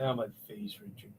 How much fees, Richard?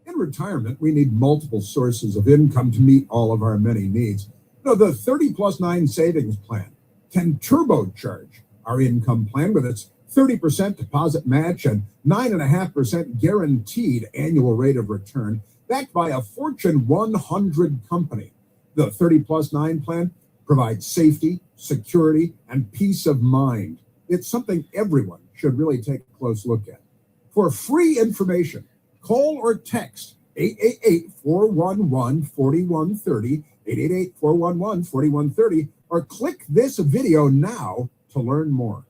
In retirement, we need multiple sources of income to meet all of our many needs. The 30+9 savings plan can turbocharge our income plan with its 30% deposit match and 9.5% guaranteed annual rate of return, backed by a Fortune 100 company. The 30+9 plan provides safety, security, and peace of mind. It's something everyone should really take a close look at. For free information, call or text 888-411-4130, 888-411-4130, or click this video now to learn more.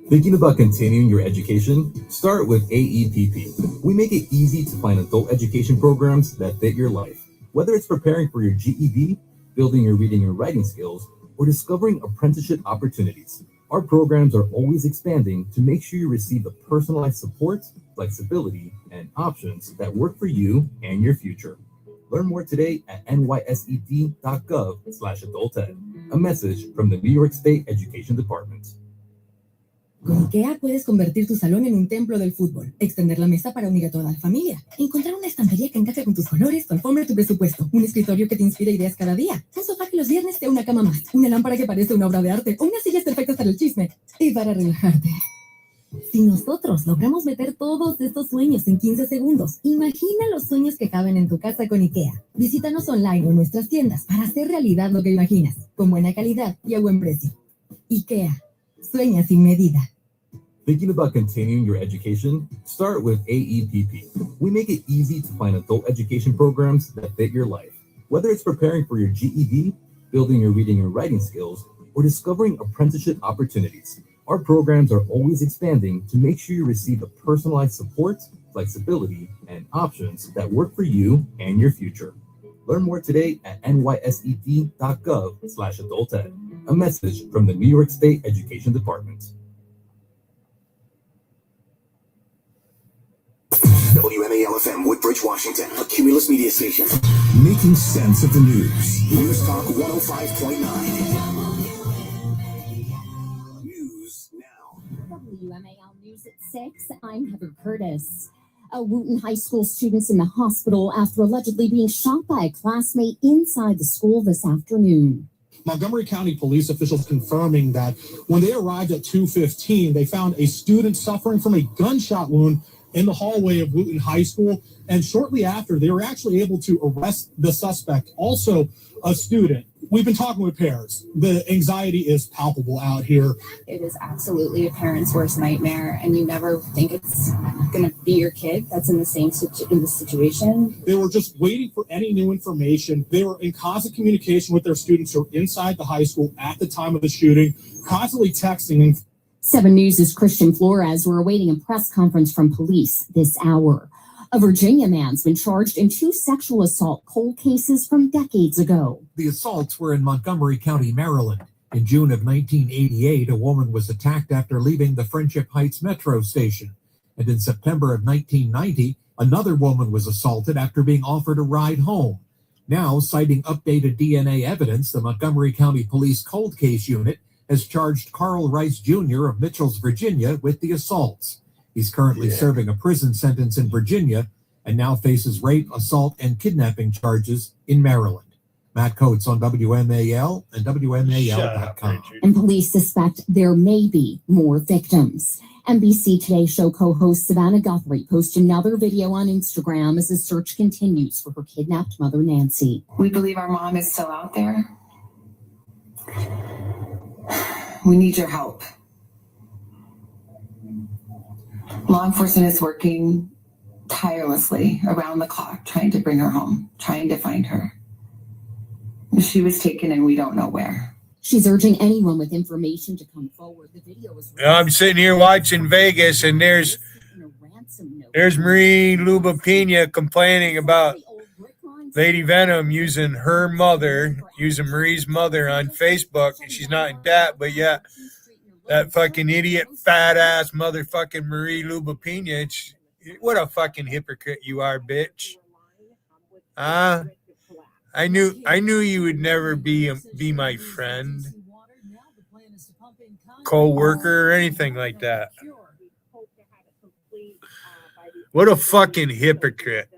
Thinking about continuing your education? Start with AEPP. We make it easy to find adult education programs that fit your life. Whether it's preparing for your GED, building your reading and writing skills, or discovering apprenticeship opportunities, our programs are always expanding to make sure you receive the personalized support, flexibility, and options that work for you and your future. Learn more today at nysed.gov/adulted. A message from the New York State Education Department. Con IKEA puedes convertir tu salón en un templo del fútbol, extender la mesa para unir a toda la familia, encontrar una estantería que encaje con tus colores, tu alfombra, tu presupuesto, un escritorio que te inspira ideas cada día, un sofá que los viernes sea una cama más, una lámpara que parece una obra de arte, o unas sillas perfectas para el chisme y para relajarte. Si nosotros logramos meter todos estos sueños en 15 segundos, imagina los sueños que caben en tu casa con IKEA. Visítanos online o en nuestras tiendas para hacer realidad lo que imaginas, con buena calidad y a buen precio. IKEA. Sueña sin medida. Thinking about continuing your education? Start with AEPP. We make it easy to find adult education programs that fit your life. Whether it's preparing for your GED, building your reading and writing skills, or discovering apprenticeship opportunities, our programs are always expanding to make sure you receive the personalized support, flexibility, and options that work for you and your future. Learn more today at nysed.gov/adulted. A message from the New York State Education Department. WMAL-FM, Woodbridge, Washington, a Cumulus media station. Making sense of the news. News Talk 105.9. News now. WMAL News at 6. I'm Heather Curtis. Wooten High School students in the hospital after allegedly being shot by a classmate inside the school this afternoon. Montgomery County police officials confirming that when they arrived at 2:15, they found a student suffering from a gunshot wound in the hallway of Wooten High School. And shortly after, they were actually able to arrest the suspect, also a student. We've been talking with parents. The anxiety is palpable out here. It is absolutely a parent's worst nightmare, and you never think it's going to be your kid that's in the same in this situation. They were just waiting for any new information. They were in constant communication with their students who were inside the high school at the time of the shooting, constantly texting. 7 News' Christian Flores were awaiting a press conference from police this hour. A Virginia man's been charged in 2 sexual assault cold cases from decades ago. The assaults were in Montgomery County, Maryland. In June of 1988, a woman was attacked after leaving the Friendship Heights metro station. And in September of 1990, another woman was assaulted after being offered a ride home. Now, citing updated DNA evidence, the Montgomery County Police Cold Case Unit has charged Carl Rice Jr. of Mitchells, Virginia, with the assaults. He's currently serving a prison sentence in Virginia and now faces rape, assault, and kidnapping charges in Maryland. Matt Coates on WMAL and WMAL.com. And police suspect there may be more victims. NBC Today show co-host Savannah Guthrie posted another video on Instagram as the search continues for her kidnapped mother, Nancy. We believe our mom is still out there. We need your help. Law enforcement is working tirelessly around the clock trying to bring her home, trying to find her. She was taken and we don't know where. She's urging anyone with information to come forward. The video was I'm sitting here watching Vegas, and there's Marie Lubapina complaining about Lady Venom using Marie's mother on Facebook, and she's not in that, but yet that fucking idiot, fat ass motherfucking Marie Lubapina, what a fucking hypocrite you are, bitch. I knew you would never be my friend, co-worker, or anything like that. What a fucking hypocrite.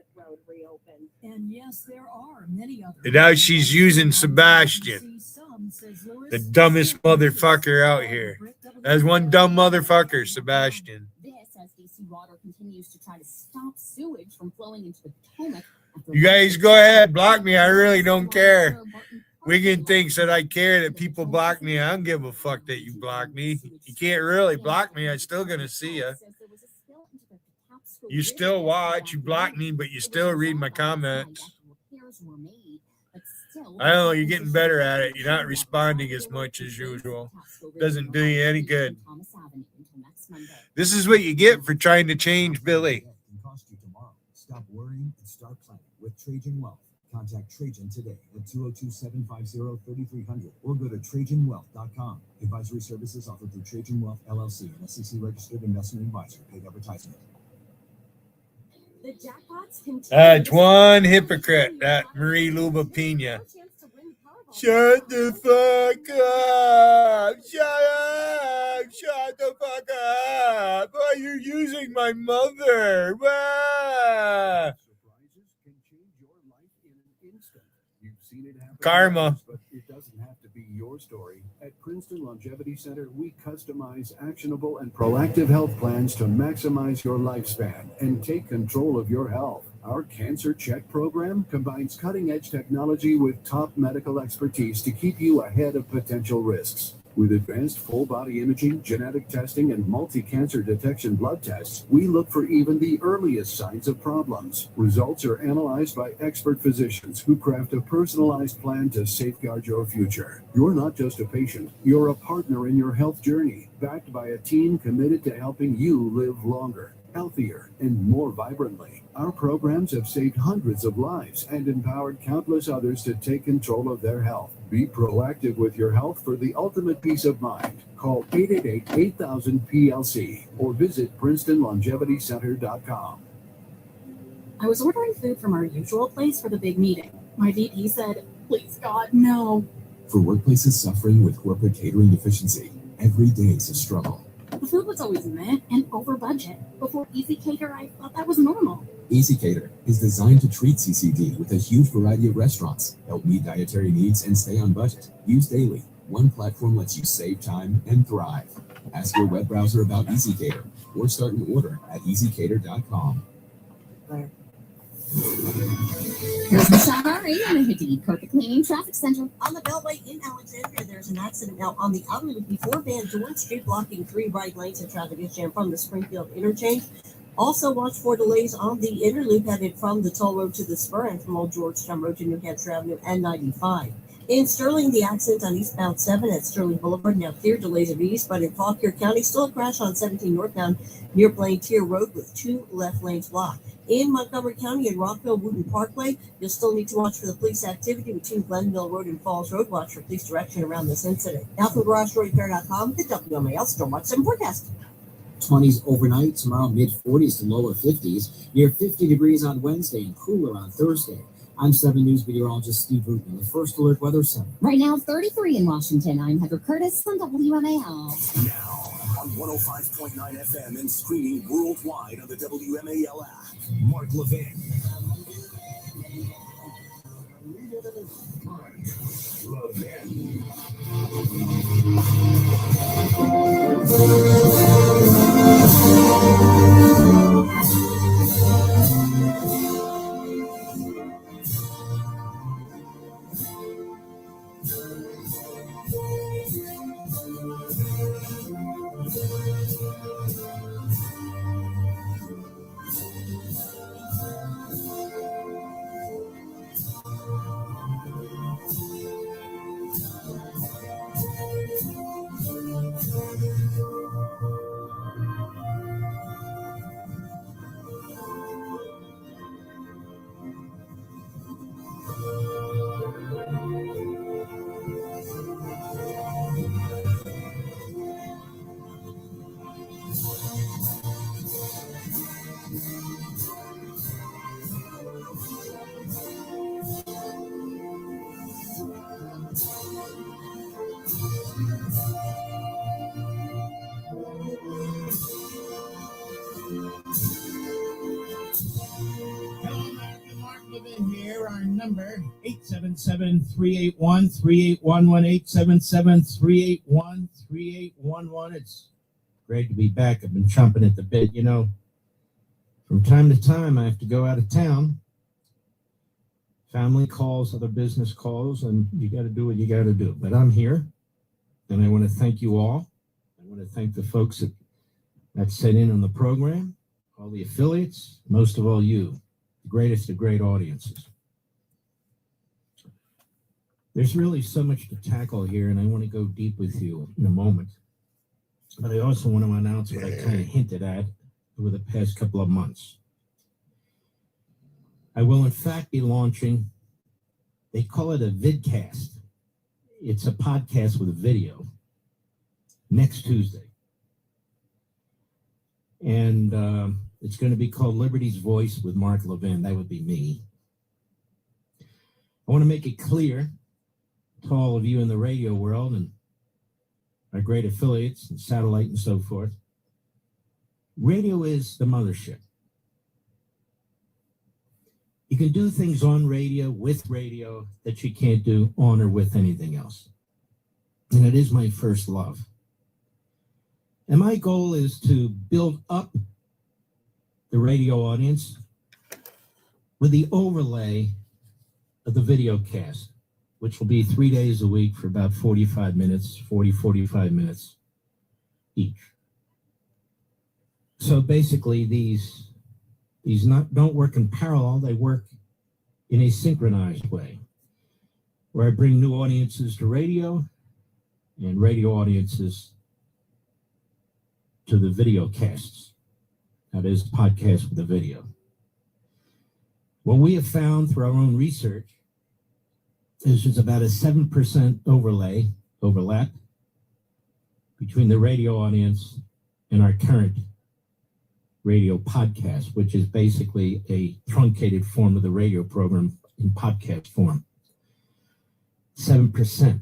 And yes, there are many others. And now she's using Sebastian, the dumbest motherfucker out here. There's one dumb motherfucker, Sebastian. This as DC Water continues to try to stop sewage from flowing into the Potomac. You guys go ahead, block me. I really don't care. Wiggin thinks that I care that people block me. I don't give a fuck that you block me. You can't really block me. I'm still going to see you. You still watch. You block me, but you still read my comments. I don't know. You're getting better at it. You're not responding as much as usual. Doesn't do you any good. This is what you get for trying to change Billy. Stop worrying and start planning with Trajan Wealth. Contact Trajan today at 202-750-3300 or go to TrajanWealth.com. Advisory services offered through Trajan Wealth, LLC, an SEC-registered investment advisor. Paid advertisement. The jackpots continue. That's one hypocrite, that Marie Lubapina. Shut the fuck up! Shut up! Shut the fuck up! Why are you using my mother? Ah. Karma. But it doesn't have to be your story. At Princeton Longevity Center, we customize actionable and proactive health plans to maximize your lifespan and take control of your health. Our Cancer Check program combines cutting-edge technology with top medical expertise to keep you ahead of potential risks. With advanced full-body imaging, genetic testing, and multi-cancer detection blood tests, we look for even the earliest signs of problems. Results are analyzed by expert physicians who craft a personalized plan to safeguard your future. You're not just a patient, you're a partner in your health journey, backed by a team committed to helping you live longer, healthier, and more vibrantly. Our programs have saved hundreds of lives and empowered countless others to take control of their health. Be proactive with your health for the ultimate peace of mind. Call 888-8000-PLC or visit PrincetonLongevityCenter.com. I was ordering food from our usual place for the big meeting. My VP said, "Please God, no." For workplaces suffering with corporate catering deficiency, every day is a struggle. The food was always meh and over budget. Before Easy Cater, I thought that was normal. Easy Cater is designed to treat CCD with a huge variety of restaurants, help meet dietary needs, and stay on budget. Used daily, one platform lets you save time and thrive. Ask your web browser about Easy Cater or start an order at easycater.com. Here's Michelle Murray in the Hadid Carpet Cleaning Traffic Center. On the Beltway in Alexandria, there's an accident now on the outer loop before Van Dorn Street, blocking 3 right lanes of traffic is jammed from the Springfield interchange. Also, watch for delays on the inner loop headed from the toll road to the spur and from Old Georgetown Road to New Hampshire Avenue and 95. In Sterling, the accident on eastbound 7 at Sterling Boulevard now clear, delays of east, but in Fauquier County, still a crash on 17 northbound near Blaine Tier Road with 2 left lanes blocked. In Montgomery County and Rockville Wooten Parkway, you'll still need to watch for the police activity between Glenville Road and Falls Road. Watch for police direction around this incident. Now from GarageDoorRepair.com, the WMAL Stormwatch 7 forecast. 20s overnight, tomorrow mid-40s to lower 50s, near 50 degrees on Wednesday and cooler on Thursday. I'm 7 News meteorologist Steve Rubin, the First Alert Weather Center. Right now, 33 in Washington. I'm Heather Curtis on WMAL. Now on 105.9 FM and streaming worldwide on the WMAL app. Mark Levin. Mark Levin. number 877-381-3811, 877-381-3811. It's great to be back. I've been chomping at the bit. You know, from time to time, I have to go out of town. Family calls, other business calls, and you got to do what you got to do. But I'm here, and I want to thank you all. I want to thank the folks that sent in on the program, all the affiliates, most of all you, the greatest of great audiences. There's really so much to tackle here, and I want to go deep with you in a moment. But I also want to announce what I kind of hinted at over the past couple of months. I will, in fact, be launching, they call it a vidcast. It's a podcast with a video next Tuesday. And it's going to be called Liberty's Voice with Mark Levin. That would be me. I want to make it clear to all of you in the radio world and our great affiliates and satellite and so forth. Radio is the mothership. You can do things on radio, with radio, that you can't do on or with anything else. And it is my first love. And my goal is to build up the radio audience with the overlay of the video cast, which will be 3 days a week for about 45 minutes each. So basically these don't work in parallel, they work in a synchronized way, where I bring new audiences to radio and radio audiences to the video casts. That is, podcasts with a video. What we have found through our own research is there's about a 7% overlap between the radio audience and our current radio podcast, which is basically a truncated form of the radio program in podcast form. 7%.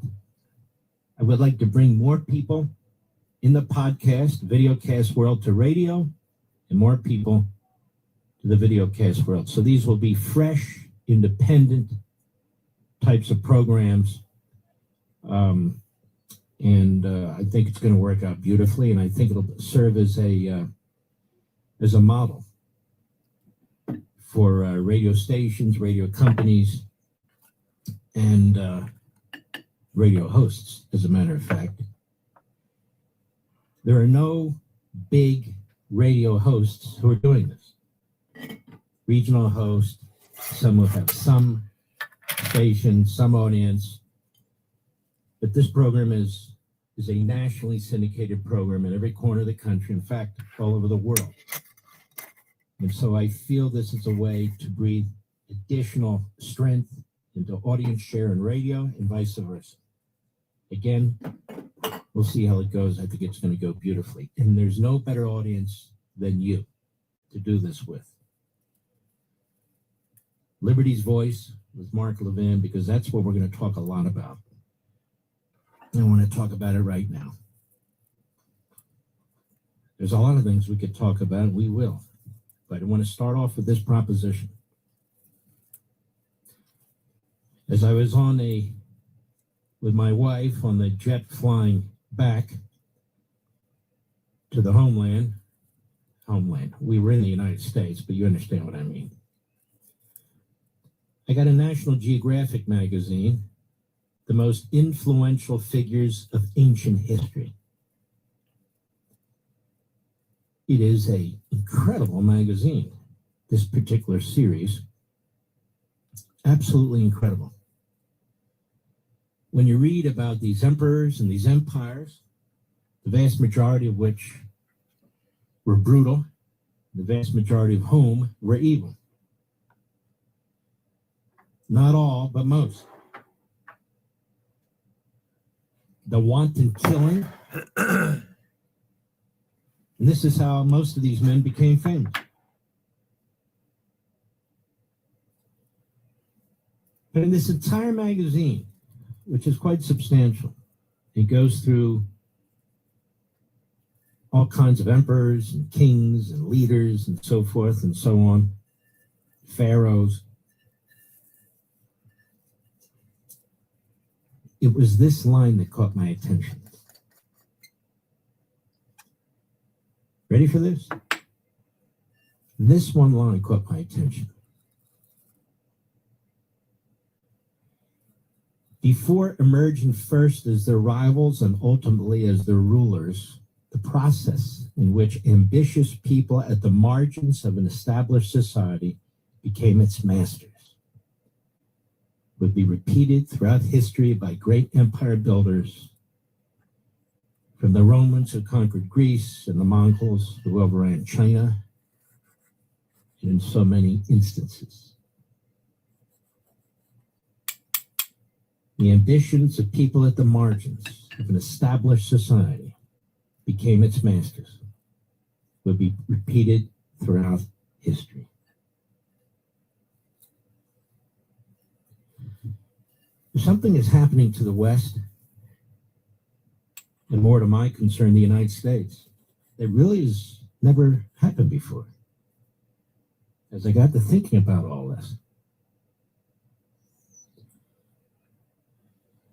I would like to bring more people in the podcast, videocast world to radio, and more people to the videocast world. So these will be fresh, independent types of programs. And I think it's going to work out beautifully, and I think it'll serve as a model for radio stations, radio companies, and radio hosts, as a matter of fact. There are no big radio hosts who are doing this. Regional hosts, some will have some station, some audience, but this program is a nationally syndicated program in every corner of the country, in fact, all over the world. And so I feel this is a way to breathe additional strength into audience share in radio and vice versa. Again, we'll see how it goes. I think it's going to go beautifully. And there's no better audience than you to do this with. Liberty's Voice with Mark Levin, because that's what we're going to talk a lot about. I want to talk about it right now. There's a lot of things we could talk about, and we will. But I want to start off with this proposition. As I was with my wife on the jet flying back to the homeland. We were in the United States, but you understand what I mean. I got a National Geographic magazine, the most influential figures of ancient history. It is an incredible magazine, this particular series. Absolutely incredible. When you read about these emperors and these empires, the vast majority of which were brutal, the vast majority of whom were evil. Not all, but most. The wanton killing. And this is how most of these men became famous. But in this entire magazine, which is quite substantial, it goes through all kinds of emperors and kings and leaders and so forth and so on, pharaohs. it was this line that caught my attention. Ready for this? This one line caught my attention. Before emerging first as their rivals and ultimately as their rulers, the process in which ambitious people at the margins of an established society became its masters would be repeated throughout history by great empire builders, from the Romans who conquered Greece and the Mongols who overran China, and in so many instances. The ambitions of people at the margins of an established society became its masters, would be repeated throughout history. Something is happening to the West, and more to my concern, the United States, that really has never happened before. As I got to thinking about all this,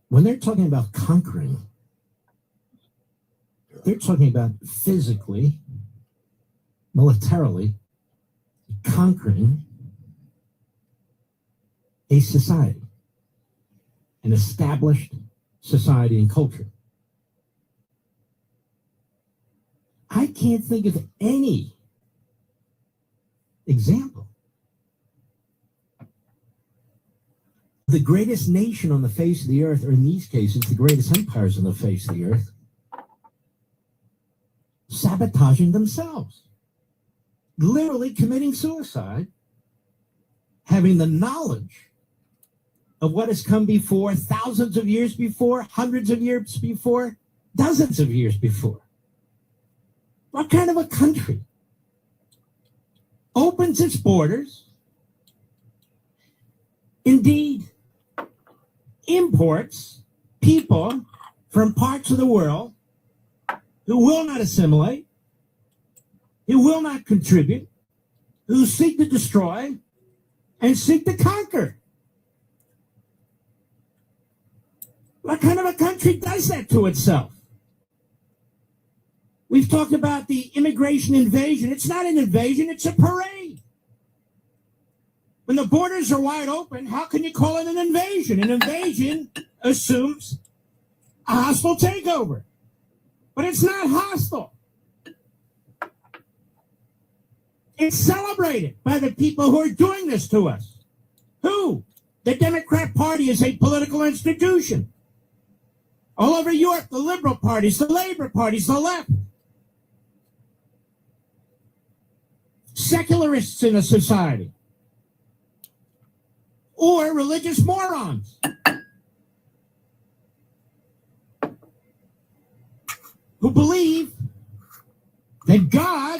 when they're talking about conquering, they're talking about physically, militarily, conquering a society, an established society and culture. I can't think of any example. The greatest nation on the face of the earth, or in these cases, the greatest empires on the face of the earth, sabotaging themselves, literally committing suicide, having the knowledge of what has come before, thousands of years before, hundreds of years before, dozens of years before. What kind of a country opens its borders, indeed imports people from parts of the world who will not assimilate, who will not contribute, who seek to destroy and seek to conquer? What kind of a country does that to itself? We've talked about the immigration invasion. It's not an invasion, it's a parade. When the borders are wide open, how can you call it an invasion? An invasion assumes a hostile takeover. But it's not hostile. It's celebrated by the people who are doing this to us. Who? The Democrat Party is a political institution. All over Europe, the liberal parties, the labor parties, the left. Secularists in a society. Or religious morons. Who believe that God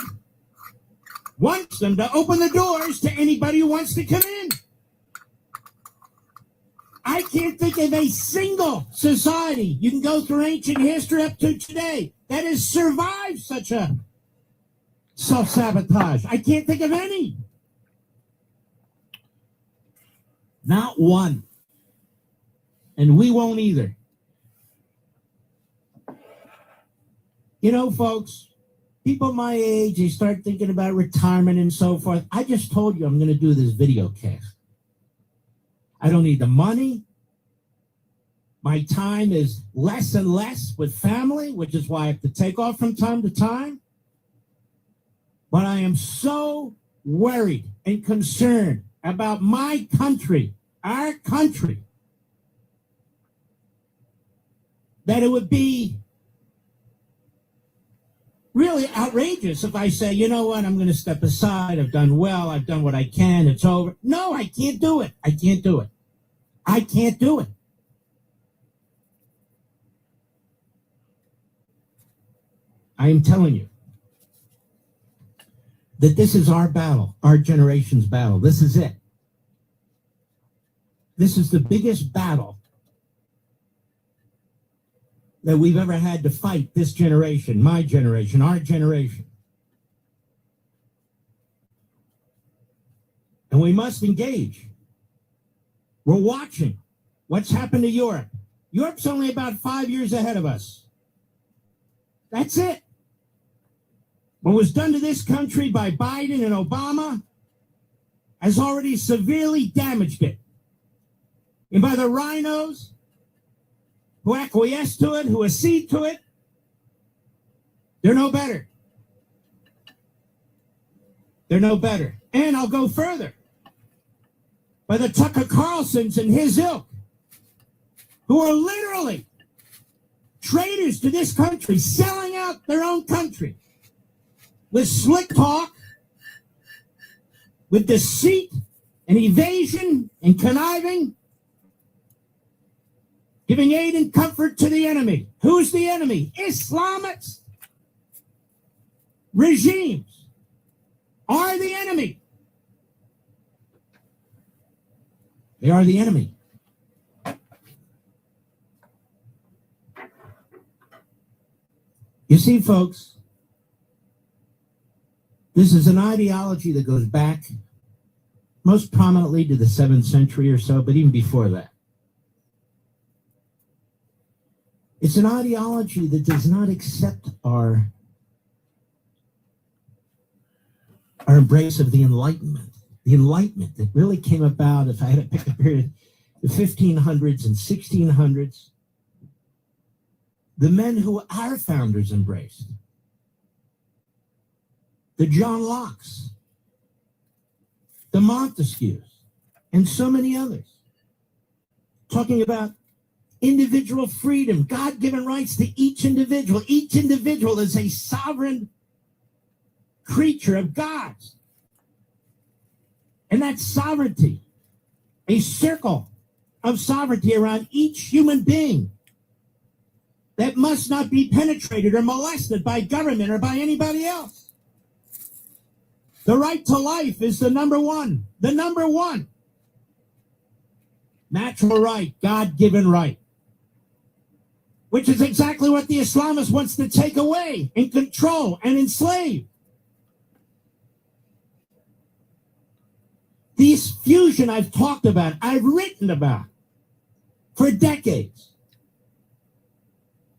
wants them to open the doors to anybody who wants to come in. I can't think of a single society, you can go through ancient history up to today, that has survived such a self-sabotage. I can't think of any. Not one. And we won't either. You know, folks, people my age, they start thinking about retirement and so forth. I just told you I'm going to do this video cast. I don't need the money. My time is less and less with family, which is why I have to take off from time to time. But I am so worried and concerned about my country, our country, that it would be really outrageous if I say, you know what, I'm going to step aside. I've done well. I've done what I can. It's over. No, I can't do it. I can't do it. I can't do it. I am telling you that this is our battle, our generation's battle. This is it. This is the biggest battle that we've ever had to fight, this generation, my generation, our generation. And we must engage. We're watching what's happened to Europe. Europe's only about 5 years ahead of us. That's it. What was done to this country by Biden and Obama has already severely damaged it. And by the rhinos who acquiesce to it, who accede to it, they're no better. They're no better. And I'll go further. By the Tucker Carlsons and his ilk, who are literally traitors to this country, selling out their own country with slick talk, with deceit and evasion and conniving, giving aid and comfort to the enemy. Who's the enemy? Islamist regimes are the enemy. They are the enemy. You see, folks, this is an ideology that goes back most prominently to the 7th century or so, but even before that. It's an ideology that does not accept our embrace of the Enlightenment. The Enlightenment that really came about, if I had to pick a period, the 1500s and 1600s. The men who our founders embraced. The John Locke's, the Montesquieu's, and so many others. Talking about individual freedom, God-given rights to each individual. Each individual is a sovereign creature of God's. And that sovereignty, a circle of sovereignty around each human being that must not be penetrated or molested by government or by anybody else. The right to life is the number one. The number one. Natural right, God-given right. Which is exactly what the Islamist wants to take away and control and enslave. This fusion I've talked about, I've written about for decades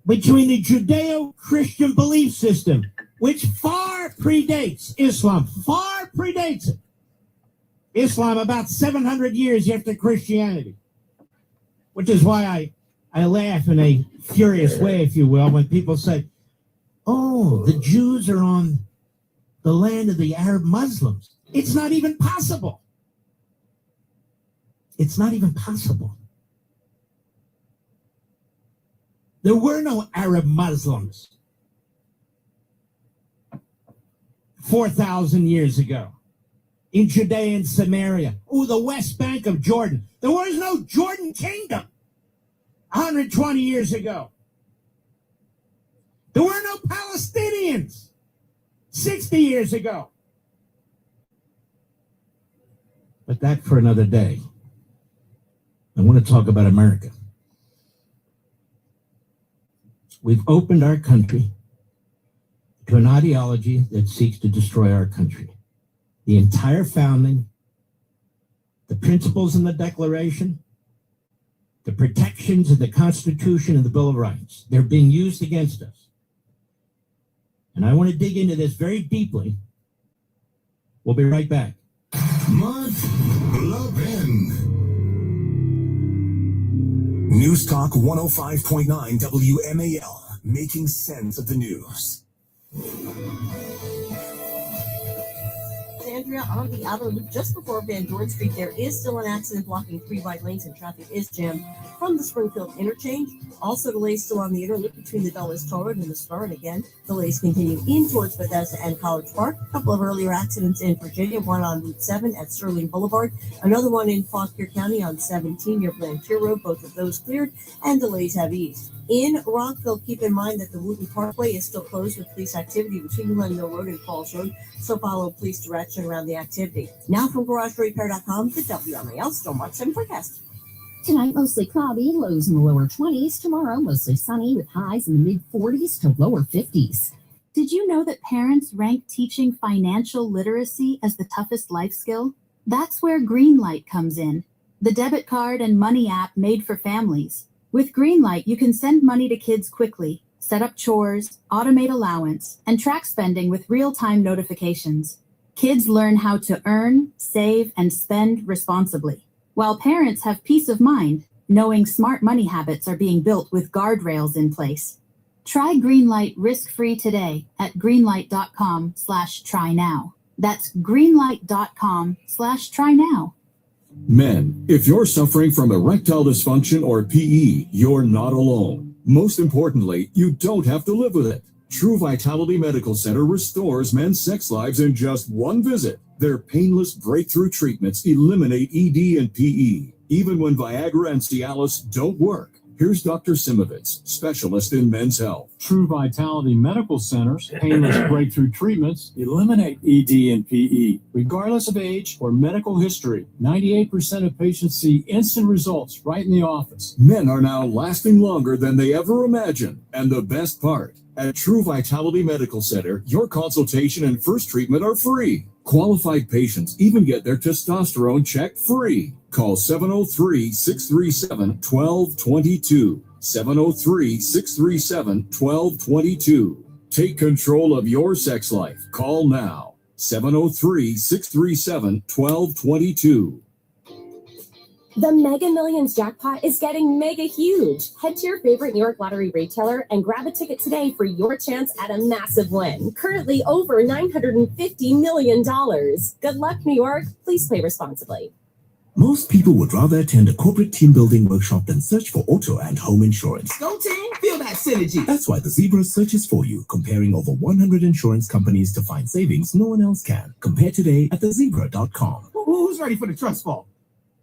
between the Judeo-Christian belief system, which far predates Islam, far predates it. Islam about 700 years after Christianity, which is why I laugh in a furious way, if you will, when people say, oh, the Jews are on the land of the Arab Muslims. It's not even possible. It's not even possible. There were no Arab Muslims 4,000 years ago in Judea and Samaria. Oh, the West Bank of Jordan. There was no Jordan kingdom 120 years ago. There were no Palestinians 60 years ago. But that for another day. I want to talk about America. We've opened our country to an ideology that seeks to destroy our country. The entire founding, the principles in the Declaration, the protections of the Constitution and the Bill of Rights, they're being used against us. And I want to dig into this very deeply. We'll be right back. Mark Levin. News Talk 105.9 WMAL, making sense of the news. Andrea, on the outer loop just before Van Dorn Street, there is still an accident blocking 3 right lanes and traffic is jammed from the Springfield interchange. Also delays still on the inner loop between the Dulles Toll Road and the Spur. And again, delays continue in towards Bethesda and College Park. A couple of earlier accidents in Virginia, one on Route 7 at Sterling Boulevard, another one in Fauquier County on 17 near Blantyre Road. Both of those cleared and delays have eased. In Rockville, keep in mind that the Wooten Parkway is still closed with police activity between Glen Mill Road and Falls Road, so follow police direction around the activity. Now from GarageRepair.com, the WMAL Storm Watch 7 forecast. Tonight, mostly cloudy, lows in the lower 20s. Tomorrow, mostly sunny with highs in the mid-40s to lower 50s. Did you know that parents rank teaching financial literacy as the toughest life skill? That's where Greenlight comes in, the debit card and money app made for families. With Greenlight, you can send money to kids quickly, set up chores, automate allowance, and track spending with real-time notifications. Kids learn how to earn, save, and spend responsibly, while parents have peace of mind knowing smart money habits are being built with guardrails in place. Try Greenlight risk-free today at greenlight.com/try now. That's greenlight.com/try now. Men, if you're suffering from erectile dysfunction or PE, you're not alone. Most importantly, you don't have to live with it. True Vitality Medical Center restores men's sex lives in just one visit. Their painless breakthrough treatments eliminate ED and PE, even when Viagra and Cialis don't work. Here's Dr. Simovitz, specialist in men's health. True Vitality Medical Center's painless breakthrough treatments eliminate ED and PE, regardless of age or medical history. 98% of patients see instant results right in the office. Men are now lasting longer than they ever imagined. And the best part, at True Vitality Medical Center, your consultation and first treatment are free. Qualified patients even get their testosterone checked free. Call 703-637-1222. 703-637-1222. Take control of your sex life. Call now. 703-637-1222. The Mega Millions jackpot is getting mega huge. Head to your favorite New York Lottery retailer and grab a ticket today for your chance at a massive win. Currently over $950 million. Good luck, New York. Please play responsibly. Most people would rather attend a corporate team building workshop than search for auto and home insurance. Go team, feel that synergy. That's why the Zebra searches for you, comparing over 100 insurance companies to find savings no one else can. Compare today at thezebra.com. Who's ready for the trust fall?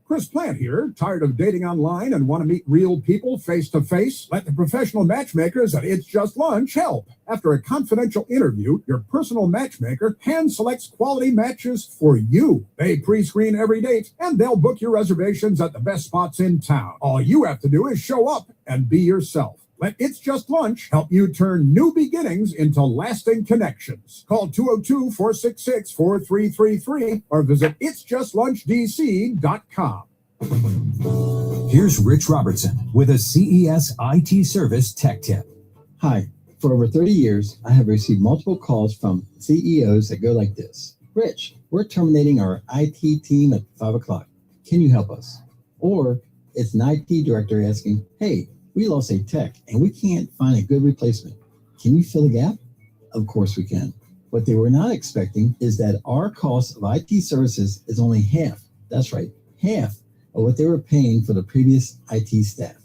Chris Plant here. Tired of dating online and want to meet real people face to face? Let the professional matchmakers at It's Just Lunch help. After a confidential interview, your personal matchmaker hand selects quality matches for you. They pre-screen every date and they'll book your reservations at the best spots in town. All you have to do is show up and be yourself. Let It's Just Lunch help you turn new beginnings into lasting connections. Call 202-466-4333 or visit itsjustlunchdc.com. Here's Rich Robertson with a CES IT service tech tip. Hi. For over 30 years, I have received multiple calls from CEOs that go like this. Rich, we're terminating our IT team at 5 o'clock. Can you help us? Or it's an IT director asking, hey, we lost a tech and we can't find a good replacement. Can you fill the gap? Of course we can. What they were not expecting is that our cost of IT services is only half. That's right, half of what they were paying for the previous IT staff.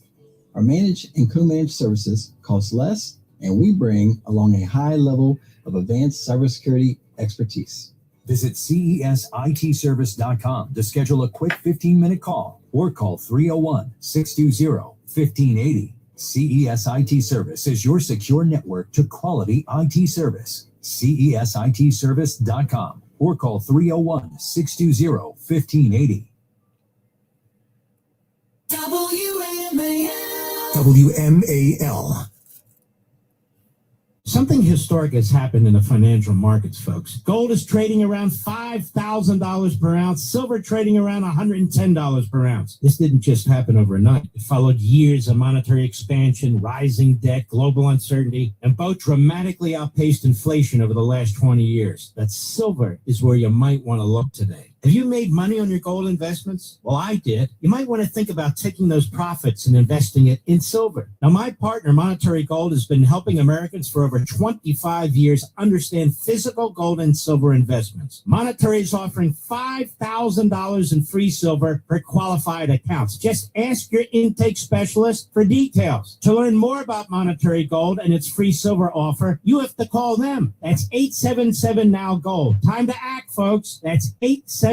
Our managed and co-managed services cost less, and we bring along a high level of advanced cybersecurity expertise. Visit CESITservice.com to schedule a quick 15-minute call or call 301-620-1580. CES IT Service is your secure network to quality IT service. CESITservice.com or call 301-620-1580. WMAL. Something historic has happened in the financial markets, folks. Gold is trading around $5,000 per ounce, silver trading around $110 per ounce. This didn't just happen overnight. It followed years of monetary expansion, rising debt, global uncertainty, and both dramatically outpaced inflation over the last 20 years. That silver is where you might want to look today. Have you made money on your gold investments? Well, I did. You might want to think about taking those profits and investing it in silver. Now, my partner, Monetary Gold, has been helping Americans for over 25 years understand physical gold and silver investments. Monetary is offering $5,000 in free silver for qualified accounts. Just ask your intake specialist for details. To learn more about Monetary Gold and its free silver offer, you have to call them. That's 877-NOW-GOLD. Time to act, folks. That's 877-NOW-GOLD.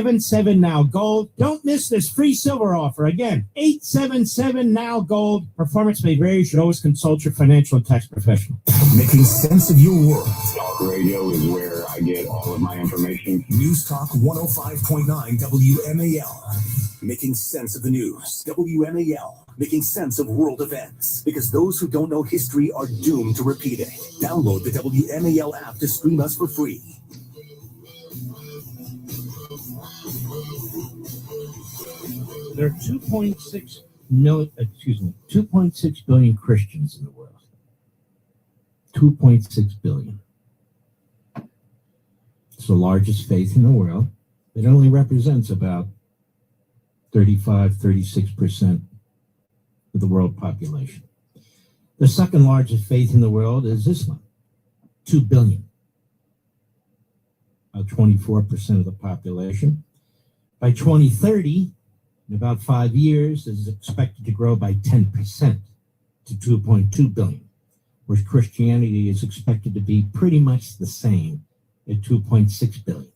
Don't miss this free silver offer. Again, 877-NOW-GOLD. Performance may vary. You should always consult your financial and tax professional. Making sense of your world. Talk radio is where I get all of my information. News Talk 105.9 WMAL. Making sense of the news. WMAL. Making sense of world events. Because those who don't know history are doomed to repeat it. Download the WMAL app to stream us for free. There are 2.6 2.6 billion Christians in the world. 2.6 billion. It's the largest faith in the world. It only represents about 36% of the world population. The second largest faith in the world is Islam, 2 billion, about 24% of the population. By 2030, in about 5 years, it is expected to grow by 10% to 2.2 billion, whereas Christianity is expected to be pretty much the same at 2.6 billion.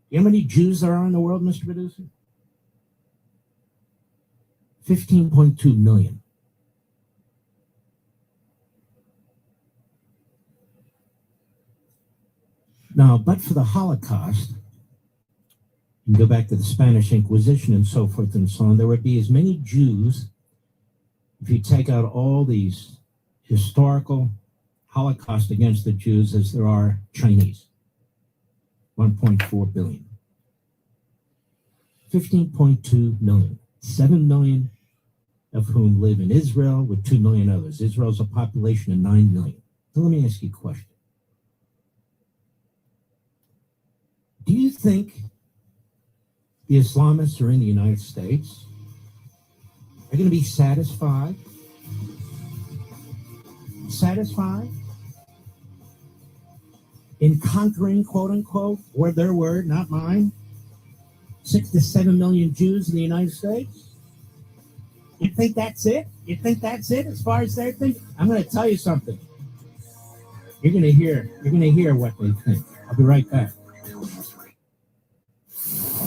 You know how many Jews there are in the world, Mr. Producer? 15.2 million. Now, but for the Holocaust, you can go back to the Spanish Inquisition and so forth and so on, there would be as many Jews, if you take out all these historical Holocaust against the Jews, as there are Chinese. 1.4 billion. 15.2 million. 7 million of whom live in Israel, with 2 million others. Israel is a population of 9 million. So let me ask you a question. Do you think the Islamists are in the United States are going to be satisfied in conquering, quote unquote, or their word, not mine, 6 to 7 million Jews in the United States? You think that's it? You think that's it as far as they're thinking? I'm going to tell you something. You're going to hear what they think. I'll be right back.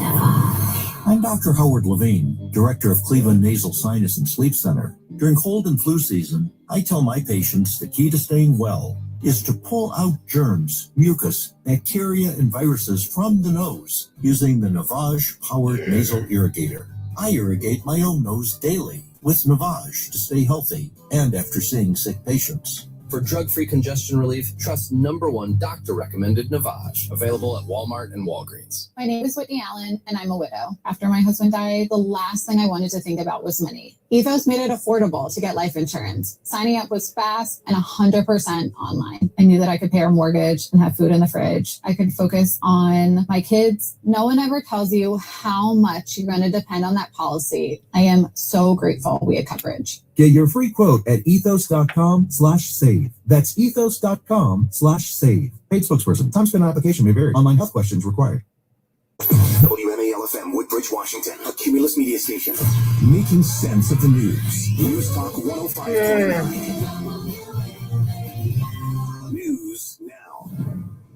I'm Dr. Howard Levine, Director of Cleveland Nasal Sinus and Sleep Center. During cold and flu season, I tell my patients the key to staying well is to pull out germs, mucus, bacteria, and viruses from the nose using the Navage-powered nasal irrigator. I irrigate my own nose daily with Navage to stay healthy and after seeing sick patients. For drug-free congestion relief, trust #1 doctor-recommended Navage. Available at Walmart and Walgreens. My name is Whitney Allen, and I'm a widow. After my husband died, the last thing I wanted to think about was money. Ethos made it affordable to get life insurance. Signing up was fast and 100% online. I knew that I could pay our mortgage and have food in the fridge. I could focus on my kids. No one ever tells you how much you're going to depend on that policy. I am so grateful we had coverage. Get your free quote at ethos.com/save. That's ethos.com/save. Paid spokesperson. Time spent on application may vary. Online health questions required. WMAL-FM Woodbridge, Washington, a Cumulus media station. Making sense of the news. News Talk 105.9. News now.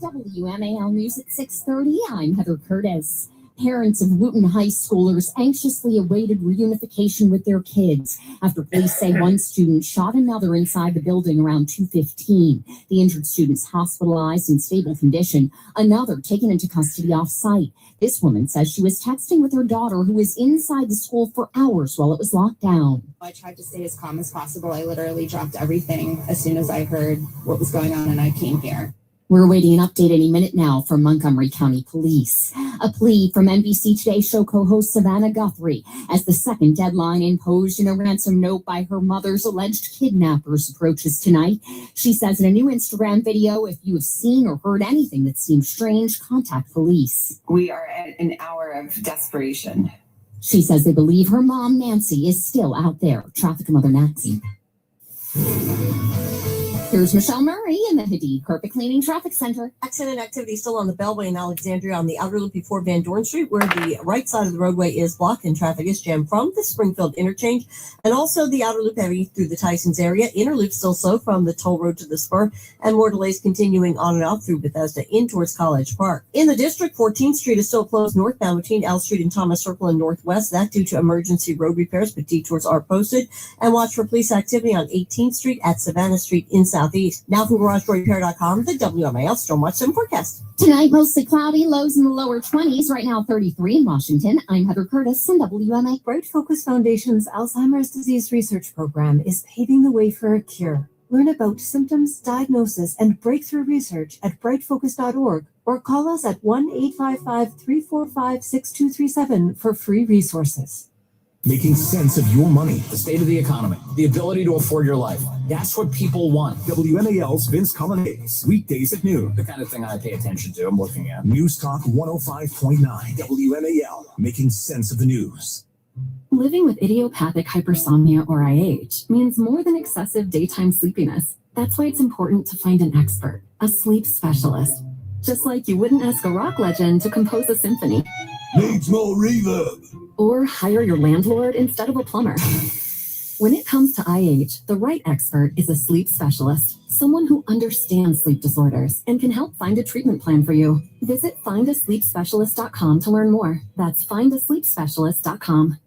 WMAL News at 6:30. I'm Heather Curtis. Parents of Wooten High Schoolers anxiously awaited reunification with their kids after police say one student shot another inside the building around 2:15. The injured student's hospitalized in stable condition, another taken into custody off-site. This woman says she was texting with her daughter who was inside the school for hours while it was locked down. I tried to stay as calm as possible. I literally dropped everything as soon as I heard what was going on and I came here. We're awaiting an update any minute now from Montgomery County Police. A plea from NBC Today show co-host Savannah Guthrie as the second deadline imposed in a ransom note by her mother's alleged kidnappers approaches tonight. She says in a new Instagram video, if you have seen or heard anything that seems strange, contact police. We are at an hour of desperation. She says they believe her mom, Nancy, is still out there. Traffic Mother Nancy. Here's Michelle Murray in the Hadid Carpet Cleaning Traffic Center. Accident activity still on the Beltway in Alexandria on the outer loop before Van Dorn Street, where the right side of the roadway is blocked and traffic is jammed from the Springfield interchange. And also the outer loop heavy through the Tysons area. Inner loop still slow from the toll road to the spur. And more delays continuing on and out through Bethesda in towards College Park. In the district, 14th Street is still closed northbound between L Street and Thomas Circle and Northwest. That due to emergency road repairs, but detours are posted. And watch for police activity on 18th Street at Savannah Street in Southeast. Now from GarageDoorRepair.com, the WMAL Stormwatch 7 forecast. Tonight, mostly cloudy, lows in the lower 20s. Right now, 33 in Washington. I'm Heather Curtis in WMA. Bright Focus Foundation's Alzheimer's Disease Research Program is paving the way for a cure. Learn about symptoms, diagnosis, and breakthrough research at brightfocus.org or call us at 1-855-345-6237 for free resources. Making sense of your money. The state of the economy, the ability to afford your life. That's what people want. WMAL's Vince Colonnades, weekdays at noon. The kind of thing I pay attention to, I'm looking at. News Talk 105.9 WMAL, making sense of the news. Living with idiopathic hypersomnia or IH means more than excessive daytime sleepiness. That's why it's important to find an expert, a sleep specialist. Just like you wouldn't ask a rock legend to compose a symphony. Needs more reverb. Or hire your landlord instead of a plumber. When it comes to IH, the right expert is a sleep specialist, someone who understands sleep disorders and can help find a treatment plan for you. Visit findasleepspecialist.com to learn more. That's findasleepspecialist.com.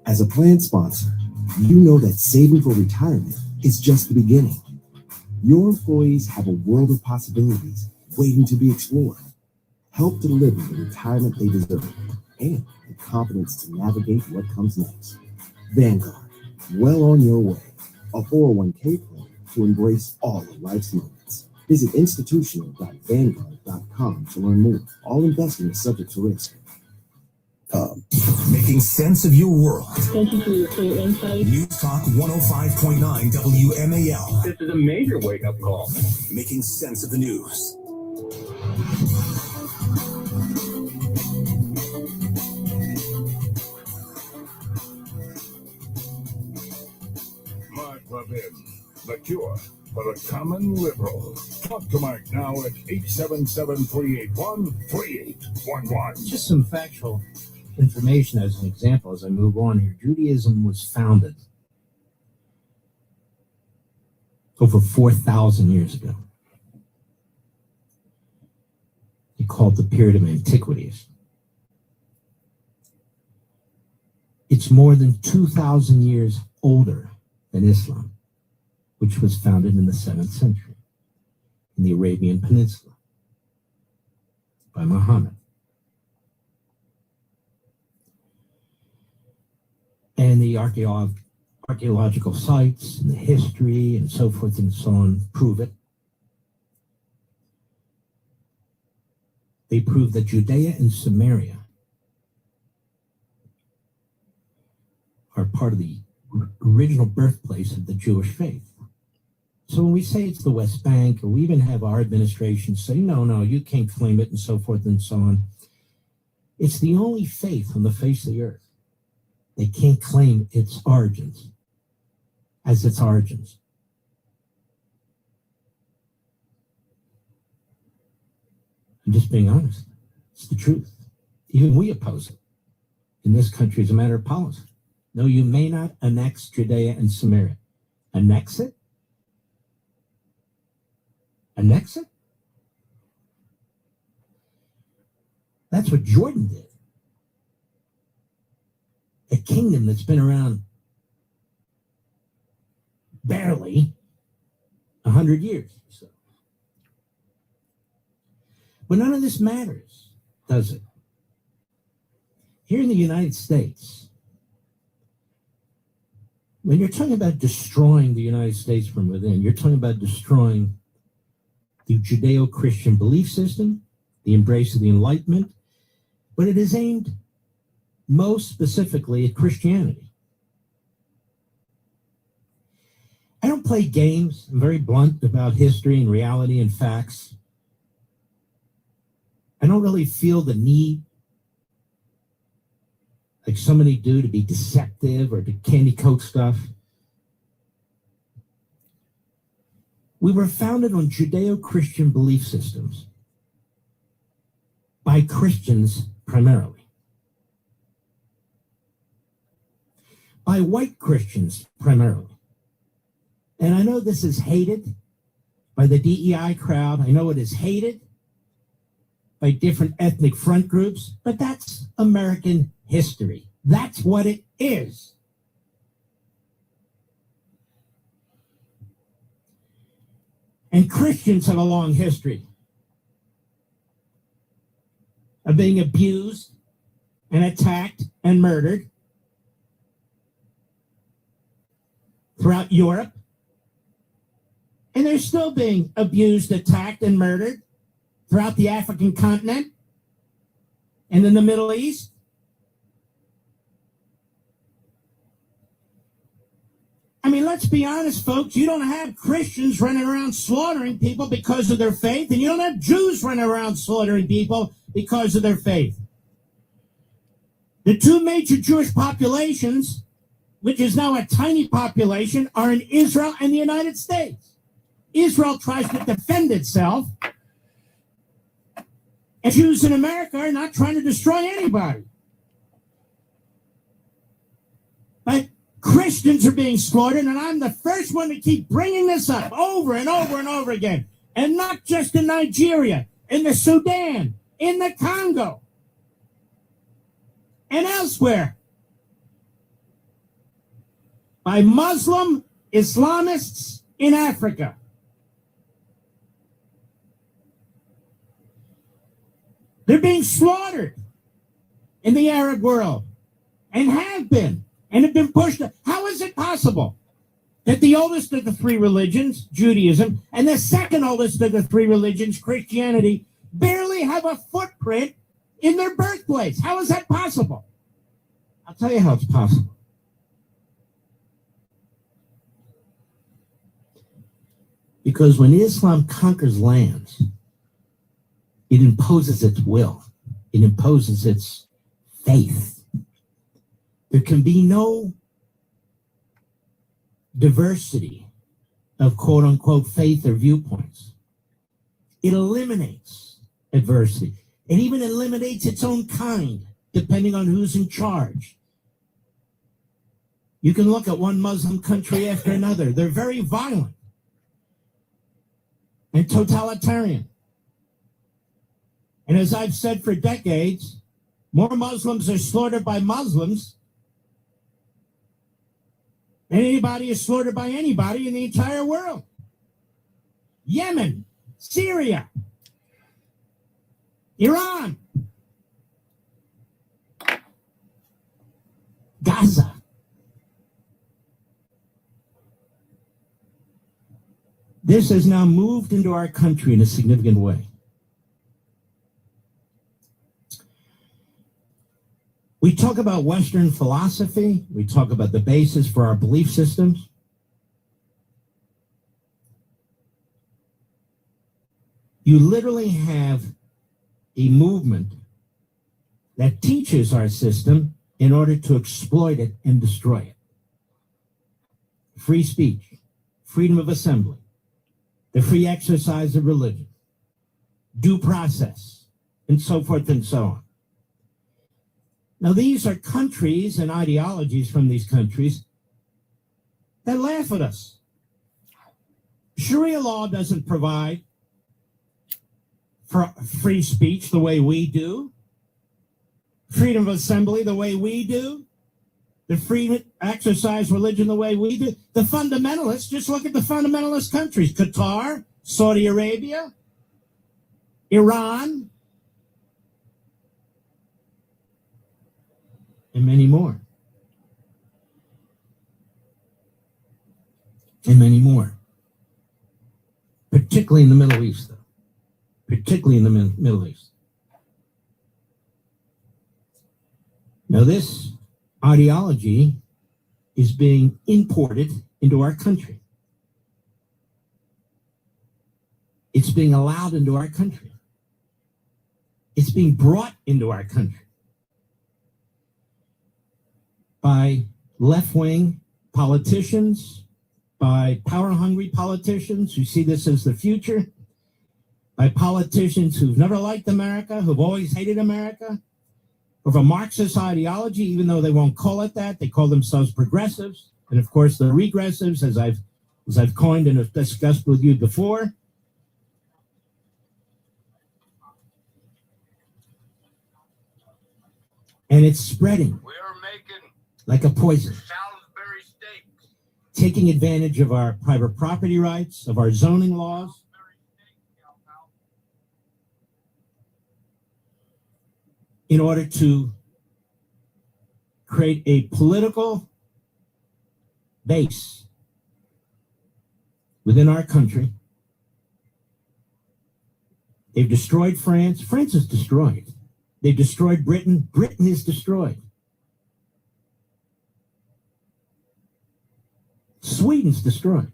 As a plan sponsor, you know that saving for retirement is just the beginning. Your employees have a world of possibilities waiting to be explored. Help deliver the retirement they deserve and the confidence to navigate what comes next. Vanguard, well on your way. A 401k plan to embrace all of life's moments. Visit institutional.vanguard.com to learn more. All investing is subject to risk. Making sense of your world. Thank you for your clear insight. News Talk 105.9 WMAL. This is a major wake-up call. Making sense of the news. Mark Levin, the cure for the common liberal. Talk to Mark now at 877-381-3811. Just some factual information as an example as I move on here. Judaism was founded over 4,000 years ago. He called the period of antiquities. It's more than 2,000 years older than Islam, which was founded in the 7th century in the Arabian Peninsula by Muhammad. And the archaeological sites and the history and so forth and so on prove it. They prove that Judea and Samaria are part of the original birthplace of the Jewish faith. So when we say it's the West Bank, or we even have our administration say, no, you can't claim it and so forth and so on, it's the only faith on the face of the earth. They can't claim its origins as its origins. I'm just being honest. It's the truth. Even we oppose it in this country as a matter of policy. No, you may not annex Judea and Samaria. Annex it? Annex it? That's what Jordan did. A kingdom that's been around barely 100 years or so. But none of this matters, does it? Here in the United States, when you're talking about destroying the United States from within, you're talking about destroying the Judeo-Christian belief system, the embrace of the Enlightenment, but it is aimed most specifically at Christianity. I don't play games. I'm very blunt about history and reality and facts. I don't really feel the need, like so many do, to be deceptive or to candy coat stuff. We were founded on Judeo-Christian belief systems by Christians primarily. By white Christians primarily. And I know this is hated by the DEI crowd. I know it is hated by different ethnic front groups, but that's American history. That's what it is. And Christians have a long history of being abused and attacked and murdered throughout Europe. And they're still being abused, attacked, and murdered throughout the African continent and in the Middle East. mean, let's be honest, folks. You don't have Christians running around slaughtering people because of their faith, and you don't have Jews running around slaughtering people because of their faith. The two major Jewish populations, which is now a tiny population, are in Israel and the United States. Israel tries to defend itself, and Jews in America are not trying to destroy anybody. But Christians are being slaughtered, and I'm the first one to keep bringing this up over and over and over again. And not just in Nigeria, in the Sudan, in the Congo, and elsewhere. By Muslim Islamists in Africa. They're being slaughtered in the Arab world, and have been pushed. How is it possible that the oldest of the three religions, Judaism, and the second oldest of the three religions, Christianity, barely have a footprint in their birthplace? How is that possible? I'll tell you how it's possible. Because when Islam conquers lands, it imposes its will. It imposes its faith. There can be no diversity of quote-unquote faith or viewpoints. It eliminates adversity. It even eliminates its own kind, depending on who's in charge. You can look at one Muslim country after another. They're very violent and totalitarian. And as I've said for decades, more Muslims are slaughtered by Muslims than anybody is slaughtered by anybody in the entire world. Yemen, Syria, Iran, Gaza. This has now moved into our country in a significant way. We talk about Western philosophy. We talk about the basis for our belief systems. You literally have a movement that teaches our system in order to exploit it and destroy it. Free speech, freedom of assembly, the free exercise of religion, due process, and so forth and so on. Now, these are countries and ideologies from these countries that laugh at us. Sharia law doesn't provide for free speech the way we do, freedom of assembly the way we do, the free exercise religion the way we do. The fundamentalists, just look at the fundamentalist countries: Qatar, Saudi Arabia, Iran, and many more. And many more. Particularly in the Middle East, though. Particularly in the Middle East. Now, this ideology is being imported into our country. It's being allowed into our country. It's being brought into our country by left-wing politicians, by power-hungry politicians who see this as the future, by politicians who've never liked America, who've always hated America, of a Marxist ideology, even though they won't call it that. They call themselves progressives. And of course, the regressives, as I've coined and have discussed with you before. And it's spreading like a poison, taking advantage of our private property rights, of our zoning laws. In order to create a political base within our country. They've destroyed France. France is destroyed. They've destroyed Britain. Britain is destroyed. Sweden's destroyed.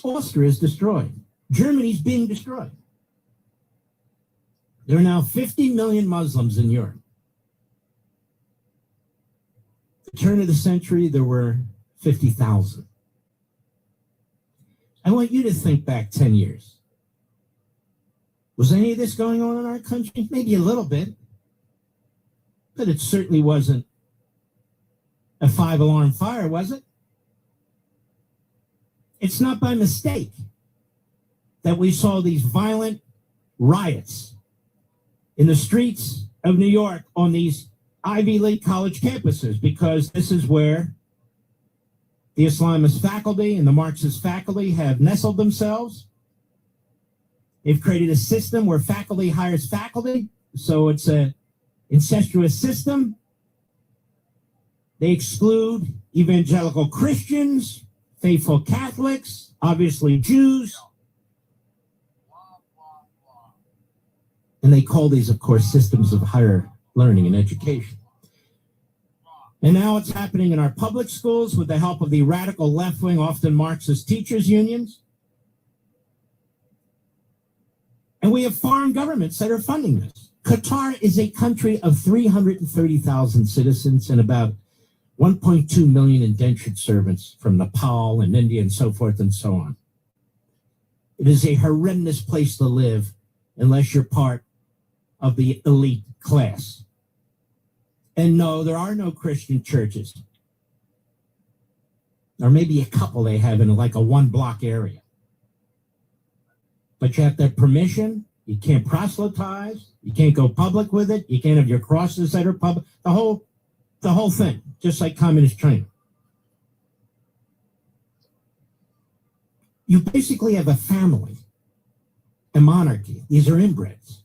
Austria is destroyed. Germany's being destroyed. There are now 50 million Muslims in Europe. At the turn of the century, there were 50,000. I want you to think back 10 years. Was any of this going on in our country? Maybe a little bit. But it certainly wasn't a 5-alarm fire, was it? It's not by mistake that we saw these violent riots in the streets of New York on these Ivy League college campuses, because this is where the Islamist faculty and the Marxist faculty have nestled themselves. They've created a system where faculty hires faculty, so it's an incestuous system. They exclude evangelical Christians, faithful Catholics, obviously Jews. And they call these, of course, systems of higher learning and education. And now it's happening in our public schools with the help of the radical left-wing, often Marxist teachers' unions. And we have foreign governments that are funding this. Qatar is a country of 330,000 citizens and about 1.2 million indentured servants from Nepal and India and so forth and so on. It is a horrendous place to live unless you're part of the elite class. And no, there are no Christian churches. Or maybe a couple they have in like a 1-block area. But you have to have permission. You can't proselytize. You can't go public with it. You can't have your crosses that are public. The whole thing, just like communist China. You basically have a family, a monarchy. These are inbreds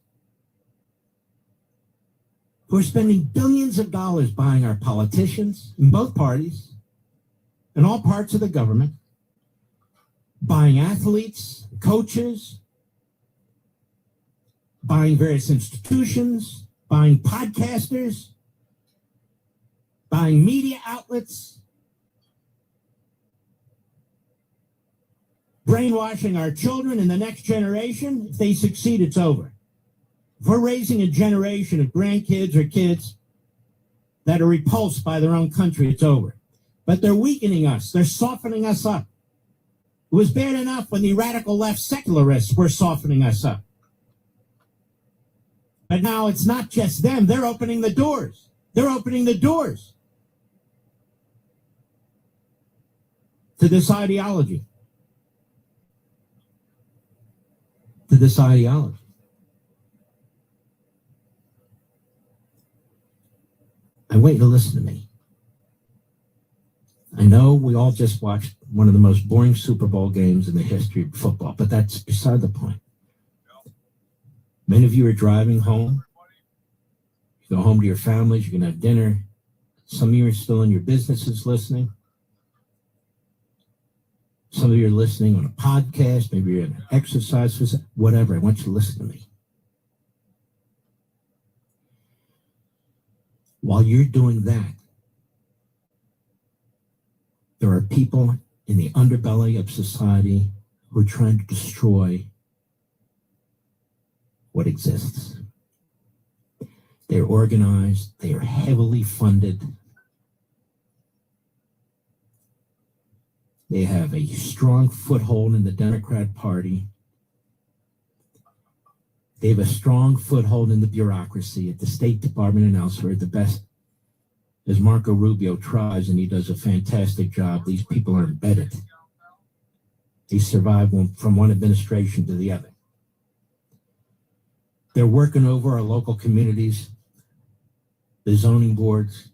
who are spending billions of dollars buying our politicians in both parties, in all parts of the government, buying athletes, coaches, buying various institutions, buying podcasters, buying media outlets, brainwashing our children and the next generation. If they succeed, it's over. If we're raising a generation of grandkids or kids that are repulsed by their own country, it's over. But they're weakening us. They're softening us up. It was bad enough when the radical left secularists were softening us up. But now it's not just them. They're opening the doors. They're opening the doors to this ideology. To this ideology. I want you to listen to me. I know we all just watched one of the most boring Super Bowl games in the history of football, but that's beside the point. Many of you are driving home. You go home to your families, you're going to have dinner. Some of you are still in your businesses listening. Some of you are listening on a podcast, maybe you're in an exercise, whatever. I want you to listen to me. While you're doing that, there are people in the underbelly of society who are trying to destroy what exists. They're organized, they are heavily funded. They have a strong foothold in the Democrat Party. They have a strong foothold in the bureaucracy at the State Department and elsewhere. The best, as Marco Rubio tries, and he does a fantastic job, these people are embedded. They survive from one administration to the other. They're working over our local communities, the zoning boards,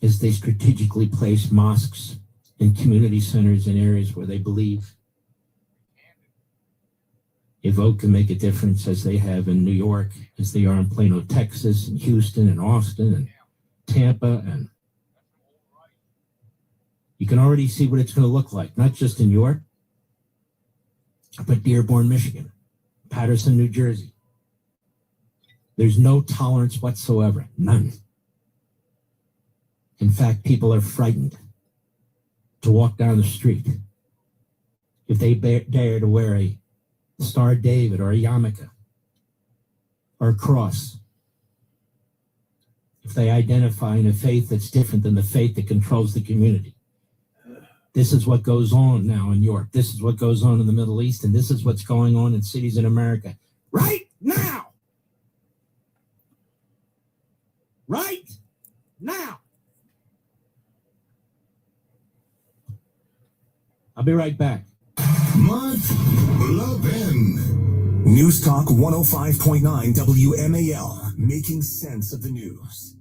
as they strategically place mosques and community centers in areas where they believe a vote can make a difference, as they have in New York, as they are in Plano, Texas, and Houston, and Austin, and Tampa, and you can already see what it's going to look like, not just in York, but Dearborn, Michigan, Patterson, New Jersey. There's no tolerance whatsoever, none. In fact, people are frightened to walk down the street if they dare to wear a Star of David or a yarmulke or a cross. If they identify in a faith that's different than the faith that controls the community. This is what goes on now in Europe. This is what goes on in the Middle East, and this is what's going on in cities in America right now. Right now. I'll be right back. Mark Levin. News Talk 105.9 WMAL, making sense of the news.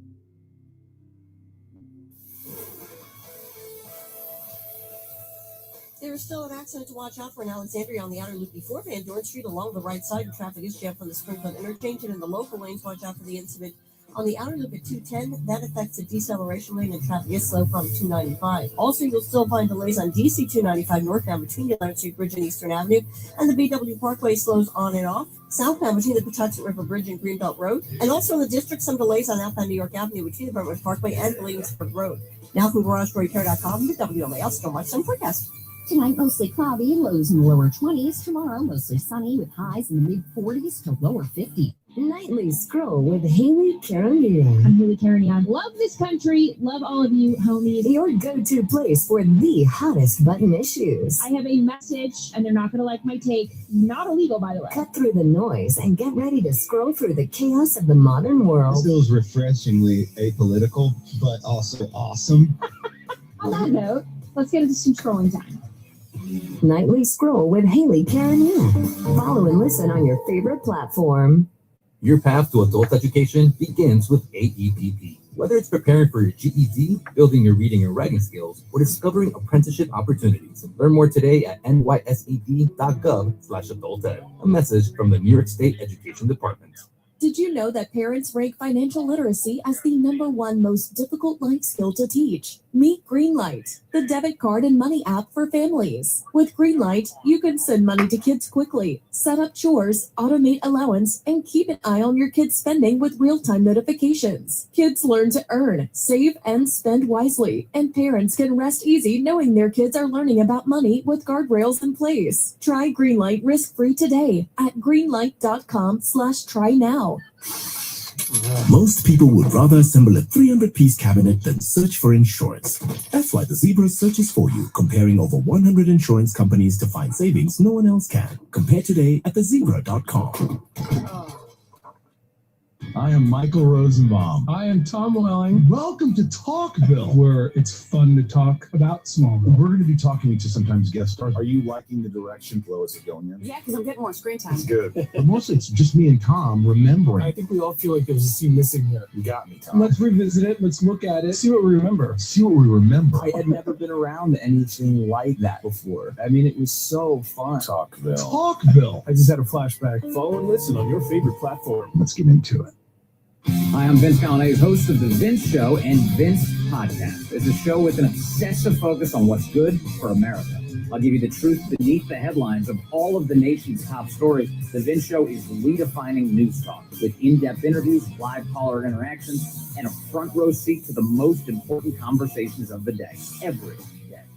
There is still an accident to watch out for in Alexandria on the outer loop before Van Dorn Street along the right side. Traffic is jammed from the Springfield interchange, and in the local lanes, watch out for the incident on the outer loop at 210. That affects the deceleration lane, and traffic is slow from 295. Also, you'll still find delays on DC 295 northbound between the Atlantic Street Bridge and Eastern Avenue, and the BW Parkway slows on and off southbound between the Patuxent River Bridge and Greenbelt Road. And also in the district, some delays on outbound New York Avenue between the Brentwood Parkway and Williamsburg Road. Now from GarageDoorRepair.com, the WMAL Storm Sun forecast. Tonight, mostly cloudy, lows in the lower 20s. Tomorrow, mostly sunny with highs in the mid 40s to lower 50s. Nightly Scroll with Haley Carolina. I'm Haley Carolina. Love this country. Love all of you, homies. Your go-to place for the hottest button issues. I have a message, and they're not going to like my take. Not illegal, by the way. Cut through the noise and get ready to scroll through the chaos of the modern world. This feels refreshingly apolitical, but also awesome. On that note, let's get into some scrolling time. Nightly Scroll with Haley Carolina. Follow and listen on your favorite platform. Your path to adult education begins with AEPP. Whether it's preparing for your GED, building your reading and writing skills, or discovering apprenticeship opportunities, learn more today at nysed.gov/adulted. A message from the New York State Education Department. Did you know that parents rank financial literacy as the #1 most difficult life skill to teach? Meet Greenlight, the debit card and money app for families. With Greenlight, you can send money to kids quickly, set up chores, automate allowance, and keep an eye on your kids' spending with real-time notifications. Kids learn to earn, save, and spend wisely, and parents can rest easy knowing their kids are learning about money with guardrails in place. Try Greenlight risk-free today at greenlight.com/try now. Most people would rather assemble a 300-piece cabinet than search for insurance. That's why the Zebra searches for you, comparing over 100 insurance companies to find savings no one else can. Compare today at thezebra.com. I am Michael Rosenbaum. I am Tom Welling. Welcome to Talkville, where it's fun to talk about Smallville. We're going to be talking to sometimes guest stars. Are you liking the direction Flo is going in? Yeah, because I'm getting more screen time. It's good. But mostly it's just me and Tom remembering. I think we all feel like there's a scene missing here. You got me, Tom. Let's revisit it. Let's look at it. See what we remember. See what we remember. I had never been around anything like that before. I mean, it was so fun. Talkville. Talkville. I just had a flashback. Follow and listen on your favorite platform. Let's get into it. Hi, I'm Vince Callahan, host of The Vince Show and Vince Podcast. It's a show with an obsessive focus on what's good for America. I'll give you the truth beneath the headlines of all of the nation's top stories. The Vince Show is redefining news talk with in-depth interviews, live caller interactions, and a front row seat to the most important conversations of the day, every day.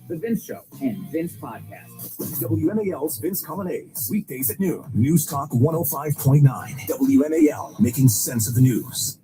The Vince Show and Vince Podcast. WMAL's Vince Callahan, weekdays at noon. News Talk 105.9. WMAL, making sense of the news.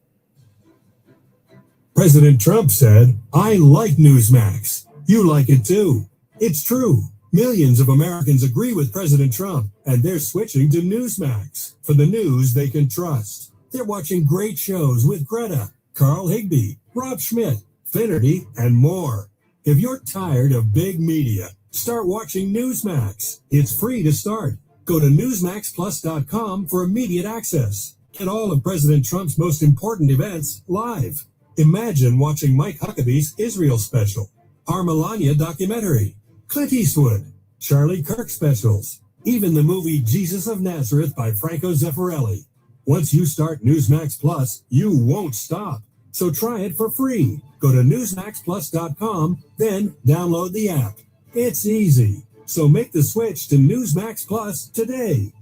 President Trump said, "I like Newsmax. You like it too." It's true. Millions of Americans agree with President Trump, and they're switching to Newsmax for the news they can trust. They're watching great shows with Greta, Carl Higbie, Rob Schmidt, Finnerty, and more. If you're tired of big media, start watching Newsmax. It's free to start. Go to newsmaxplus.com for immediate access. Get all of President Trump's most important events live. Imagine watching Mike Huckabee's Israel special, our Melania documentary, Clint Eastwood, Charlie Kirk specials, even the movie Jesus of Nazareth by Franco Zeffirelli. Once you start Newsmax Plus, you won't stop. So try it for free. Go to newsmaxplus.com, then download the app. It's easy. So make the switch to Newsmax Plus today.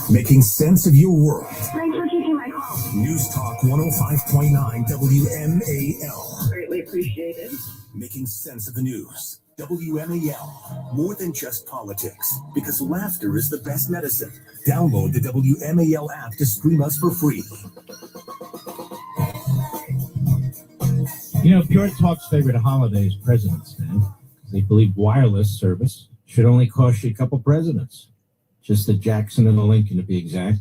Making sense of your world. Thanks for taking my call. News Talk 105.9 WMAL. Greatly appreciated. Making sense of the news. WMAL. More than just politics. Because laughter is the best medicine. Download the WMAL app to stream us for free. You know, Pure Talk's favorite holiday is President's Day. They believe wireless service should only cost you a couple presidents. Just the Jackson and the Lincoln, to be exact.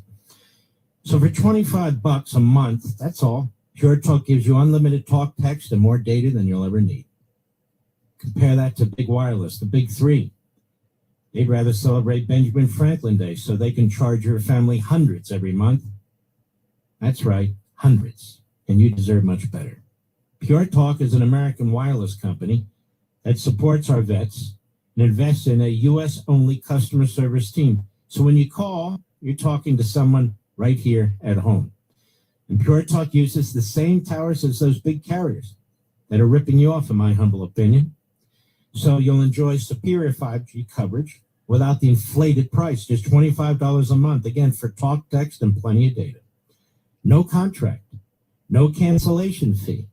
So for $25 a month, that's all. Pure Talk gives you unlimited talk, text, and more data than you'll ever need. Compare that to Big Wireless, the big three. They'd rather celebrate Benjamin Franklin Day so they can charge your family hundreds every month. That's right, hundreds. And you deserve much better. Pure Talk is an American wireless company that supports our vets and invests in a U.S.-only customer service team. So when you call, you're talking to someone right here at home. And Pure Talk uses the same towers as those big carriers that are ripping you off, in my humble opinion. So you'll enjoy superior 5G coverage without the inflated price, just $25 a month, again, for talk, text, and plenty of data. No contract, no cancellation fee.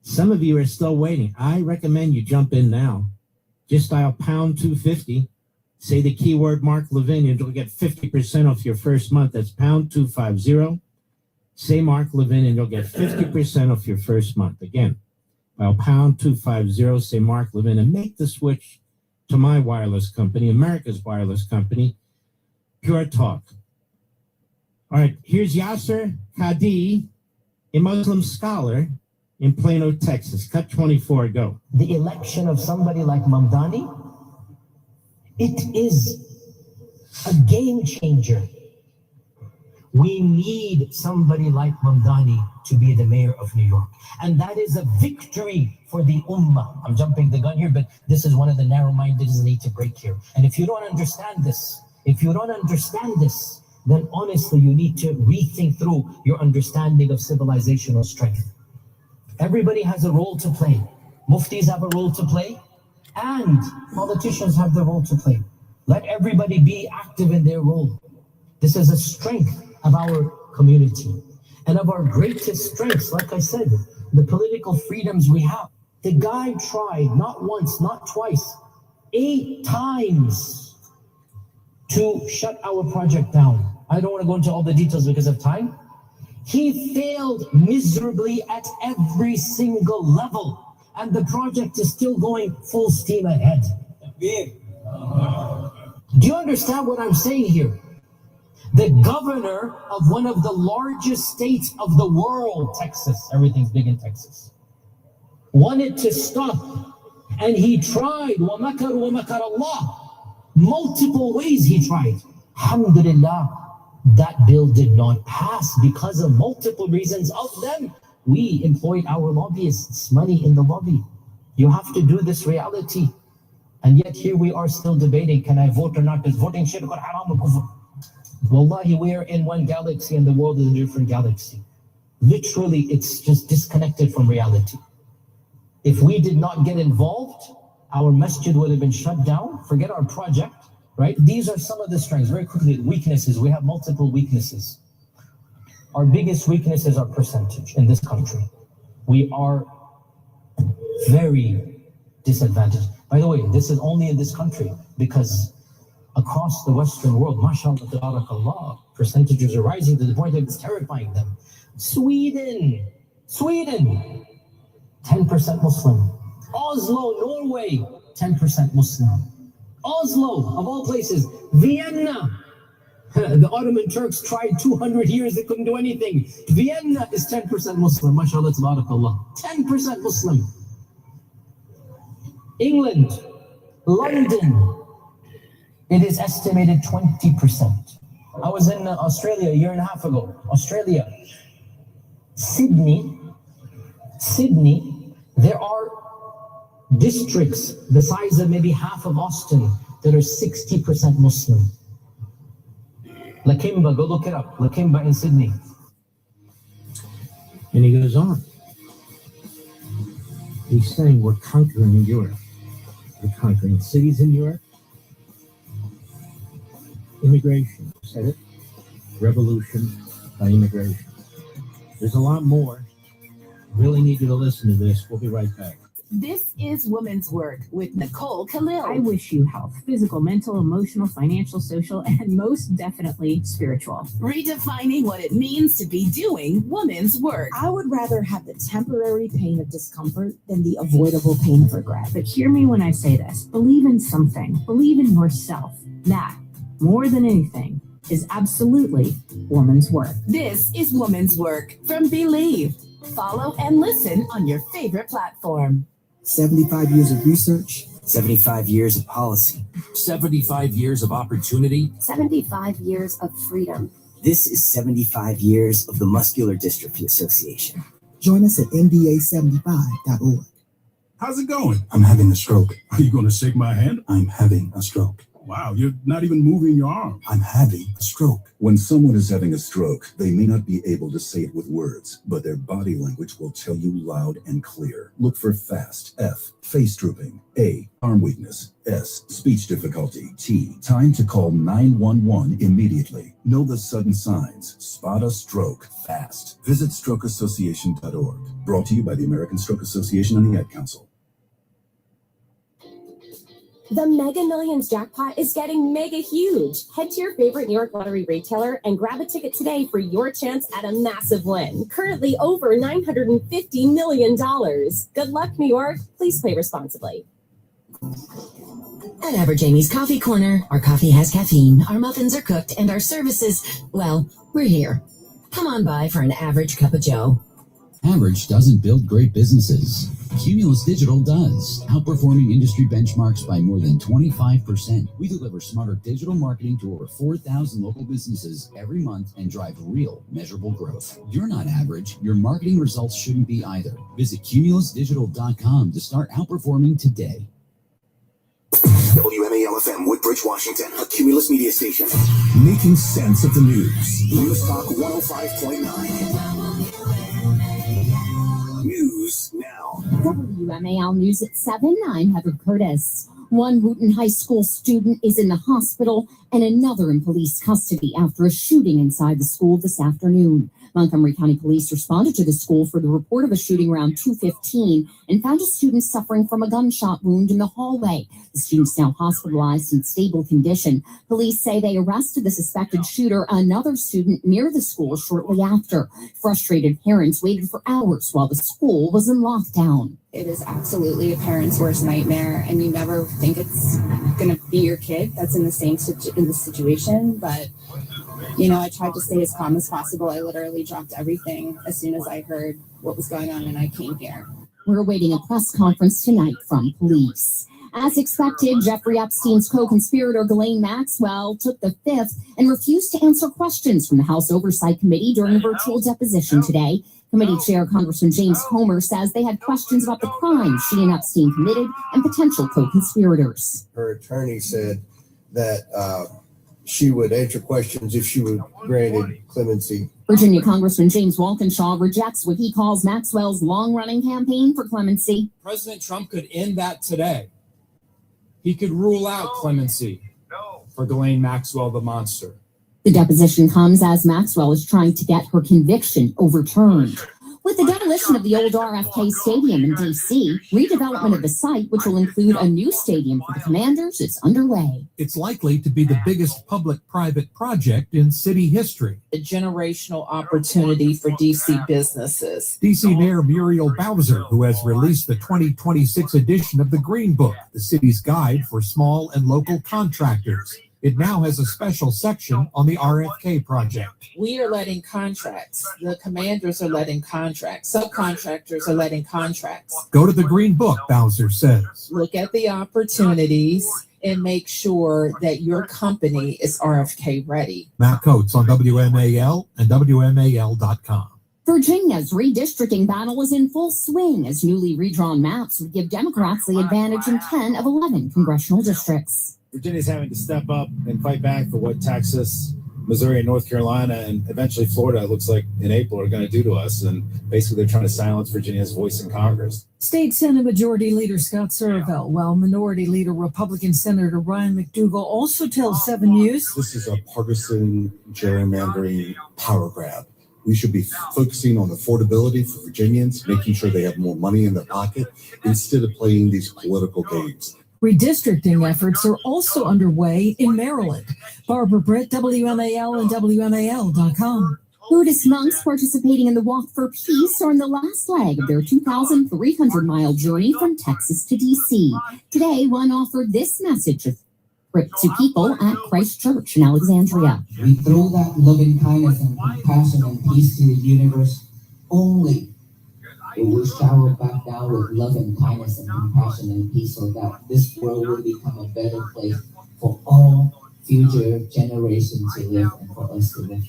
Some of you are still waiting. I recommend you jump in now. Just dial pound 250, say the keyword Mark Levin, and you'll get 50% off your first month. That's pound 250. Say Mark Levin, and you'll get 50% off your first month. Again, dial pound 250, say Mark Levin, and make the switch to my wireless company, America's wireless company, Pure Talk. All right, here's Yasser Khadi, a Muslim scholar in Plano, Texas. Cut 24, go. The election of somebody like Mamdani, it is a game changer. We need somebody like Mamdani to be the mayor of New York. And that is a victory for the Ummah. I'm jumping the gun here, but this is one of the narrow-minded that need to break here. And if you don't understand this, then honestly, you need to rethink through your understanding of civilizational strength. Everybody has a role to play. Muftis have a role to play, and politicians have the role to play. Let everybody be active in their role. This is a strength of our community. And of our greatest strengths, like I said, the political freedoms we have. The guy tried, not once, not twice, 8 times to shut our project down. I don't want to go into all the details because of time. He failed miserably at every single level, and the project is still going full steam ahead. Do you understand what I'm saying here? The governor of one of the largest states of the world, Texas, everything's big in Texas, wanted to stop, and he tried, وَمَكَرُ وَمَكَرَ اللَّهُ. Multiple ways he tried. Alhamdulillah, that bill did not pass because of multiple reasons. Of them, we employed our lobbyists, money in the lobby. You have to do this reality. And yet here we are still debating, can I vote or not? Does voting shirk or haram or kufr? Wallahi, we are in one galaxy and the world is a different galaxy. Literally, it's just disconnected from reality. If we did not get involved, our masjid would have been shut down. Forget our project, right? These are some of the strengths. Very quickly, weaknesses. We have multiple weaknesses. Our biggest weakness is our percentage in this country. We are very disadvantaged. By the way, this is only in this country because across the Western world, mashallah, tabarakallah, percentages are rising to the point that it's terrifying them. Sweden, 10% Muslim. Oslo, Norway, 10% Muslim. Oslo, of all places, Vienna. The Ottoman Turks tried 200 years, they couldn't do anything. Vienna is 10% Muslim, mashallah, tabarakallah. 10% Muslim. England, London, it is estimated 20%. I was in Australia a year and a half ago. Australia, Sydney, there are districts the size of maybe half of Austin that are 60% Muslim. Lakemba, go look it up. Lakemba in Sydney. And he goes on. He's saying we're conquering Europe. We're conquering cities in Europe. Immigration, said it. Revolution by immigration. There's a lot more. Really need you to listen to this. We'll be right back. This is Women's Work with Nicole Khalil. I wish you health, physical, mental, emotional, financial, social, and most definitely spiritual. Redefining what it means to be doing women's work. I would rather have the temporary pain of discomfort than the avoidable pain of regret. But hear me when I say this. Believe in something. Believe in yourself. That, more than anything, is absolutely woman's work. This is Women's Work from Believe. Follow and listen on your favorite platform. 75 years of research, 75 years of policy. 75 years of opportunity. 75 years of freedom. This is 75 years of the Muscular Dystrophy Association. Join us at mda75.org. How's it going? I'm having a stroke. Are you going to shake my hand? I'm having a stroke. Wow, you're not even moving your arm. I'm having a stroke. When someone is having a stroke, they may not be able to say it with words, but their body language will tell you loud and clear. Look for FAST, F, face drooping, A, arm weakness, S, speech difficulty, T, time to call 911 immediately. Know the sudden signs. Spot a stroke fast. Visit strokeassociation.org. Brought to you by the American Stroke Association and the Ad Council. The Mega Millions jackpot is getting mega huge. Head to your favorite New York lottery retailer and grab a ticket today for your chance at a massive win. Currently over $950 million. Good luck, New York. Please play responsibly. At Ever Jamie's Coffee Corner, our coffee has caffeine, our muffins are cooked, and our services, well, we're here. Come on by for an average cup of joe. Average doesn't build great businesses. Cumulus Digital does, outperforming industry benchmarks by more than 25%. We deliver smarter digital marketing to over 4,000 local businesses every month and drive real, measurable growth. You're not average. Your marketing results shouldn't be either. Visit cumulusdigital.com to start outperforming today. WMAL-FM, Woodbridge, Washington, a Cumulus media station. Making sense of the news. News Talk 105.9. News now. WMAL News at 7. I'm Heather Curtis. One Wooten High School student is in the hospital and another in police custody after a shooting inside the school this afternoon. Montgomery County Police responded to the school for the report of a shooting around 2:15 and found a student suffering from a gunshot wound in the hallway. The student's now hospitalized in stable condition. Police say they arrested the suspected shooter, another student, near the school shortly after. Frustrated parents waited for hours while the school was in lockdown. It is absolutely a parent's worst nightmare, and you never think it's going to be your kid that's in the same in this situation. But, you know, I tried to stay as calm as possible. I literally dropped everything as soon as I heard what was going on, and I came here. We're awaiting a press conference tonight from police. As expected, Jeffrey Epstein's co-conspirator Ghislaine Maxwell took the fifth and refused to answer questions from the House Oversight Committee during a virtual deposition today. Committee Chair Congressman James Comer says they had questions about the crimes she and Epstein committed and potential co-conspirators. Her attorney said that she would answer questions if she were granted clemency. Virginia Congressman James Walkinshaw rejects what he calls Maxwell's long-running campaign for clemency. President Trump could end that today. He could rule out clemency for Ghislaine Maxwell, the monster. The deposition comes as Maxwell is trying to get her conviction overturned. With the demolition of the old RFK Stadium in D.C., redevelopment of the site, which will include a new stadium for the Commanders, is underway. It's likely to be the biggest public-private project in city history. A generational opportunity for D.C. businesses. D.C. Mayor Muriel Bowser, who has released the 2026 edition of the Green Book, the city's guide for small and local contractors. It now has a special section on the RFK project. We are letting contracts. The commanders are letting contracts. Subcontractors are letting contracts. Go to the Green Book, Bowser says. Look at the opportunities and make sure that your company is RFK ready. Matt Coates on WMAL and WMAL.com. Virginia's redistricting battle is in full swing as newly redrawn maps would give Democrats the advantage in 10 of 11 congressional districts. Virginia's having to step up and fight back for what Texas, Missouri, and North Carolina, and eventually Florida, it looks like in April, are going to do to us. And basically, they're trying to silence Virginia's voice in Congress. State Senate Majority Leader Scott Surville, while Minority Leader Republican Senator Ryan McDougal also tells 7 News. This is a partisan gerrymandering power grab. We should be focusing on affordability for Virginians, making sure they have more money in their pocket instead of playing these political games. Redistricting efforts are also underway in Maryland. Barbara Britt, WMAL and WMAL.com. Buddhist monks participating in the Walk for Peace are in the last leg of their 2,300-mile journey from Texas to D.C. Today, one offered this message to people at Christ Church in Alexandria. We throw that loving kindness and compassion and peace to the universe only. It will shower back down with love and kindness and compassion and peace so that this world will become a better place for all future generations to live and for us to live.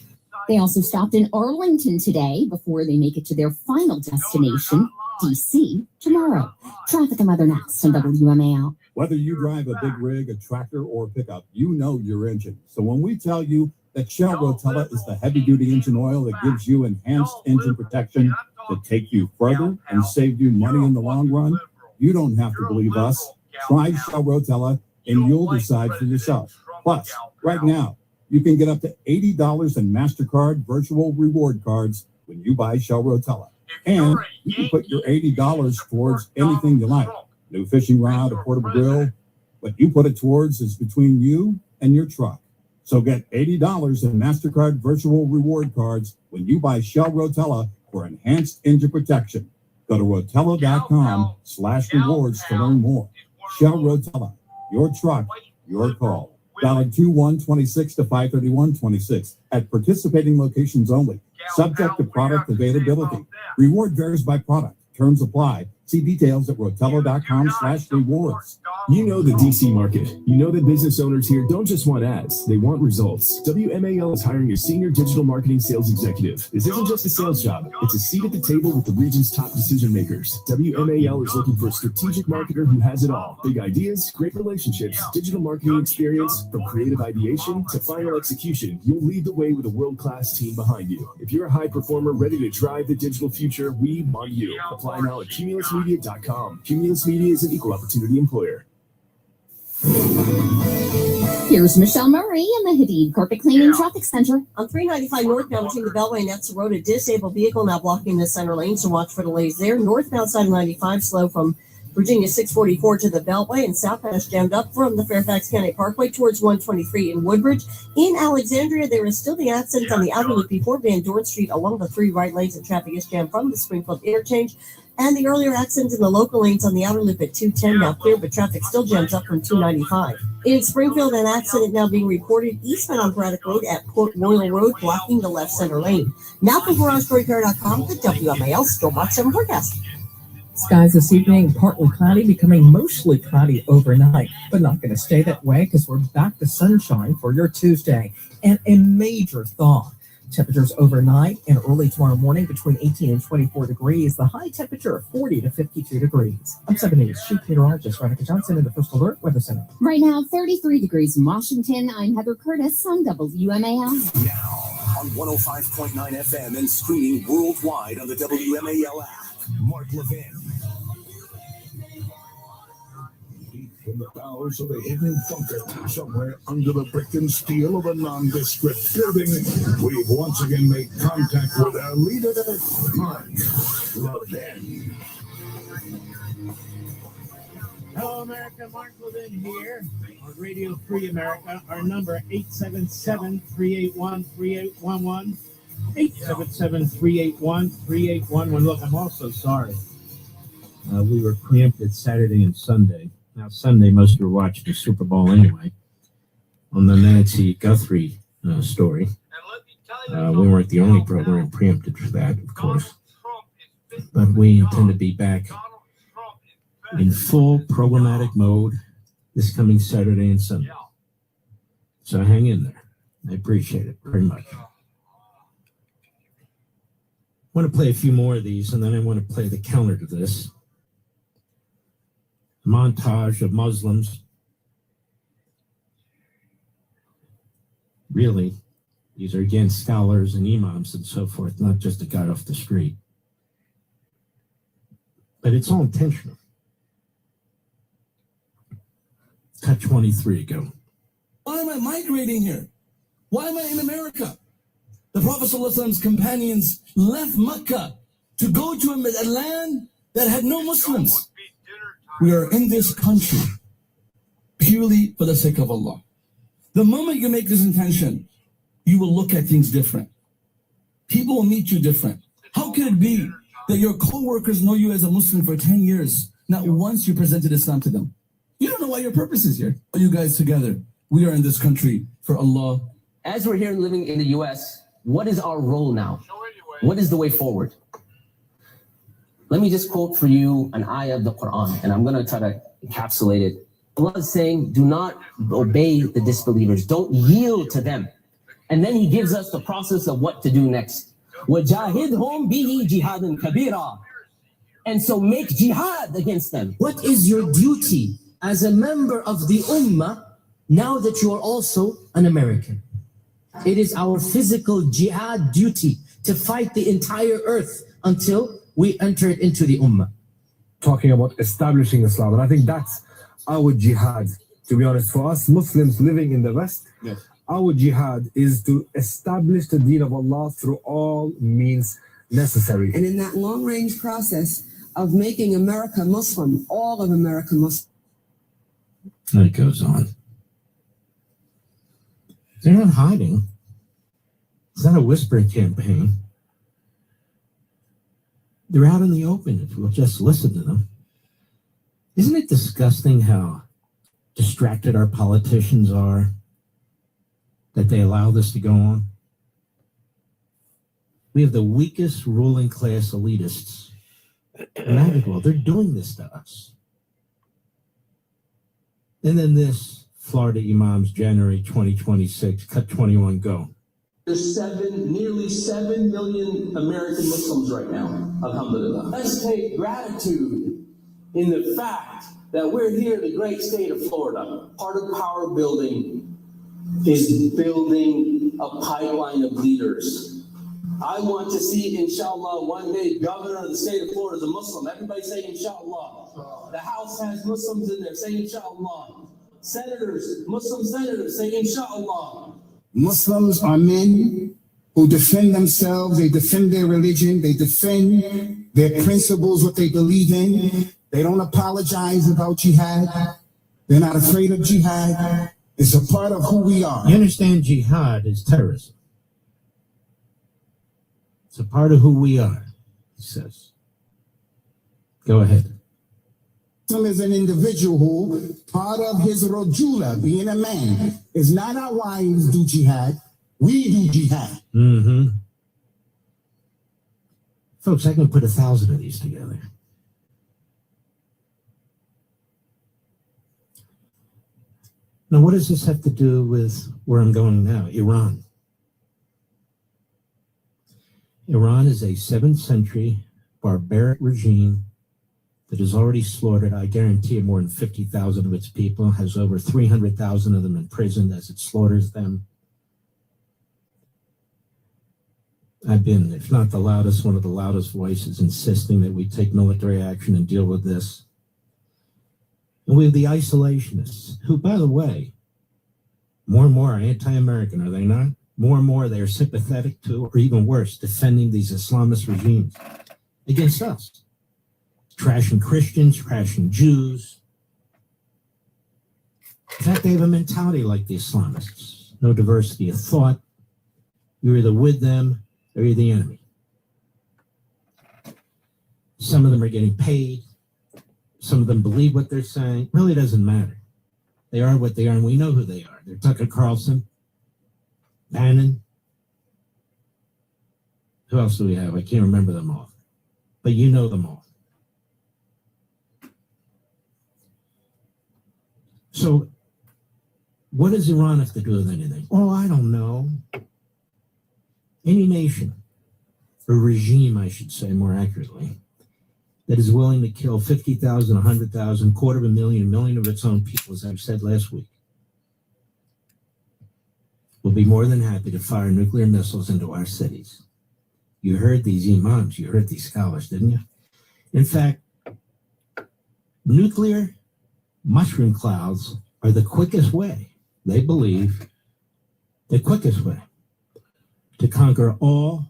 They also stopped in Arlington today before they make it to their final destination, D.C., tomorrow. Traffic and weather next on WMAL. Whether you drive a big rig, a tractor, or a pickup, you know your engine. So when we tell you that Shell Rotella is the heavy-duty engine oil that gives you enhanced engine protection to take you further and save you money in the long run, you don't have to believe us. Try Shell Rotella and you'll decide for yourself. Plus, right now, you can get up to $80 in MasterCard virtual reward cards when you buy Shell Rotella. And you can put your $80 towards anything you like. New fishing rod, a portable grill. What you put it towards is between you and your truck. So get $80 in MasterCard virtual reward cards when you buy Shell Rotella for enhanced engine protection. Go to Rotella.com/rewards to learn more. Shell Rotella, your truck, your call. Valid 2/1/26 to 5/31/26 at participating locations only. Subject to product availability. Reward varies by product. Terms apply. See details at Rotella.com/rewards. You know the DC market. You know that business owners here don't just want ads, they want results. WMAL is hiring a senior digital marketing sales executive. This isn't just a sales job, it's a seat at the table with the region's top decision makers. WMAL is looking for a strategic marketer who has it all. Big ideas, great relationships, digital marketing experience, from creative ideation to final execution. You'll lead the way with a world-class team behind you. If you're a high performer ready to drive the digital future, we want you. Apply now at cumulusmedia.com. Cumulus Media is an equal opportunity employer. Here's Michelle Murray in the Hadid Carpet Cleaning Traffic Center. On 395 northbound between the Beltway and Etzel Road, a disabled vehicle now blocking the center lane, so watch for delays there. Northbound side of 95 slow from Virginia 644 to the Beltway, and southbound is jammed up from the Fairfax County Parkway towards 123 in Woodbridge. In Alexandria, there is still the accident on the outer loop before Van Dorn Street along the 3 right lanes, and traffic is jammed from the Springfield interchange. And the earlier accident in the local lanes on the outer loop at 210 now clear, but traffic still jams up from 295. In Springfield, an accident now being reported eastbound on Braddock Road at Port Royal Road, blocking the left center lane. Now from GarageBreaker.com, the WMAL Stormwatch 7 forecast. Skies this evening, partly cloudy, becoming mostly cloudy overnight, but not going to stay that way because we're back to sunshine for your Tuesday and a major thaw. Temperatures overnight and early tomorrow morning between 18 and 24 degrees. The high temperature of 40 to 52 degrees. I'm 7 News Chief Meteorologist Veronica Johnson in the First Alert Weather Center. Right now, 33 degrees in Washington. I'm Heather Curtis on WMAL. Now on 105.9 FM and streaming worldwide on the WMAL app. Mark Levin. In the bowels of a hidden bunker, somewhere under the brick and steel of a nondescript building, we've once again made contact with our leader, Mark Levin. Hello, America. Mark Levin here on Radio Free America. Our number 877-381-3811. 877-381-3811. Look, I'm also sorry. We were preempted Saturday and Sunday. Now, Sunday, most of you were watching the Super Bowl anyway, on the Nancy Guthrie story. We weren't the only program preempted for that, of course. But we intend to be back in full programmatic mode this coming Saturday and Sunday. So hang in there. I appreciate it very much. I want to play a few more of these, and then I want to play the counter to this. Montage of Muslims. Really, these are again scholars and imams and so forth, not just a guy off the street. But it's all intentional. Cut 23 ago. Why am I migrating here? Why am I in America? The Prophet ﷺ's companions left Mecca to go to a land that had no Muslims. We are in this country purely for the sake of Allah. The moment you make this intention, you will look at things different. People will meet you different. How can it be that your co-workers know you as a Muslim for 10 years, not once you presented Islam to them? You don't know why your purpose is here. You guys together, we are in this country for Allah. As we're here living in the U.S., what is our role now? What is the way forward? Let me just quote for you an ayah of the Quran, and I'm going to try to encapsulate it. Allah is saying, do not obey the disbelievers. Don't yield to them. And then he gives us the process of what to do next. وَجَاهِدْهُمْ بِهِ جِهَادًا كَبِيرًا. And so make jihad against them. What is your duty as a member of the Ummah now that you are also an American? It is our physical jihad duty to fight the entire earth until we enter it into the Ummah. Talking about establishing Islam, and I think that's our jihad. To be honest, for us Muslims living in the West, yes, our jihad is to establish the deen of Allah through all means necessary. And in that long-range process of making America Muslim, all of America Muslim. And it goes on. They're not hiding. It's not a whispering campaign. They're out in the open if we'll just listen to them. Isn't it disgusting how distracted our politicians are that they allow this to go on? We have the weakest ruling class elitists imaginable. They're doing this to us. And then this, Florida Imams, January 2026, cut 21, go. There's nearly 7 million American Muslims right now, alhamdulillah. Let's take gratitude in the fact that we're here in the great state of Florida. Part of power building is building a pipeline of leaders. I want to see, inshallah, one day governor of the state of Florida is a Muslim. Everybody say inshallah. The House has Muslims in there, say inshallah. Senators, Muslim senators, say inshallah. Muslims are men who defend themselves, they defend their religion, they defend their principles, what they believe in. They don't apologize about jihad. They're not afraid of jihad. It's a part of who we are. You understand jihad is terrorism. It's a part of who we are, he says. Go ahead. Muslim is an individual who, part of his rojula, being a man, is not our wives do jihad, we do jihad. Mm-hmm. Folks, I can put 1,000 of these together. Now, what does this have to do with where I'm going now? Iran. Iran is a 7th century barbaric regime that has already slaughtered, I guarantee you, more than 50,000 of its people, has over 300,000 of them imprisoned as it slaughters them. I've been, if not the loudest, one of the loudest voices insisting that we take military action and deal with this. And we have the isolationists, who, by the way, more and more are anti-American, are they not? More and more they are sympathetic to, or even worse, defending these Islamist regimes against us. Trashing Christians, trashing Jews. In fact, they have a mentality like the Islamists. No diversity of thought. You're either with them or you're the enemy. Some of them are getting paid. Some of them believe what they're saying. It really doesn't matter. They are what they are, and we know who they are. They're Tucker Carlson, Bannon. Who else do we have? I can't remember them all. But you know them all. So, what does Iran have to do with anything? Oh, I don't know. Any nation, or regime, I should say more accurately, that is willing to kill 50,000, 100,000, 250,000, 1 million of its own people, as I've said last week, will be more than happy to fire nuclear missiles into our cities. You heard these imams, you heard these scholars, didn't you? In fact, nuclear mushroom clouds are the quickest way, they believe, the quickest way to conquer all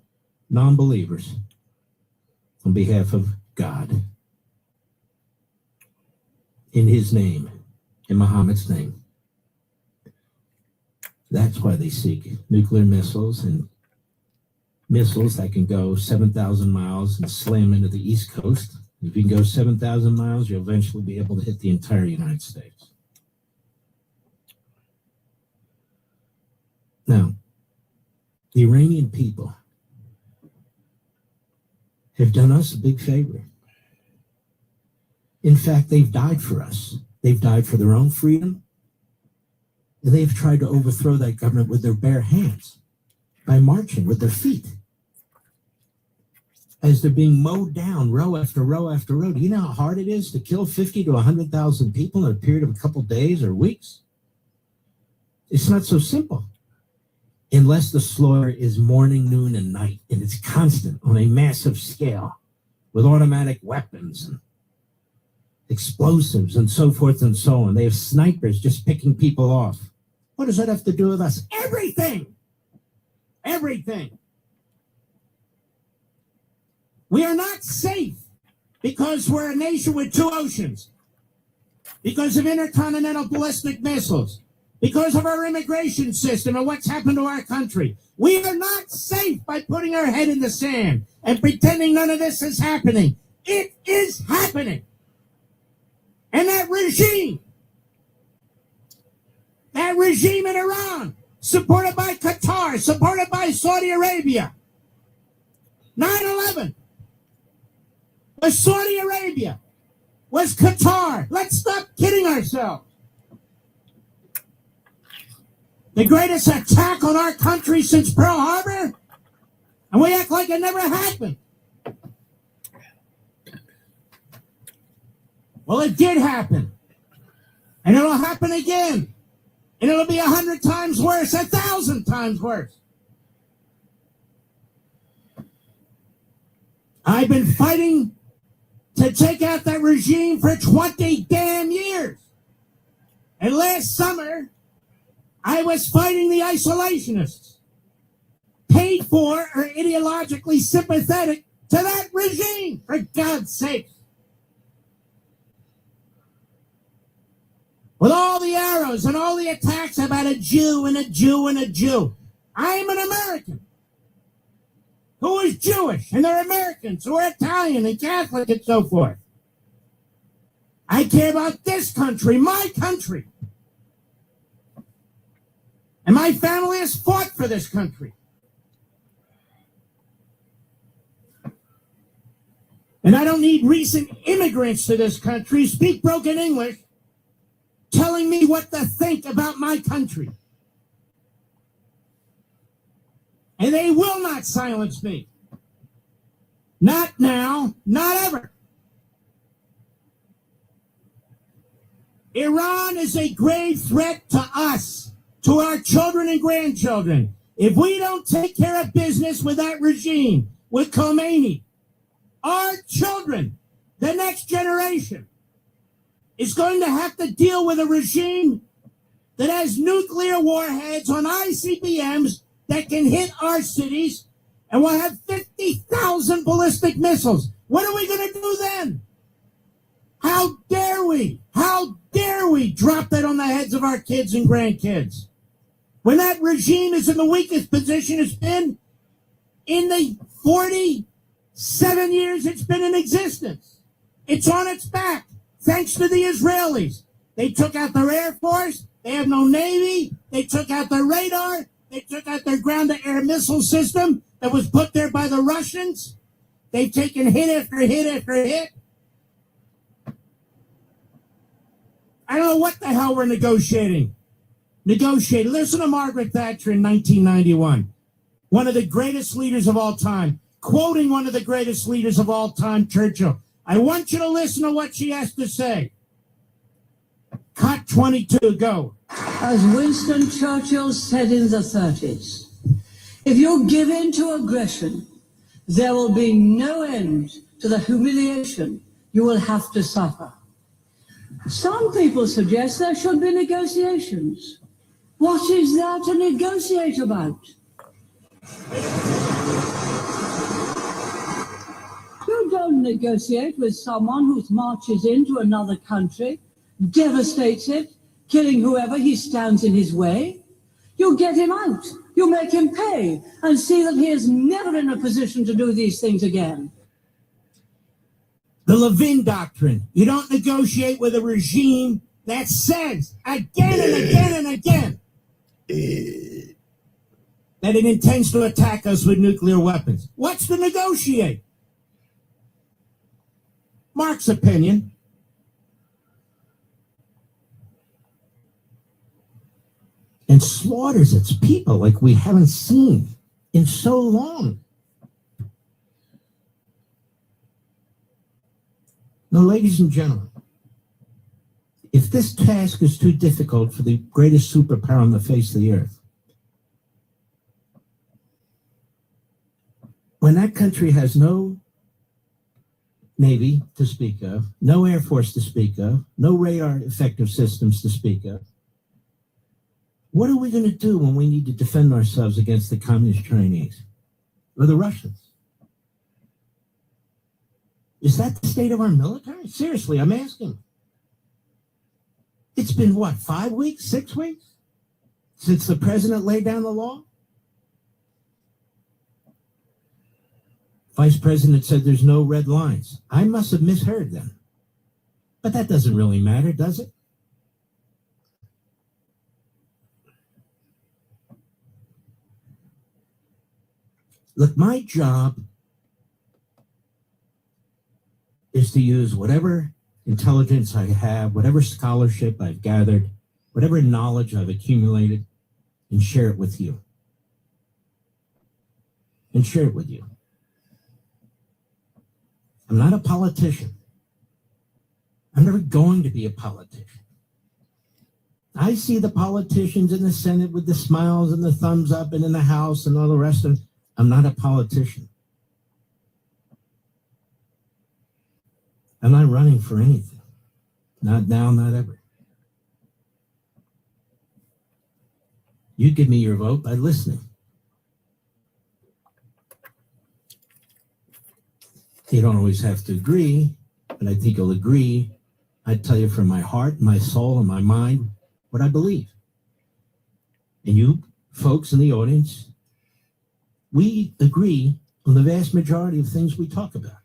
non-believers on behalf of God. In his name, in Muhammad's name. That's why they seek nuclear missiles and missiles that can go 7,000 miles and slam into the East Coast. If you can go 7,000 miles, you'll eventually be able to hit the entire United States. Now, the Iranian people have done us a big favor. In fact, they've died for us. They've died for their own freedom. And they've tried to overthrow that government with their bare hands by marching with their feet as they're being mowed down row after row after row. Do you know how hard it is to kill 50 to 100,000 people in a period of a couple days or weeks? It's not so simple. Unless the slaughter is morning, noon, and night, and it's constant on a massive scale with automatic weapons and explosives and so forth and so on. They have snipers just picking people off. What does that have to do with us? Everything! Everything! We are not safe because we're a nation with two oceans, because of intercontinental ballistic missiles, because of our immigration system and what's happened to our country. We are not safe by putting our head in the sand and pretending none of this is happening. It is happening. And that regime in Iran, supported by Qatar, supported by Saudi Arabia, 9/11 was Saudi Arabia, was Qatar. Let's stop kidding ourselves. The greatest attack on our country since Pearl Harbor, and we act like it never happened. Well, it did happen. And it'll happen again. And it'll be 100 times worse, 1,000 times worse. I've been fighting to take out that regime for 20 damn years. And last summer, I was fighting the isolationists, paid for or ideologically sympathetic to that regime, for God's sake. With all the arrows and all the attacks about a Jew and a Jew and a Jew. I'm an American who is Jewish, and they're Americans who are Italian and Catholic and so forth. I care about this country, my country. And my family has fought for this country. And I don't need recent immigrants to this country, speak broken English, telling me what to think about my country. And they will not silence me. Not now, not ever. Iran is a grave threat to us, to our children and grandchildren. If we don't take care of business with that regime, with Khomeini, our children, the next generation, is going to have to deal with a regime that has nuclear warheads on ICBMs that can hit our cities, and we'll have 50,000 ballistic missiles. What are we going to do then? How dare we? How dare we drop that on the heads of our kids and grandkids? When that regime is in the weakest position it's been in the 47 years it's been in existence. It's on its back. Thanks to the Israelis. They took out their Air Force. They have no Navy. They took out their radar. They took out their ground-to-air missile system that was put there by the Russians. They've taken hit after hit after hit. I don't know what the hell we're negotiating. Listen to Margaret Thatcher in 1991. One of the greatest leaders of all time. Quoting one of the greatest leaders of all time, Churchill. I want you to listen to what she has to say. Cut 22, go. As Winston Churchill said in the 30s, if you give in to aggression, there will be no end to the humiliation you will have to suffer. Some people suggest there should be negotiations. What is there to negotiate about? You don't negotiate with someone who marches into another country, devastates it, killing whoever he stands in his way. You get him out. You make him pay and see that he is never in a position to do these things again. The Levin Doctrine. You don't negotiate with a regime that says again and again and again that it intends to attack us with nuclear weapons. What's to negotiate? Mark's opinion. And slaughters its people like we haven't seen in so long. Now, ladies and gentlemen, if this task is too difficult for the greatest superpower on the face of the earth, when that country has no Navy to speak of, no Air Force to speak of, no radar effective systems to speak of, what are we going to do when we need to defend ourselves against the communist Chinese or the Russians? Is that the state of our military? Seriously, I'm asking. It's been, what, 5 weeks, 6 weeks since the president laid down the law? Vice President said there's no red lines. I must have misheard then. But that doesn't really matter, does it? Look, my job is to use whatever intelligence I have, whatever scholarship I've gathered, whatever knowledge I've accumulated, and share it with you. And share it with you. I'm not a politician. I'm never going to be a politician. I see the politicians in the Senate with the smiles and the thumbs up and in the House and all the rest of them. I'm not a politician. I'm not running for anything. Not now, not ever. You give me your vote by listening. You don't always have to agree, but I think you'll agree. I tell you from my heart, my soul, and my mind what I believe. And you folks in the audience, we agree on the vast majority of things we talk about.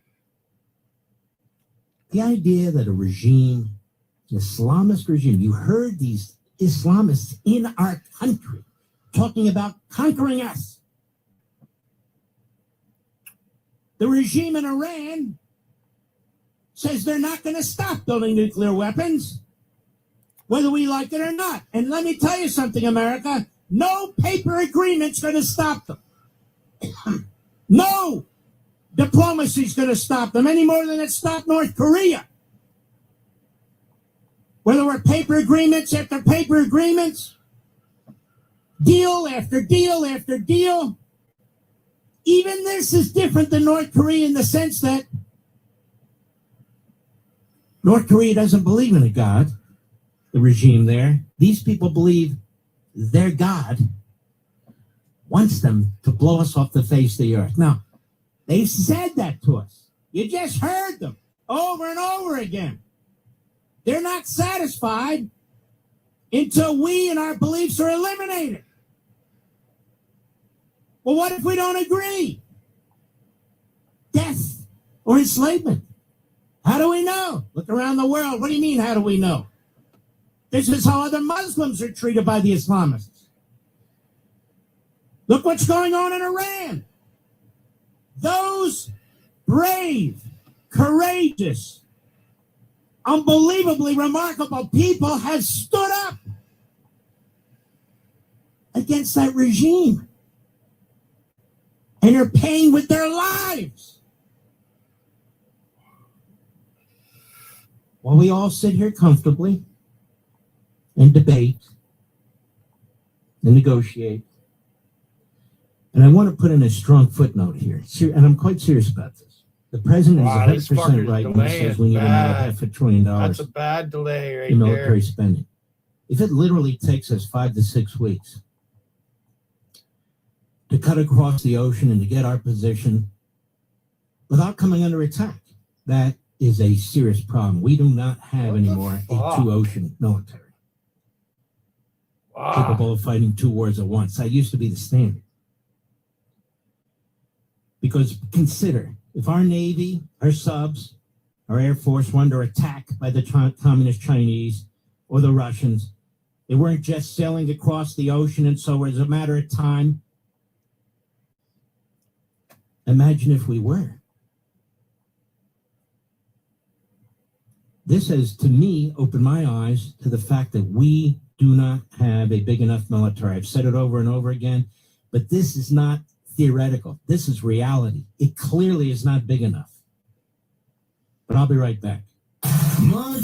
The idea that a regime, an Islamist regime, you heard these Islamists in our country talking about conquering us. The regime in Iran says they're not going to stop building nuclear weapons, whether we like it or not. And let me tell you something, America, no paper agreement's going to stop them. No diplomacy's going to stop them any more than it stopped North Korea. Where there were paper agreements after paper agreements, deal after deal after deal. Even this is different than North Korea in the sense that North Korea doesn't believe in a God, the regime there. These people believe their God wants them to blow us off the face of the earth. Now, they said that to us. You just heard them over and over again. They're not satisfied until we and our beliefs are eliminated. Well, what if we don't agree? Death or enslavement. How do we know? Look around the world. What do you mean, how do we know? This is how other Muslims are treated by the Islamists. Look what's going on in Iran. Those brave, courageous, unbelievably remarkable people have stood up against that regime. And are paying with their lives. While we all sit here comfortably and debate and negotiate. And I want to put in a strong footnote here, and I'm quite serious about this. The president is 100% right when he says we need another $500 billion. That's a bad delay right in military there. spending. If it literally takes us 5 to 6 weeks to cut across the ocean and to get our position without coming under attack. That is a serious problem. We do not have anymore a two-ocean military capable of fighting two wars at once. That used to be the standard. Because consider, if our Navy, our subs, our Air Force were under attack by the Communist Chinese or the Russians, they weren't just sailing across the ocean, and so as a matter of time. Imagine if we were. This has, to me, opened my eyes to the fact that we do not have a big enough military. I've said it over and over again, but this is not theoretical. This is reality. It clearly is not big enough. But I'll be right back. Mark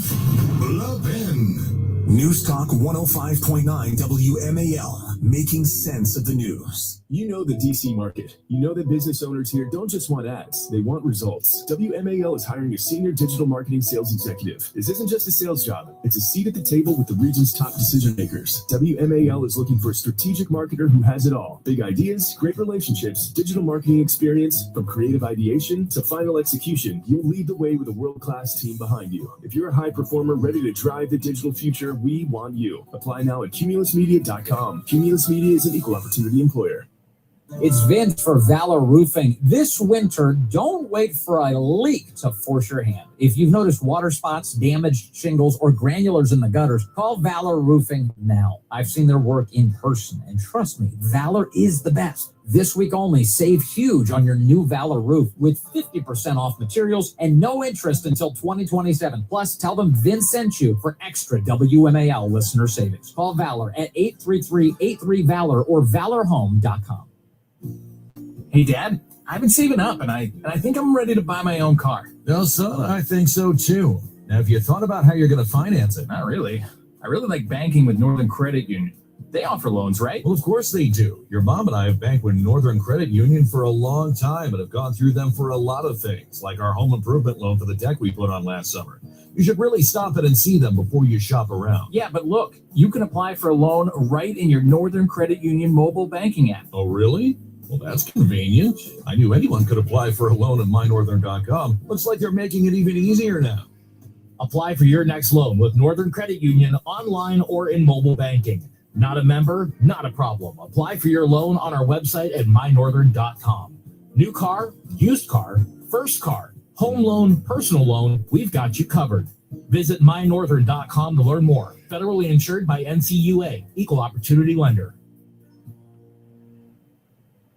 Levin. News Talk 105.9 WMAL, making sense of the news. You know the DC market. You know that business owners here don't just want ads, they want results. WMAL is hiring a senior digital marketing sales executive. This isn't just a sales job, it's a seat at the table with the region's top decision makers. WMAL is looking for a strategic marketer who has it all. Big ideas, great relationships, digital marketing experience, from creative ideation to final execution. You'll lead the way with a world-class team behind you. If you're a high performer ready to drive the digital future, we want you. Apply now at cumulusmedia.com. Cumulus Media is an equal opportunity employer. It's Vince for Valor Roofing. This winter, don't wait for a leak to force your hand. If you've noticed water spots, damaged shingles, or granulars in the gutters, call Valor Roofing now. I've seen their work in person, and trust me, Valor is the best. This week only, save huge on your new Valor roof with 50% off materials and no interest until 2027. Plus, tell them Vince sent you for extra WMAL listener savings. Call Valor at 833-83-VALOR or valorhome.com. Hey, Dad, I've been saving up, and I think I'm ready to buy my own car. No, son, I think so too. Now, have you thought about how you're going to finance it? Not really. I really like banking with Northern Credit Union. They offer loans, right? Well, of course they do. Your mom and I have banked with Northern Credit Union for a long time and have gone through them for a lot of things, like our home improvement loan for the deck we put on last summer. You should really stop in and see them before you shop around. Yeah, but look, you can apply for a loan right in your Northern Credit Union mobile banking app. Oh, really? Well, that's convenient. I knew anyone could apply for a loan at mynorthern.com. Looks like they're making it even easier now. Apply for your next loan with Northern Credit Union online or in mobile banking. Not a member? Not a problem. Apply for your loan on our website at mynorthern.com. New car, used car, first car, home loan, personal loan, we've got you covered. Visit mynorthern.com to learn more. Federally insured by NCUA, Equal Opportunity Lender.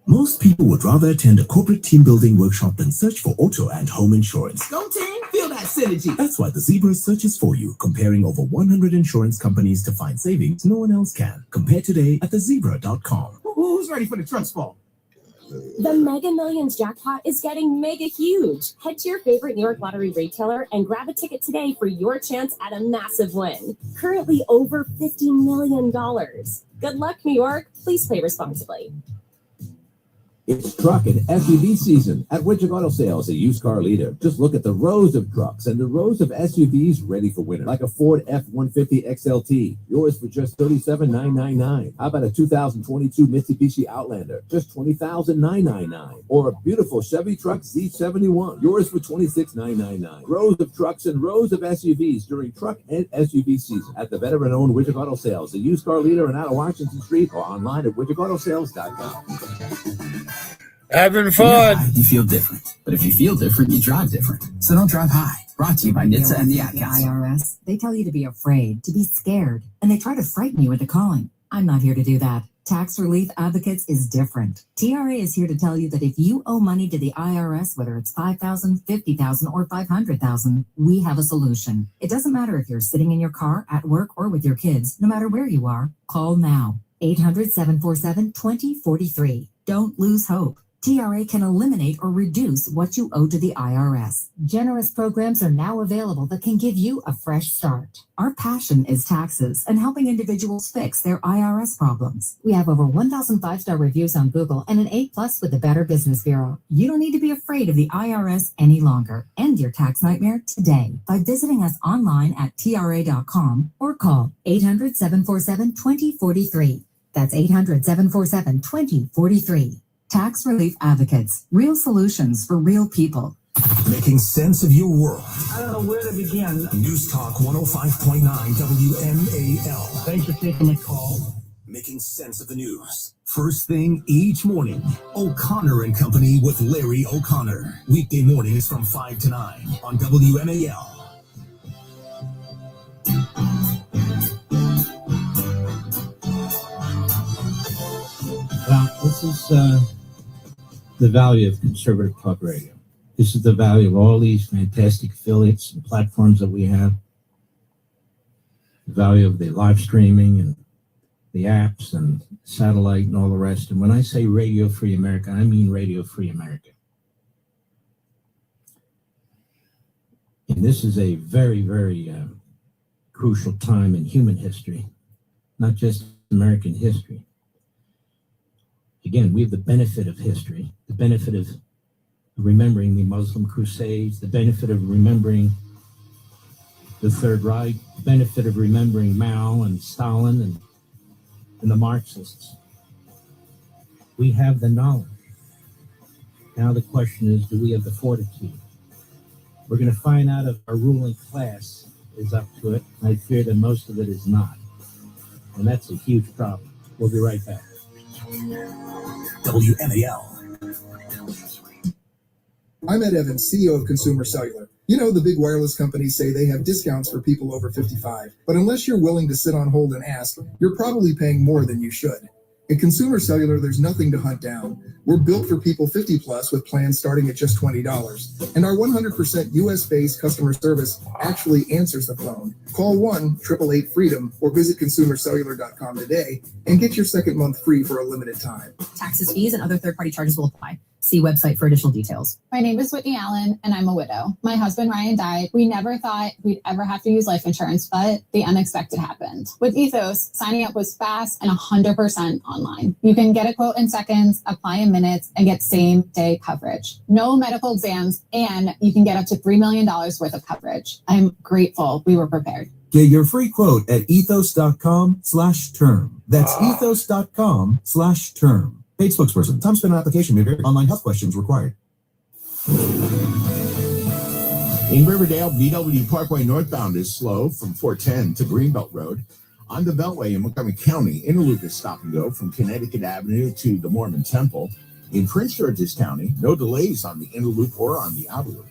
Most people would rather attend a corporate team building workshop than search for auto and home insurance. Go team, feel that synergy. That's why the Zebra searches for you, comparing over 100 insurance companies to find savings no one else can. Compare today at thezebra.com. Who's ready for the trust fall? The Mega Millions jackpot is getting mega huge. Head to your favorite New York Lottery retailer and grab a ticket today for your chance at a massive win. Currently over $50 million. Good luck, New York. Please play responsibly. It's truck and SUV season at Widget Auto Sales, a used car leader. Just look at the rows of trucks and the rows of SUVs ready for winter, like a Ford F-150 XLT, yours for just $37,999. How about a 2022 Mitsubishi Outlander, just $20,999? Or a beautiful Chevy Truck Z71, yours for $26,999. Rows of trucks and rows of SUVs during truck and SUV season at the veteran-owned Widget Auto Sales, a used car leader and out of Washington Street, or online at widgetautosales.com. Having fun. You feel different. But if you feel different, you drive different. So don't drive high. Brought to you by NHTSA and the Ad Council. IRS, they tell you to be afraid, to be scared, and they try to frighten you into calling. I'm not here to do that. Tax Relief Advocates is different. TRA is here to tell you that if you owe money to the IRS, whether it's $5,000, $50,000, or $500,000, we have a solution. It doesn't matter if you're sitting in your car, at work, or with your kids. No matter where you are, call now. 800-747-2043. Don't lose hope. TRA can eliminate or reduce what you owe to the IRS. Generous programs are now available that can give you a fresh start. Our passion is taxes and helping individuals fix their IRS problems. We have over 1,000 5-star reviews on Google and an A+ with the Better Business Bureau. You don't need to be afraid of the IRS any longer. End your tax nightmare today by visiting us online at tra.com or call 800-747-2043. That's 800-747-2043. Tax Relief Advocates. Real solutions for real people. Making sense of your world. I don't know where to begin. News Talk 105.9 WMAL. Thanks for taking my call. Making sense of the news. First thing each morning, O'Connor and Company with Larry O'Connor. Weekday mornings from 5 to 9 on WMAL. Well, this is the value of conservative talk radio. This is the value of all these fantastic affiliates and platforms that we have. The value of the live streaming and the apps and satellite and all the rest. And when I say Radio Free America, I mean Radio Free America. And this is a very, very crucial time in human history, not just American history. Again, we have the benefit of history, the benefit of remembering the Muslim Crusades, the benefit of remembering the Third Reich, the benefit of remembering Mao and Stalin and the Marxists. We have the knowledge. Now the question is, do we have the fortitude? We're going to find out if our ruling class is up to it. I fear that most of it is not. And that's a huge problem. We'll be right back. WMAL. I'm Ed Evans, CEO of Consumer Cellular. You know, the big wireless companies say they have discounts for people over 55. But unless you're willing to sit on hold and ask, you're probably paying more than you should. At Consumer Cellular, there's nothing to hunt down. We're built for people 50 plus with plans starting at just $20. And our 100% US-based customer service actually answers the phone. Call 1-888-FREEDOM or visit consumercellular.com today and get your second month free for a limited time. Taxes, fees, and other third-party charges will apply. See website for additional details. My name is Whitney Allen, and I'm a widow. My husband, Ryan, died. We never thought we'd ever have to use life insurance, but the unexpected happened. With Ethos, signing up was fast and 100% online. You can get a quote in seconds, apply in minutes, and get same-day coverage. No medical exams, and you can get up to $3 million worth of coverage. I'm grateful we were prepared. Get your free quote at ethos.com/term. That's ethos.com/term. Paid spokesperson. Time spent on application may vary. Online health questions required. In Riverdale, BW Parkway northbound is slow from 410 to Greenbelt Road. On the Beltway in Montgomery County, Interloop is stop and go from Connecticut Avenue to the Mormon Temple. In Prince George's County, no delays on the Interloop or on the Outer Loop.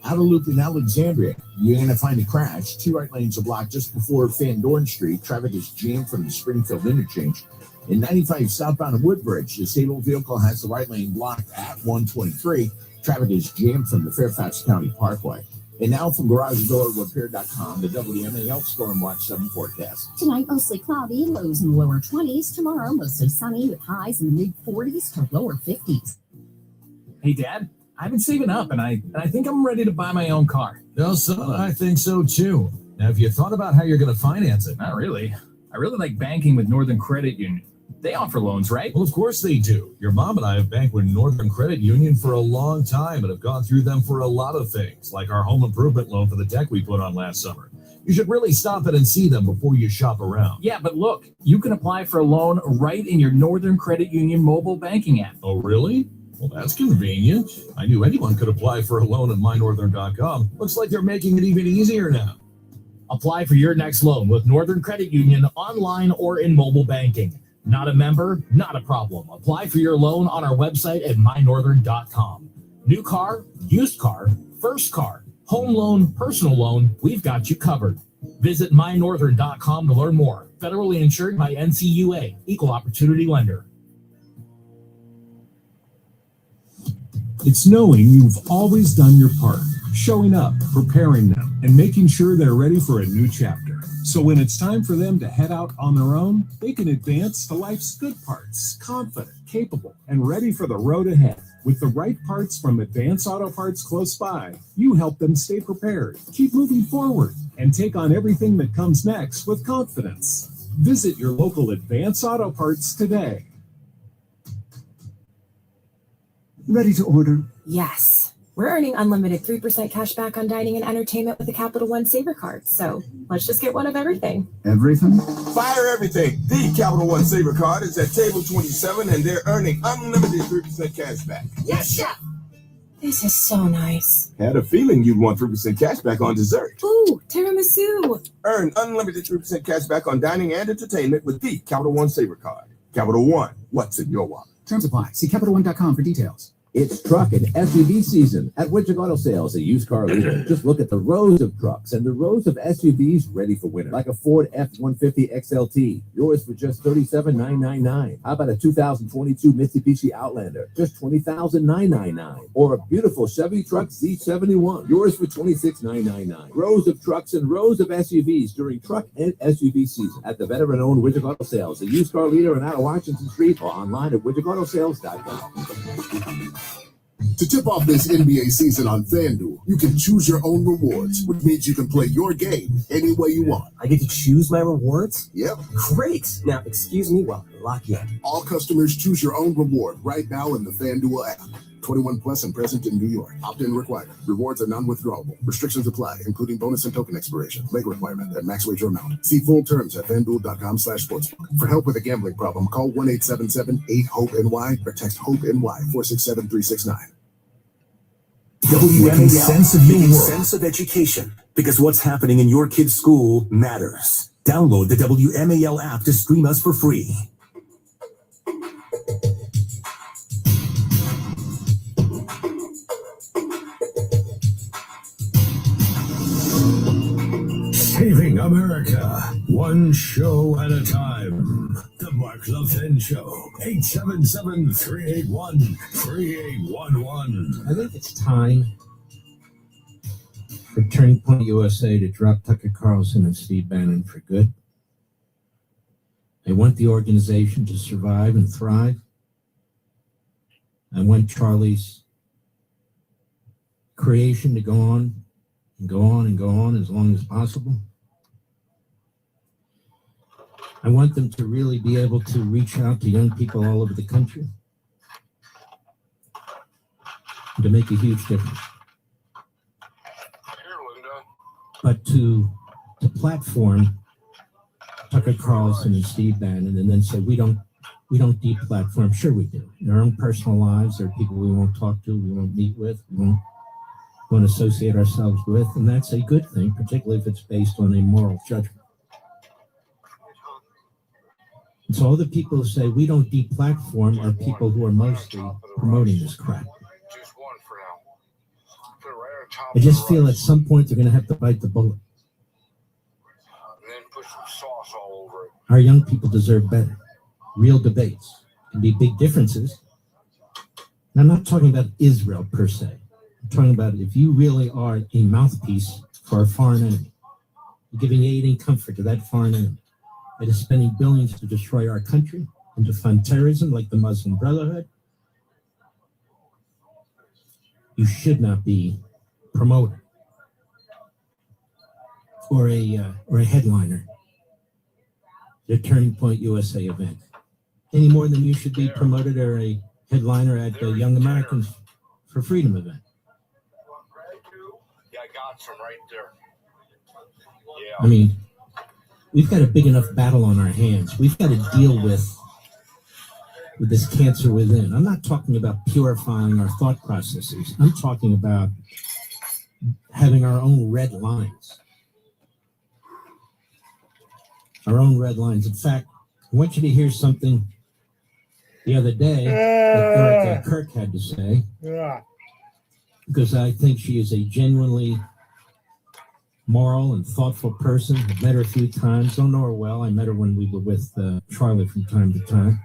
Outer Loop in Alexandria, you're going to find a crash. 2 right lanes are blocked just before Van Dorn Street. Traffic is jammed from the Springfield interchange. In 95 southbound of Woodbridge, the disabled vehicle has the right lane blocked at 123. Traffic is jammed from the Fairfax County Parkway. And now from GarageDoorRepair.com, the WMAL Storm Watch 7 forecast. Tonight, mostly cloudy, lows in the lower 20s. Tomorrow, mostly sunny with highs in the mid-40s to lower 50s. Hey, Dad, I've been saving up, and I think I'm ready to buy my own car. No, son, I think so too. Now, have you thought about how you're going to finance it? Not really. I really like banking with Northern Credit Union. They offer loans, right? Well, of course they do. Your mom and I have banked with Northern Credit Union for a long time and have gone through them for a lot of things, like our home improvement loan for the deck we put on last summer. You should really stop in and see them before you shop around. Yeah, but look, you can apply for a loan right in your Northern Credit Union mobile banking app. Oh, really? Well, that's convenient. I knew anyone could apply for a loan at mynorthern.com. Looks like they're making it even easier now. Apply for your next loan with Northern Credit Union online or in mobile banking. Not a member? Not a problem. Apply for your loan on our website at mynorthern.com. New car, used car, first car, home loan, personal loan, we've got you covered. Visit mynorthern.com to learn more. Federally insured by NCUA, Equal Opportunity Lender. It's knowing you've always done your part, showing up, preparing them, and making sure they're ready for a new chapter. So when it's time for them to head out on their own, they can advance to life's good parts, confident, capable, and ready for the road ahead. With the right parts from Advance Auto Parts close by, you help them stay prepared, keep moving forward, and take on everything that comes next with confidence. Visit your local Advance Auto Parts today. Ready to order? Yes. We're earning unlimited 3% cash back on dining and entertainment with the Capital One Saver Card. So let's just get one of everything. Everything? Fire everything. The Capital One Saver Card is at table 27, and they're earning unlimited 3% cash back. Yes, chef. This is so nice. Had a feeling you'd want 3% cash back on dessert. Ooh, tiramisu. Earn unlimited 3% cash back on dining and entertainment with the Capital One Saver Card. Capital One, what's in your wallet? Terms apply. See CapitalOne.com for details. It's truck and SUV season at Widget Auto Sales, a used car leader. Just look at the rows of trucks and the rows of SUVs ready for winter, like a Ford F-150 XLT, yours for just $37,999. How about a 2022 Mitsubishi Outlander, just $20,999? Or a beautiful Chevy Truck Z71, yours for $26,999. Rows of trucks and rows of SUVs during truck and SUV season at the veteran-owned Widget Auto Sales, a used car leader in out of Washington Street, or online at widgetautosales.com. To tip off this NBA season on FanDuel, you can choose your own rewards, which means you can play your game any way you want. I get to choose my rewards? Yep. Great. Now, excuse me while I lock in. All customers choose your own reward right now in the FanDuel app. 21 plus and present in New York. Opt-in required. Rewards are non-withdrawable. Restrictions apply, including bonus and token expiration. Leg requirement and max wager amount. See full terms at FanDuel.com/sportsbook. For help with a gambling problem, call 1-877-8-HOPE-NY or text HOPE-NY 467-369. Making sense of your world. Sense of education. Because what's happening in your kid's school matters. Download the WMAL app to stream us for free. Saving America, one show at a time. The Mark Levin Show, 877-381-3811. I think it's time for Turning Point USA to drop Tucker Carlson and Steve Bannon for good. I want the organization to survive and thrive. I want Charlie's creation to go on and go on and go on as long as possible. I want them to really be able to reach out to young people all over the country and to make a huge difference. But to platform Tucker Carlson and Steve Bannon and then say we don't deplatform. Sure we do. In our own personal lives, there are people we won't talk to, we won't meet with, we won't associate ourselves with, and that's a good thing, particularly if it's based on a moral judgment. And so all the people who say we don't deplatform are people who are mostly promoting this crap. I just feel at some point they're going to have to bite the bullet. Our young people deserve better. Real debates. Can be big differences. And I'm not talking about Israel per se. I'm talking about if you really are a mouthpiece for a foreign enemy, you're giving aid and comfort to that foreign enemy. It is spending billions to destroy our country and to fund terrorism like the Muslim Brotherhood. You should not be promoter or a headliner at a Turning Point USA event, any more than you should be promoted or a headliner at the Young Americans for Freedom event. Yeah, I got some right there. Yeah. I mean, we've got a big enough battle on our hands. We've got to deal with this cancer within. I'm not talking about purifying our thought processes. I'm talking about having our own red lines. Our own red lines. In fact, I want you to hear something the other day that Erica Kirk had to say, because I think she is a genuinely moral and thoughtful person. I've met her a few times. Don't know her well. I met her when we were with Charlie from time to time.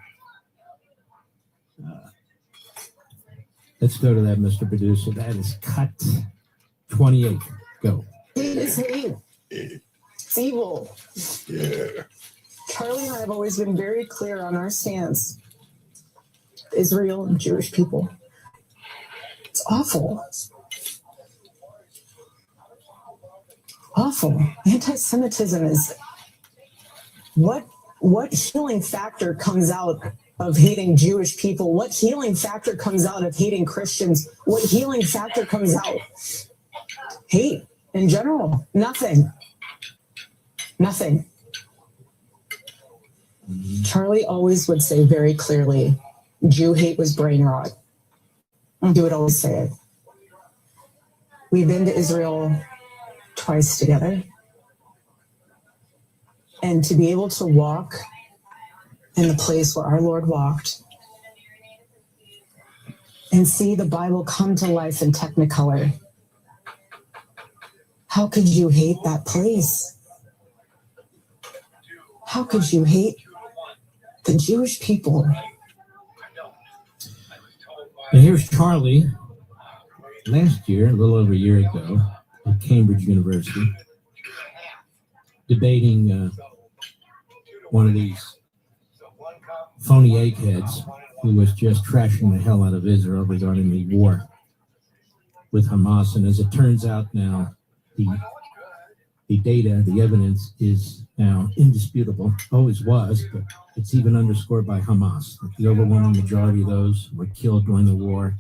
Let's go to that, Mr. Producer. That is cut 28. Go. It's hate. It's evil. Yeah. Charlie and I have always been very clear on our stance. Israel and Jewish people. It's awful. Awful. Anti-Semitism is what healing factor comes out of hating Jewish people? What healing factor comes out of hating Christians? What healing factor comes out? Hate in general. Nothing. Nothing. Charlie always would say very clearly, Jew hate was brain rot. He would always say it. We've been to Israel twice together. And to be able to walk in the place where our Lord walked and see the Bible come to life in Technicolor, how could you hate that place? How could you hate the Jewish people? And here's Charlie, last year, a little over a year ago, at Cambridge University, debating one of these phony eggheads who was just trashing the hell out of Israel regarding the war with Hamas. And as it turns out now, the data, the evidence is now indisputable, always was, but it's even underscored by Hamas. The overwhelming majority of those who were killed during the war,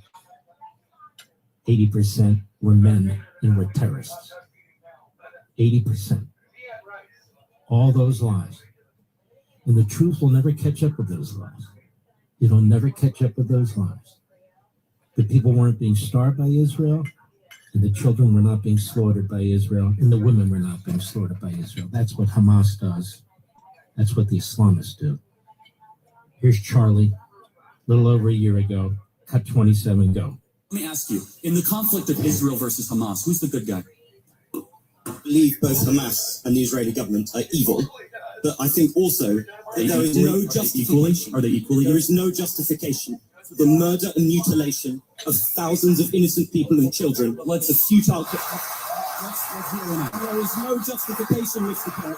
80% were men and were terrorists. 80%. All those lies. And the truth will never catch up with those lies. It'll never catch up with those lies. The people weren't being starved by Israel, and the children were not being slaughtered by Israel, and the women were not being slaughtered by Israel. That's what Hamas does. That's what the Islamists do. Here's Charlie, a little over a year ago, cut 27, go. Let me ask you, in the conflict of Israel versus Hamas, who's the good guy? I believe both Hamas and the Israeli government are evil, but I think also that there is no justification. Are they equally? There is no justification for the murder and mutilation of thousands of innocent people and children. It's a futile. Let's hear him out. There is no justification, Mr. Kirk,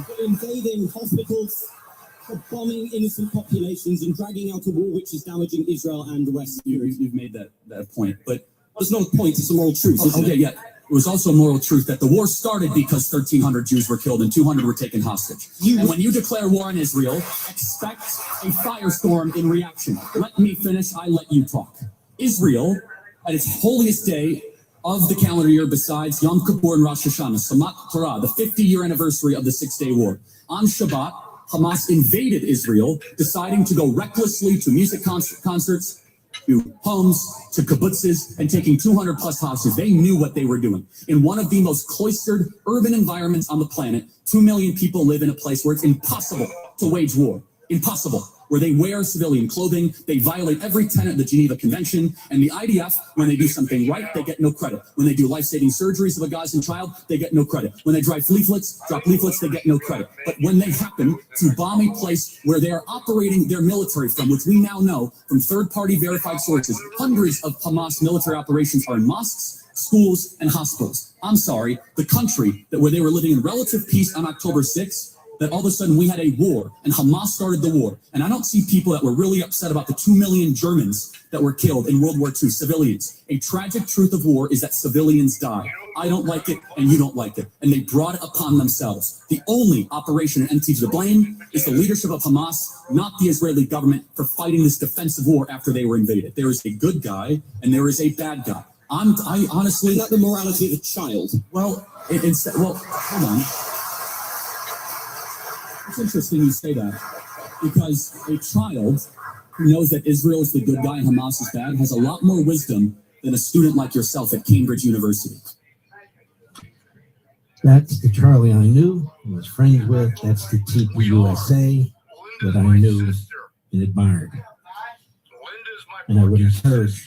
for invading hospitals, for bombing innocent populations and dragging out a war which is damaging Israel and the West. You've made that point, but there's no point. It's a moral truth. Okay, yeah. It was also a moral truth that the war started because 1,300 Jews were killed and 200 were taken hostage. And when you declare war on Israel, expect a firestorm in reaction. Let me finish, I let you talk. Israel, at its holiest day of the calendar year besides Yom Kippur and Rosh Hashanah, Samat Torah, the 50-year anniversary of the Six-Day War. On Shabbat, Hamas invaded Israel, deciding to go recklessly to music concerts, to homes, to kibbutzes, and taking 200 plus hostages. They knew what they were doing. In one of the most cloistered urban environments on the planet, 2 million people live in a place where it's impossible to wage war. Impossible. Where they wear civilian clothing, they violate every tenet of the Geneva Convention, and the IDF, when they do something right, they get no credit. When they do life-saving surgeries of a Gazan child, they get no credit. When they drop leaflets, they get no credit. But when they happen to bomb a place where they are operating their military from, which we now know from third-party verified sources, hundreds of Hamas military operations are in mosques, schools, and hospitals. I'm sorry, the country where they were living in relative peace on October 6th, that all of a sudden we had a war and Hamas started the war. And I don't see people that were really upset about the 2 million Germans that were killed in World War II, civilians. A tragic truth of war is that civilians die. I don't like it and you don't like it. And they brought it upon themselves. The only operation and entity to blame is the leadership of Hamas, not the Israeli government, for fighting this defensive war after they were invaded. There is a good guy and there is a bad guy. I honestly... Is that the morality of a child? Well, hold on. It's interesting you say that, because a child who knows that Israel is the good guy and Hamas is bad has a lot more wisdom than a student like yourself at Cambridge University. That's the Charlie I knew and was friends with. That's the TPUSA that I knew and admired. And I would encourage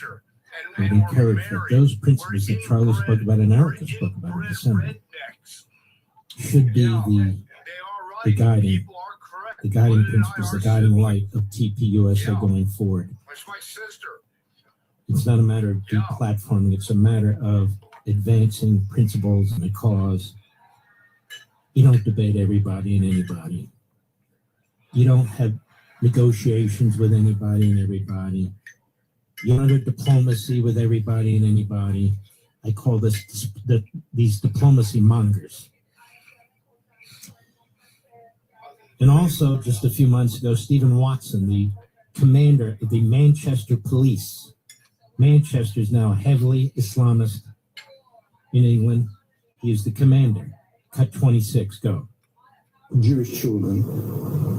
that those principles that Charlie spoke about and Erica spoke about in December should be the guiding principles, the guiding light of TPUSA going forward. It's not a matter of deplatforming, it's a matter of advancing principles and a cause. You don't debate everybody and anybody. You don't have negotiations with anybody and everybody. You don't have diplomacy with everybody and anybody. I call these diplomacy mongers. And also, just a few months ago, Stephen Watson, the commander of the Manchester Police. Manchester is now heavily Islamist in England. He is the commander. Cut 26, go. Jewish children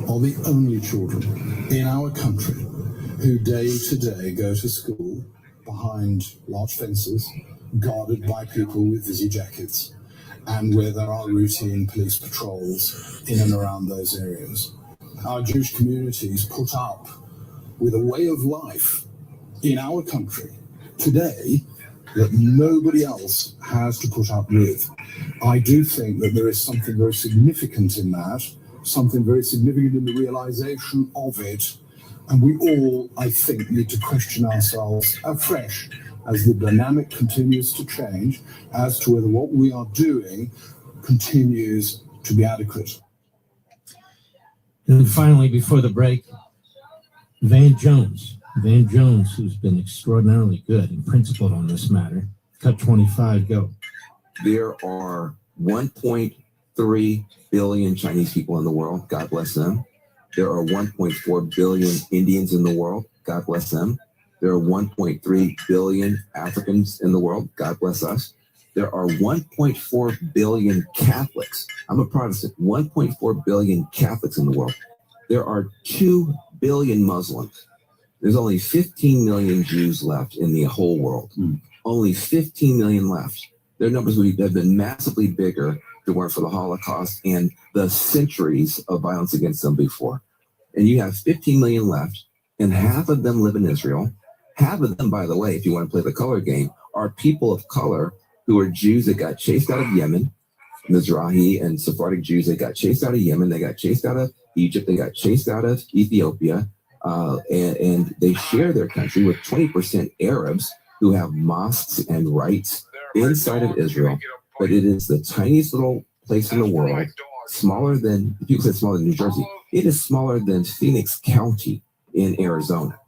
are the only children in our country who day to day go to school behind large fences, guarded by people with busy jackets, and where there are routine police patrols in and around those areas. Our Jewish communities put up with a way of life in our country today that nobody else has to put up with. I do think that there is something very significant in that, something very significant in the realization of it, and we all, I think, need to question ourselves afresh as the dynamic continues to change as to whether what we are doing continues to be adequate. And then finally, before the break, Van Jones, who's been extraordinarily good and principled on this matter. Cut 25, go. There are 1.3 billion Chinese people in the world. God bless them. There are 1.4 billion Indians in the world. God bless them. There are 1.3 billion Africans in the world. God bless us. There are 1.4 billion Catholics. I'm a Protestant. 1.4 billion Catholics in the world. There are 2 billion Muslims. There's only 15 million Jews left in the whole world. Only 15 million left. Their numbers would have been massively bigger if it weren't for the Holocaust and the centuries of violence against them before. And you have 15 million left, and half of them live in Israel. Half of them, by the way, if you want to play the color game, are people of color who are Jews that got chased out of Yemen, Mizrahi and Sephardic Jews that got chased out of Yemen, they got chased out of Egypt, they got chased out of Ethiopia, and they share their country with 20% Arabs who have mosques and rights inside of Israel. But it is the tiniest little place in the world, smaller than, people said smaller than New Jersey, it is smaller than Phoenix County in Arizona.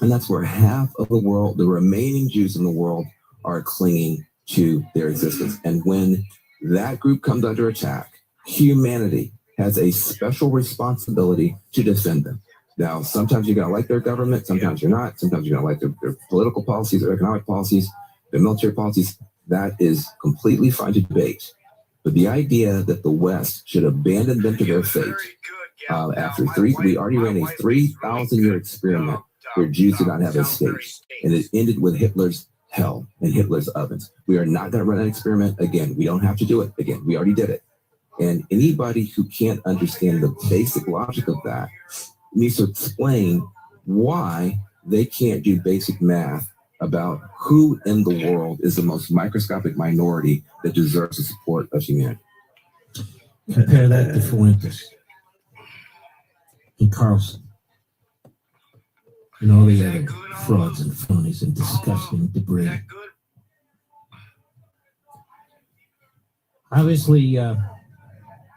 And that's where half of the world, the remaining Jews in the world, are clinging to their existence. And when that group comes under attack, humanity has a special responsibility to defend them. Now, sometimes you're going to like their government, sometimes you're not. Sometimes you're going to like their political policies, their economic policies, their military policies. That is completely fine to debate. But the idea that the West should abandon them to their fate, we already ran a 3,000-year experiment where Jews did not have a state. And it ended with Hitler's hell and Hitler's ovens. We are not going to run an experiment again. We don't have to do it again. We already did it. And anybody who can't understand the basic logic of that needs to explain why they can't do basic math about who in the world is the most microscopic minority that deserves the support of humanity. Compare that to Fuentes and Carlson and all the other frauds and phonies and disgusting debris. Obviously,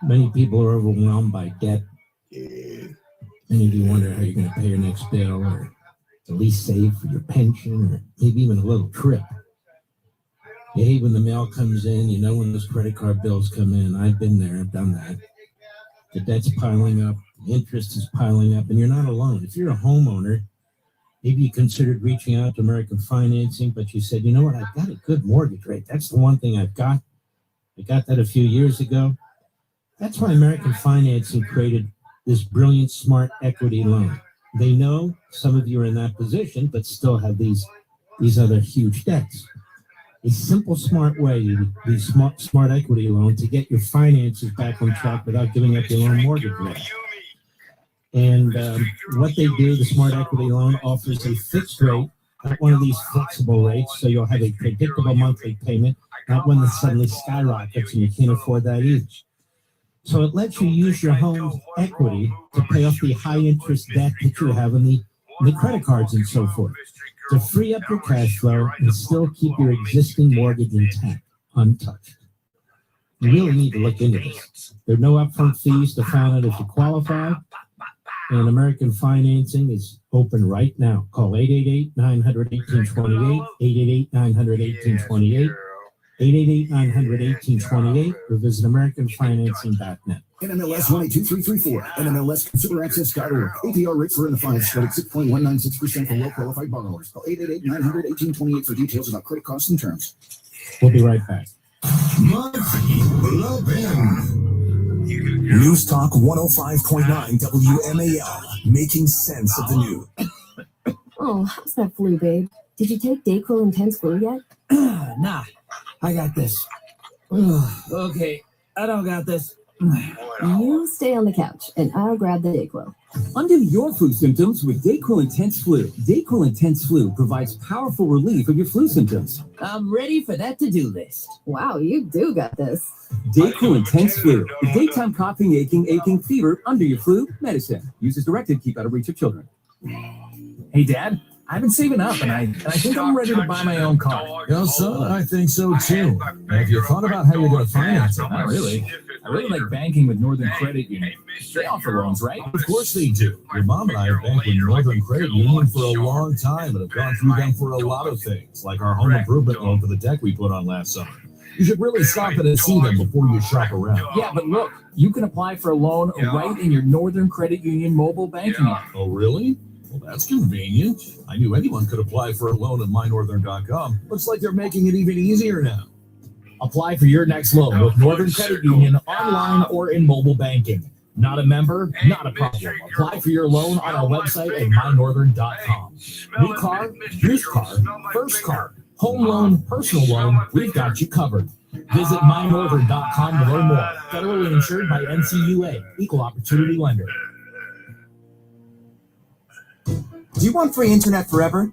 many people are overwhelmed by debt. Many of you wonder how you're going to pay your next bill, or at least save for your pension, or maybe even a little trip. You hate when the mail comes in, you know when those credit card bills come in. I've been there, I've done that. The debt's piling up, the interest is piling up, and you're not alone. If you're a homeowner, maybe you considered reaching out to American Financing, but you said, you know what, I've got a good mortgage rate. That's the one thing I've got. I got that a few years ago. That's why American Financing created this brilliant smart equity loan. They know some of you are in that position, but still have these other huge debts. A simple, smart way, the smart equity loan, to get your finances back on track without giving up your own mortgage rate. And what they do, the smart equity loan offers a fixed rate, not one of these flexible rates, so you'll have a predictable monthly payment, not one that suddenly skyrockets and you can't afford that either. So it lets you use your home's equity to pay off the high interest debt that you have in the credit cards and so forth, to free up your cash flow and still keep your existing mortgage intact, untouched. You really need to look into this. There are no upfront fees to find out if you qualify, and American Financing is open right now. Call 888-900-1828, 888-900-1828, 888-900-1828, or visit AmericanFinancing.net. NMLS 182334. NMLSConsumerAccess.org. APR rate for in the fives starting 6.196% for well-qualified borrowers. Call 888-900-1828 for details about credit costs and terms. We'll be right back. News Talk 105.9 WMAL, making sense of the news. Oh, how's that flu, babe? Did you take Dayquil Intense Flu yet? Nah, I got this. Okay, I don't got this. You stay on the couch, and I'll grab the Dayquil. Undo your flu symptoms with Dayquil Intense Flu. Dayquil Intense Flu provides powerful relief of your flu symptoms. I'm ready for that to-do list. Wow, you do got this. Dayquil Intense Flu. The daytime coughing, aching, fever under your flu medicine. Use as directed. Keep out of reach of children. Hey, Dad, I've been saving up, and I think I'm ready to buy my own car. You know, son, I think so too. Now, have you thought about how you're going to finance it? Not really. I really like banking with Northern Credit Union. They offer loans, right? Of course they do. Your mom and I have banked with Northern Credit Union for a long time and have gone through them for a lot of things, like our home improvement loan for the deck we put on last summer. You should really stop in and see them before you shop around. Yeah, but look, you can apply for a loan right in your Northern Credit Union mobile banking app. Oh, really? Well, that's convenient. I knew anyone could apply for a loan at mynorthern.com. Looks like they're making it even easier now. Apply for your next loan with Northern Credit Union online or in mobile banking. Not a member? Not a problem. Apply for your loan on our website at mynorthern.com. New car, used car, first car, home loan, personal loan, we've got you covered. Visit mynorthern.com to learn more. Federally insured by NCUA, Equal Opportunity Lender. Do you want free internet forever?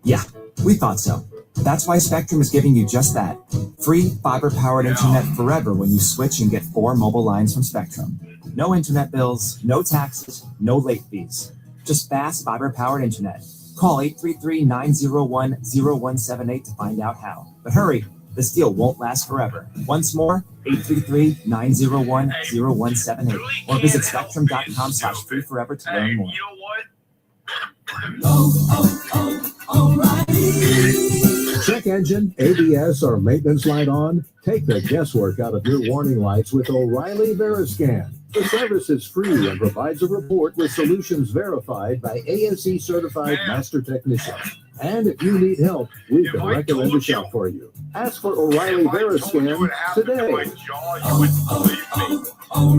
Yeah, we thought so. That's why Spectrum is giving you just that. Free fiber-powered internet forever when you switch and get 4 mobile lines from Spectrum. No internet bills, no taxes, no late fees. Just fast fiber-powered internet. Call 833-901-0178 to find out how. But hurry, this deal won't last forever. Once more, 833-901-0178. Or visit spectrum.com/free forever to learn more. Check engine, ABS, or maintenance light on? Take the guesswork out of your warning lights with O'Reilly Veriscan. The service is free and provides a report with solutions verified by ASE certified master technicians. And if you need help, we can recommend a shop for you. Ask for O'Reilly Veriscan today. I'm going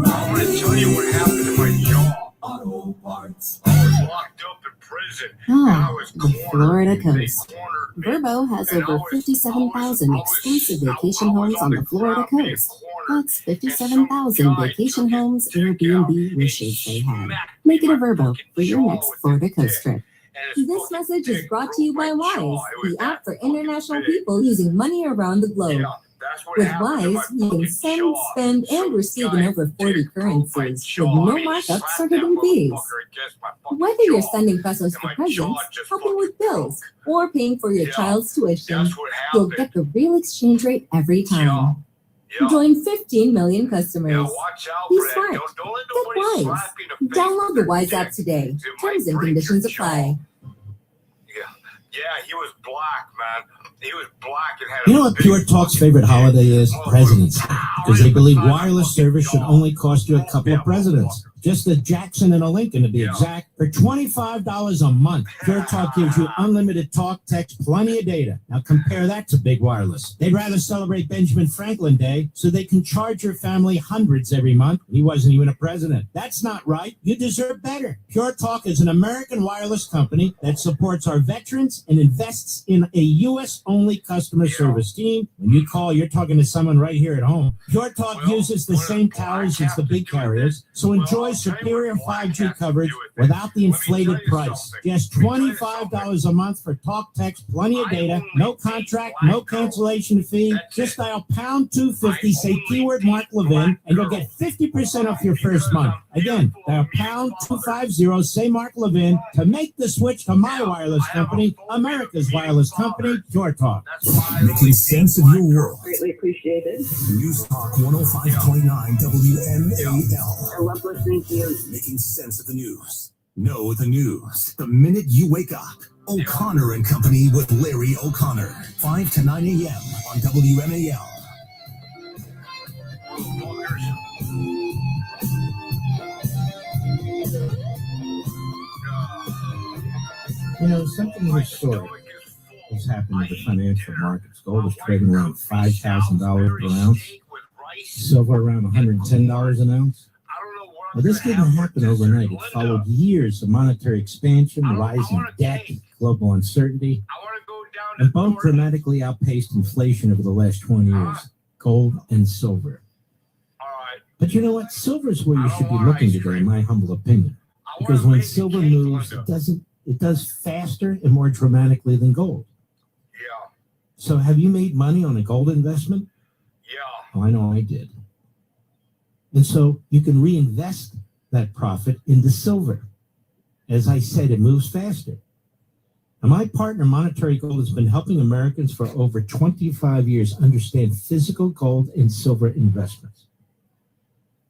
to tell you what happened to my jaw. Auto Parts. I was locked up in prison. The Florida coast. Verbo has over 57,000 exclusive vacation homes on the Florida coast. That's 57,000 vacation homes Airbnb wishes they had. Make it a Verbo for your next Florida coast trip. This message is brought to you by Wise, the app for international people using money around the globe. With Wise, you can send, spend, and receive in over 40 currencies with no markups or hidden fees. Whether you're sending pesos for presents, helping with bills, or paying for your child's tuition, you'll get the real exchange rate every time. Join 15 million customers. Be smart. Get Wise. Download the Wise app today. Terms and conditions apply. Yeah, he was black, man. He was black and had You know what Pure Talk's favorite holiday is? Presidents. Because they believe wireless service should only cost you a couple of presidents. Just a Jackson and a Lincoln to be exact. For $25 a month, Pure Talk gives you unlimited talk, text, plenty of data. Now compare that to Big Wireless. They'd rather celebrate Benjamin Franklin Day so they can charge your family hundreds every month. He wasn't even a president. That's not right. You deserve better. Pure Talk is an American wireless company that supports our veterans and invests in a U.S.-only customer service team. When you call, you're talking to someone right here at home. Pure Talk uses the same towers as the big carriers, so enjoy superior 5G coverage without the inflated price. Just $25 a month for talk, text, plenty of data, no contract, no cancellation fee. Just dial pound 250, say keyword Mark Levin, and you'll get 50% off your first month. Again, dial pound 250, say Mark Levin to make the switch to my wireless company, America's wireless company, Pure Talk. Making sense of your world. Greatly appreciated. News Talk 105.9 WMAL. I love listening to you. Making sense of the news. Know the news the minute you wake up. O'Connor and Company with Larry O'Connor. 5 to 9 a.m. on WMAL. You know, something historic has happened in the financial markets. Gold is trading around $5,000 per ounce. Silver around $110 an ounce. Well, this didn't happen overnight. It followed years of monetary expansion, rising debt, global uncertainty, and both dramatically outpaced inflation over the last 20 years, gold and silver. But you know what? Silver is where you should be looking today, in my humble opinion. Because when silver moves, it does faster and more dramatically than gold. Yeah. So have you made money on a gold investment? Yeah. Oh, I know I did. And so you can reinvest that profit into silver. As I said, it moves faster. And my partner, Monetary Gold, has been helping Americans for over 25 years understand physical gold and silver investments.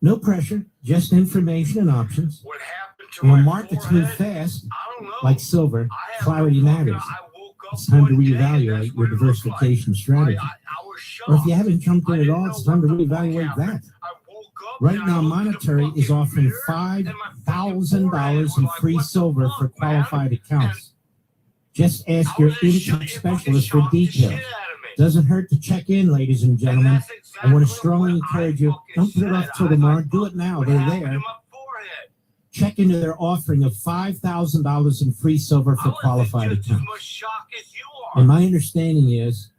No pressure, just information and options. What happened to And when my markets forehead? move fast, I don't know. like silver, I have clarity no fucking- matters. I woke up It's time to one day and reevaluate that's your what it looked diversification strategy. I was shocked. Or if you haven't jumped in I at didn't all, know it's time to what the fuck reevaluate happened. that. I woke up Right and now, I looked in the Monetary is fucking offering mirror, and my fucking $5,000 in forehead free was like, silver what for the fuck, man? qualified accounts. Just ask I your was just income it fucking specialist for shocked the shit details. out of me. Doesn't hurt to check in, ladies and gentlemen. that's I want to exactly strongly what I encourage you, fucking don't put it off said. till I tomorrow. like, Do it now. what They're happened there. to my forehead? Check into their offering of $5,000 in free silver for qualified Just as accounts. much shock as you are. And my understanding is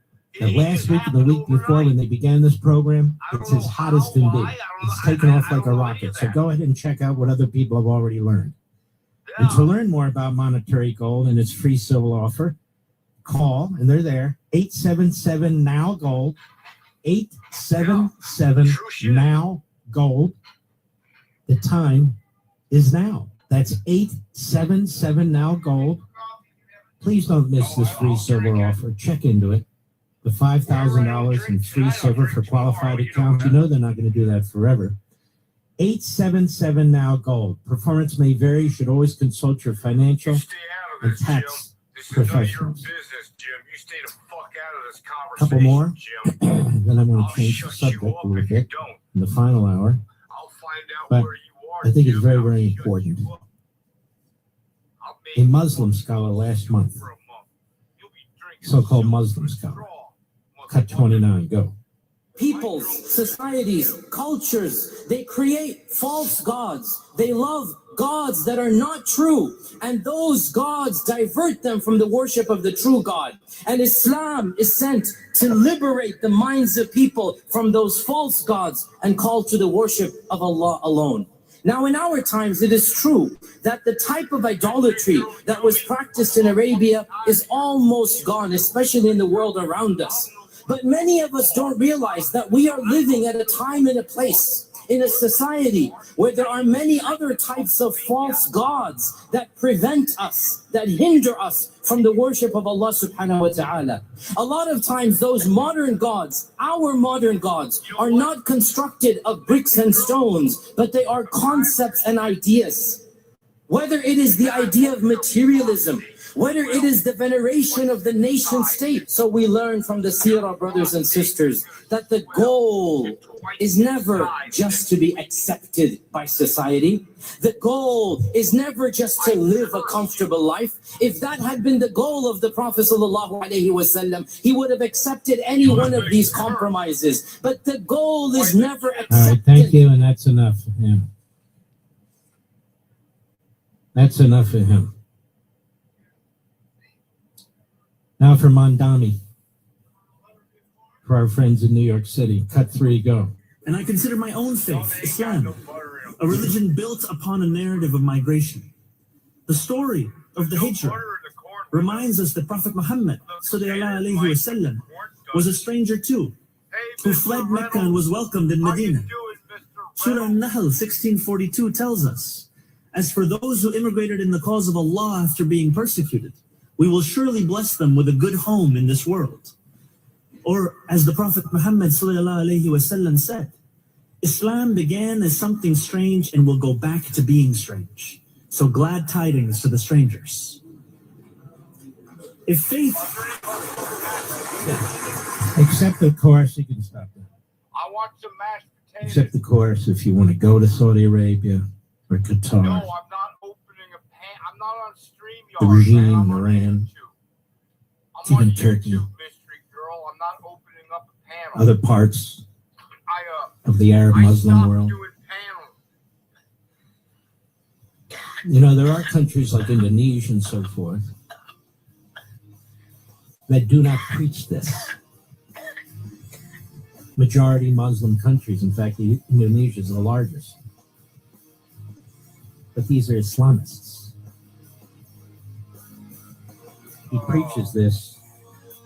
that last week and the week before, when they began this program, it's as hot as can be. It's taken off like a rocket. So go ahead and check out what other people have already learned. And to learn more about Monetary Gold and its free silver offer, call, and they're there, 877-NOW-GOLD, 877-NOW-GOLD. The time is now. That's 877-NOW-GOLD. Please don't miss this free silver offer. Check into it. The $5,000 in free silver for qualified accounts. You know they're not going to do that forever. 877-NOW-GOLD. Performance may vary. You should always consult your financial and tax professionals. Couple more, then I'm going to change the subject a little bit in the final hour. But I think it's very, very important. A Muslim scholar last month, so-called Muslim scholar, cut 29, go. Peoples, societies, cultures, they create false gods. They love gods that are not true. And those gods divert them from the worship of the true God. And Islam is sent to liberate the minds of people from those false gods and call to the worship of Allah alone. Now, in our times, it is true that the type of idolatry that was practiced in Arabia is almost gone, especially in the world around us. But many of us don't realize that we are living at a time and a place, in a society where there are many other types of false gods that prevent us, that hinder us from the worship of Allah subhanahu wa ta'ala. A lot of times those modern gods, our modern gods, are not constructed of bricks and stones, but they are concepts and ideas. Whether it is the idea of materialism, whether it is the veneration of the nation state. So we learn from the seerah, brothers and sisters, that the goal is never just to be accepted by society. The goal is never just to live a comfortable life. If that had been the goal of the Prophet ﷺ, he would have accepted any one of these compromises. But the goal is never accepted. All right, thank you, and that's enough for him. That's enough for him. Now for Mandami, for our friends in New York City. Cut 3, go. And I consider my own faith, Islam, a religion built upon a narrative of migration. The story of the Hijrah reminds us that Prophet Muhammad ﷺ was a stranger too, who fled Mecca and was welcomed in Medina. Surah An-Nahl 1642 tells us, as for those who immigrated in the cause of Allah after being persecuted, we will surely bless them with a good home in this world. Or as the Prophet Muhammad ﷺ said, Islam began as something strange and will go back to being strange. So glad tidings to the strangers. If faith... Except the chorus, you can stop that. I want some mashed potatoes. Except the chorus if you want to go to Saudi Arabia or Qatar. No, I'm not opening a pan. I'm not on StreamYard. The regime man. in Iran, I'm on even Turkey, YouTube, mystery girl. I'm not opening up a panel. other parts I of the Arab Muslim world. doing panels. You know, there are countries like Indonesia and so forth that do not preach this. Majority Muslim countries, in fact, Indonesia is the largest. But these are Islamists. He preaches this,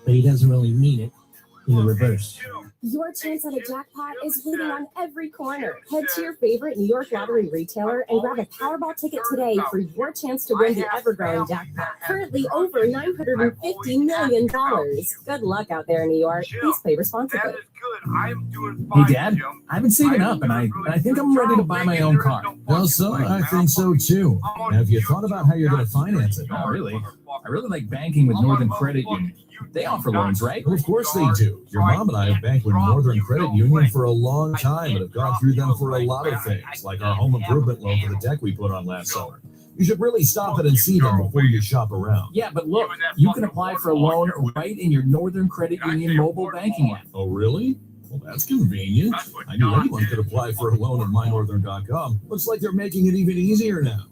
but he doesn't really mean it in the reverse. Your chance at a jackpot is waiting on every corner. Head to your favorite New York lottery retailer and grab a Powerball ticket today for your chance to win the ever-growing jackpot. Currently over $950 million. Good luck out there in New York. Please play responsibly. Hey, Dad, I've been saving up, and I think I'm ready to buy my own car. Well, so I think so too. Now, have you thought about how you're going to finance it? Oh, really? I really like banking with Northern Credit Union. They offer loans, right? Well, of course they do. Your mom and I have banked with Northern Credit Union for a long time and have gone through them for a lot of things, like our home improvement loan for the deck we put on last summer. You should really stop it and see them before you shop around. Yeah, but look, you can apply for a loan right in your Northern Credit Union mobile banking app. Oh, really? Well, that's convenient. I knew anyone could apply for a loan at mynorthern.com. Looks like they're making it even easier now.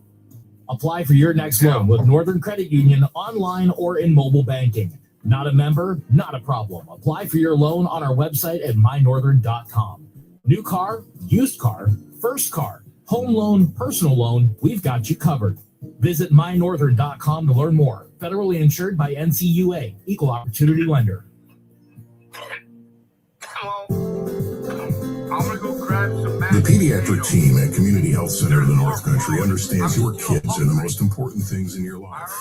Apply for your next loan with Northern Credit Union online or in mobile banking. Not a member? Not a problem. Apply for your loan on our website at mynorthern.com. New car, used car, first car, home loan, personal loan, we've got you covered. Visit mynorthern.com to learn more. Federally insured by NCUA, Equal Opportunity Lender. The pediatric team at Community Health Center of the North Country understands your kids are the most important things in your life,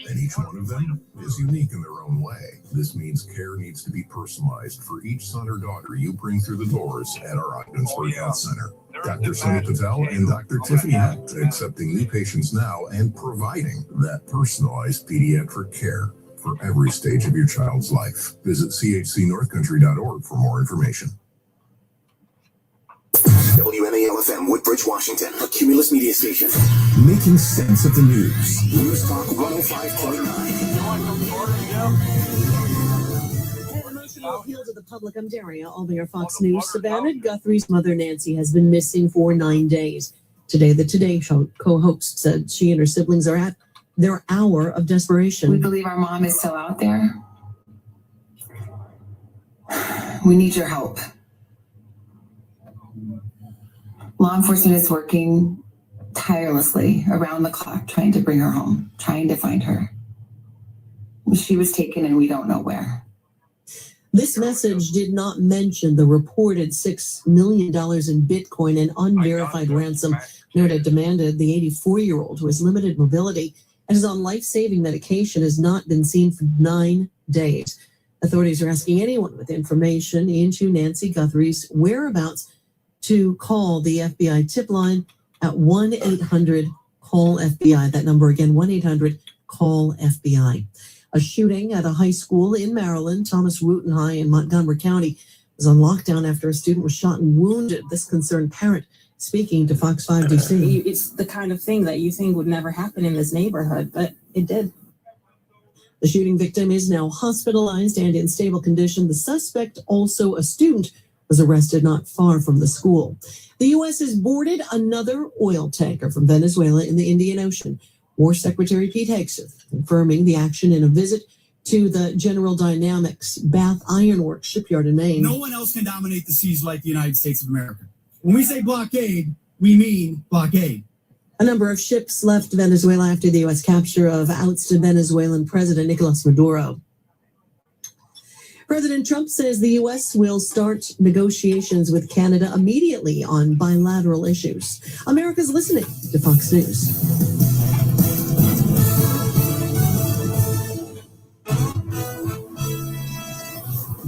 and each one of them is unique in their own way. This means care needs to be personalized for each son or daughter you bring through the doors at our Ogdensburg Health Center. Dr. Sunny Patel and Dr. Tiffany Hunt accepting new patients now and providing that personalized pediatric care for every stage of your child's life. Visit chcnorthcountry.org for more information. WMAL-FM, Woodbridge, Washington, a Cumulus media station. Making sense of the news. News Talk 105.9. Emotional appeal to the public. I'm Daria Albier, Fox News. Savannah Guthrie's mother, Nancy, has been missing for 9 days. Today, the Today Show co-host said she and her siblings are at their hour of desperation. We believe our mom is still out there. We need your help. Law enforcement is working tirelessly around the clock trying to bring her home, trying to find her. She was taken and we don't know where. This message did not mention the reported $6 million in Bitcoin and unverified ransom Noda demanded. The 84-year-old who has limited mobility and is on life-saving medication has not been seen for 9 days. Authorities are asking anyone with information into Nancy Guthrie's whereabouts to call the FBI tip line at 1-800-CALL-FBI. That number again, 1-800-CALL-FBI. A shooting at a high school in Maryland, Thomas Wooten High in Montgomery County, was on lockdown after a student was shot and wounded. This concerned parent speaking to Fox 5 DC. It's the kind of thing that you think would never happen in this neighborhood, but it did. The shooting victim is now hospitalized and in stable condition. The suspect, also a student, was arrested not far from the school. The U.S. has boarded another oil tanker from Venezuela in the Indian Ocean. War Secretary Pete Hegseth confirming the action in a visit to the General Dynamics Bath Iron Works shipyard in Maine. No one else can dominate the seas like the United States of America. When we say blockade, we mean blockade. A number of ships left Venezuela after the U.S. capture of ousted Venezuelan President Nicolas Maduro. President Trump says the U.S. will start negotiations with Canada immediately on bilateral issues. America's listening to Fox News.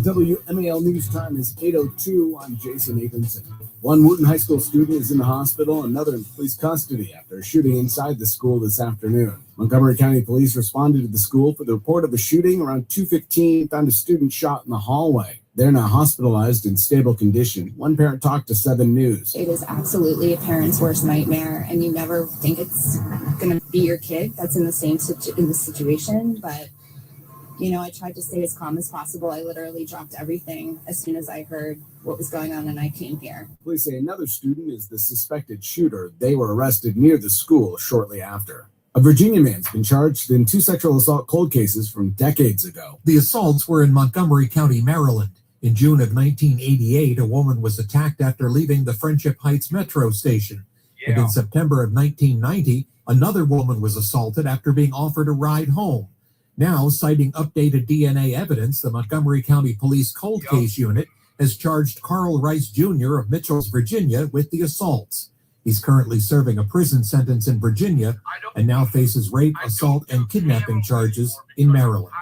WMAL News Time is 8:02. I'm Jason Nathanson. One Wooten High School student is in the hospital, another in police custody after a shooting inside the school this afternoon. Montgomery County Police responded to the school for the report of a shooting around 2:15, found a student shot in the hallway. They're now hospitalized in stable condition. One parent talked to 7 News. It is absolutely a parent's worst nightmare, and you never think it's going to be your kid that's in the same in the situation. But I tried to stay as calm as possible. I literally dropped everything as soon as I heard what was going on, and I came here. Police say another student is the suspected shooter. They were arrested near the school shortly after. A Virginia man's been charged in 2 sexual assault cold cases from decades ago. The assaults were in Montgomery County, Maryland. In June of 1988, a woman was attacked after leaving the Friendship Heights metro station. And in September of 1990, another woman was assaulted after being offered a ride home. Now, citing updated DNA evidence, the Montgomery County Police Cold Case Unit has charged Carl Rice Jr. of Mitchells, Virginia, with the assaults. He's currently serving a prison sentence in Virginia and now faces rape, assault, and kidnapping charges in Maryland.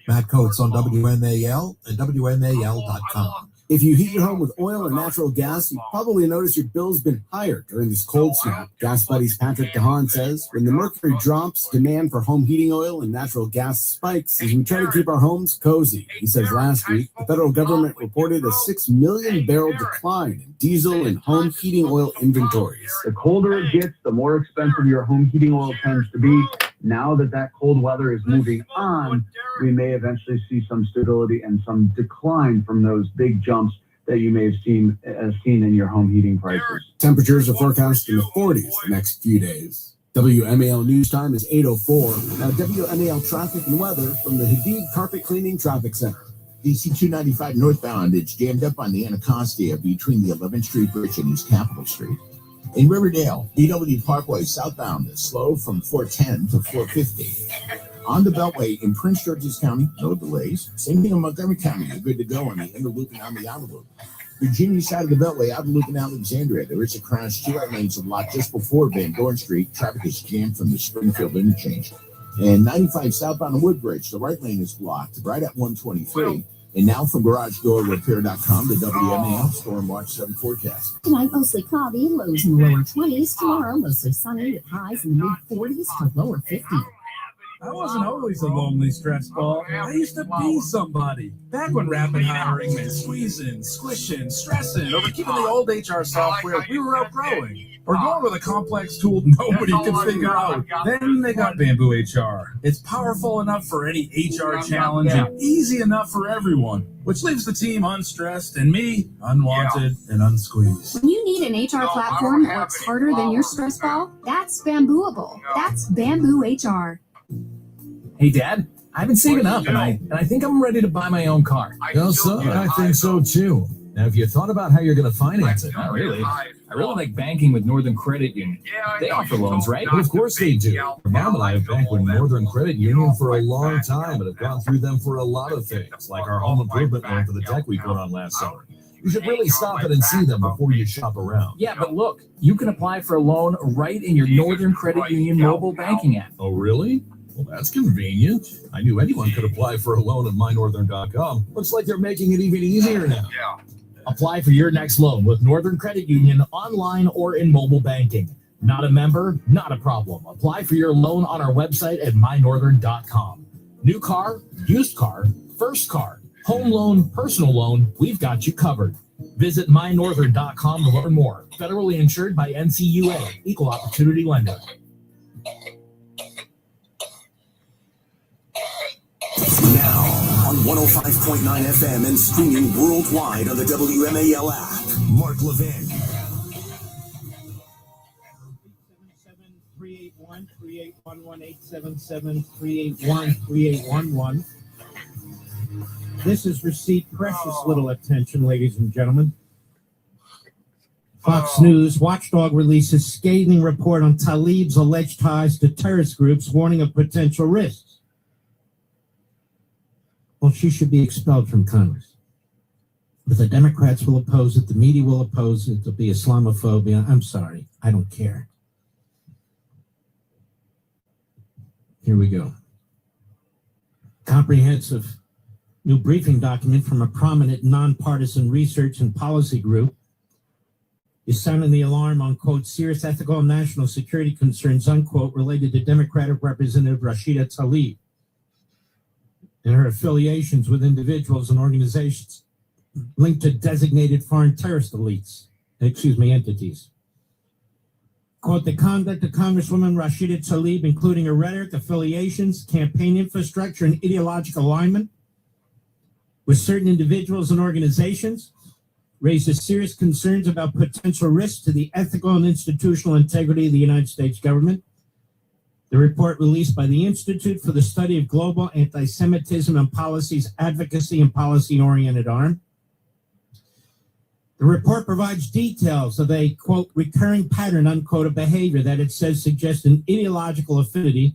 Matt Coates on WMAL and WMAL.com. If you heat your home with oil or natural gas, you probably notice your bill's been higher during this cold snap. Gas Buddies Patrick DeHaan says, when the mercury drops, demand for home heating oil and natural gas spikes as we try to keep our homes cozy. He says last week, the federal government reported a 6 million barrel decline in diesel and home heating oil inventories. The colder it gets, the more expensive your home heating oil tends to be. Now that cold weather is moving on, we may eventually see some stability and some decline from those big jumps that you may have seen in your home heating prices. Temperatures are forecast in the 40s the next few days. WMAL News Time is 8:04. Now WMAL traffic and weather from the Hadid Carpet Cleaning Traffic Center. DC 295 northbound, it's jammed up on the Anacostia between the 11th Street Bridge and East Capitol Street. In Riverdale, BW Parkway southbound is slow from 410 to 450. On the Beltway in Prince George's County, no delays. Same thing in Montgomery County, you're good to go on the inner loop and on the outer loop. Virginia side of the Beltway, outer loop in Alexandria, there is a crash. 2 right lanes are blocked just before Van Dorn Street. Traffic is jammed from the Springfield interchange. And 95 southbound on Woodbridge, the right lane is blocked right at 123. And now from GarageDoorRepair.com, the WMAL Storm Watch 7 forecast. Tonight, mostly cloudy, lows in the lower 20s. Tomorrow, mostly sunny with highs in the mid-40s to lower 50s. I wasn't always a lonely stress ball. I used to be somebody. Back when rapid hiring meant squeezing, squishing, stressing over keeping the old HR software we were outgrowing. Or going with a complex tool nobody could figure out. Then they got Bamboo HR. It's powerful enough for any HR challenge and easy enough for everyone, which leaves the team unstressed and me unwanted and unsqueezed. When you need an HR platform that works harder than your stress ball, that's Bambooable. That's Bamboo HR. Hey, Dad, I've been saving up, and I think I'm ready to buy my own car. I think so too. Now, have you thought about how you're going to finance it? Not really. I really like banking with Northern Credit Union. They offer loans, right? Of course they do. Your mom and I have banked with Northern Credit Union for a long time and have gone through them for a lot of things, like our home improvement loan for the deck we put on last summer. You should really stop it and see them before you shop around. Yeah, but look, you can apply for a loan right in your Northern Credit Union mobile banking app. Oh, really? Well, that's convenient. I knew anyone could apply for a loan at mynorthern.com. Looks like they're making it even easier now. Apply for your next loan with Northern Credit Union online or in mobile banking. Not a member? Not a problem. Apply for your loan on our website at mynorthern.com. New car, used car, first car, home loan, personal loan, we've got you covered. Visit mynorthern.com to learn more. Federally insured by NCUA, Equal Opportunity Lender. Now on 105.9 FM and streaming worldwide on the WMAL app. Mark Levin. 381-3811-877-381-3811. This has received precious little attention, ladies and gentlemen. Fox News watchdog releases scathing report on Tlaib's alleged ties to terrorist groups, warning of potential risks. Well, she should be expelled from Congress. But the Democrats will oppose it. The media will oppose it. There'll be Islamophobia. I'm sorry. I don't care. Here we go. Comprehensive new briefing document from a prominent nonpartisan research and policy group is sounding the alarm on, quote, serious ethical and national security concerns, unquote, related to Democratic Representative Rashida Tlaib and her affiliations with individuals and organizations linked to designated foreign terrorist entities. Quote, the conduct of Congresswoman Rashida Tlaib, including her rhetoric, affiliations, campaign infrastructure, and ideological alignment with certain individuals and organizations, raises serious concerns about potential risks to the ethical and institutional integrity of the United States government. The report released by the Institute for the Study of Global Anti-Semitism and Policy's Advocacy and Policy-Oriented Arm. The report provides details of a, quote, recurring pattern, unquote, of behavior that it says suggests an ideological affinity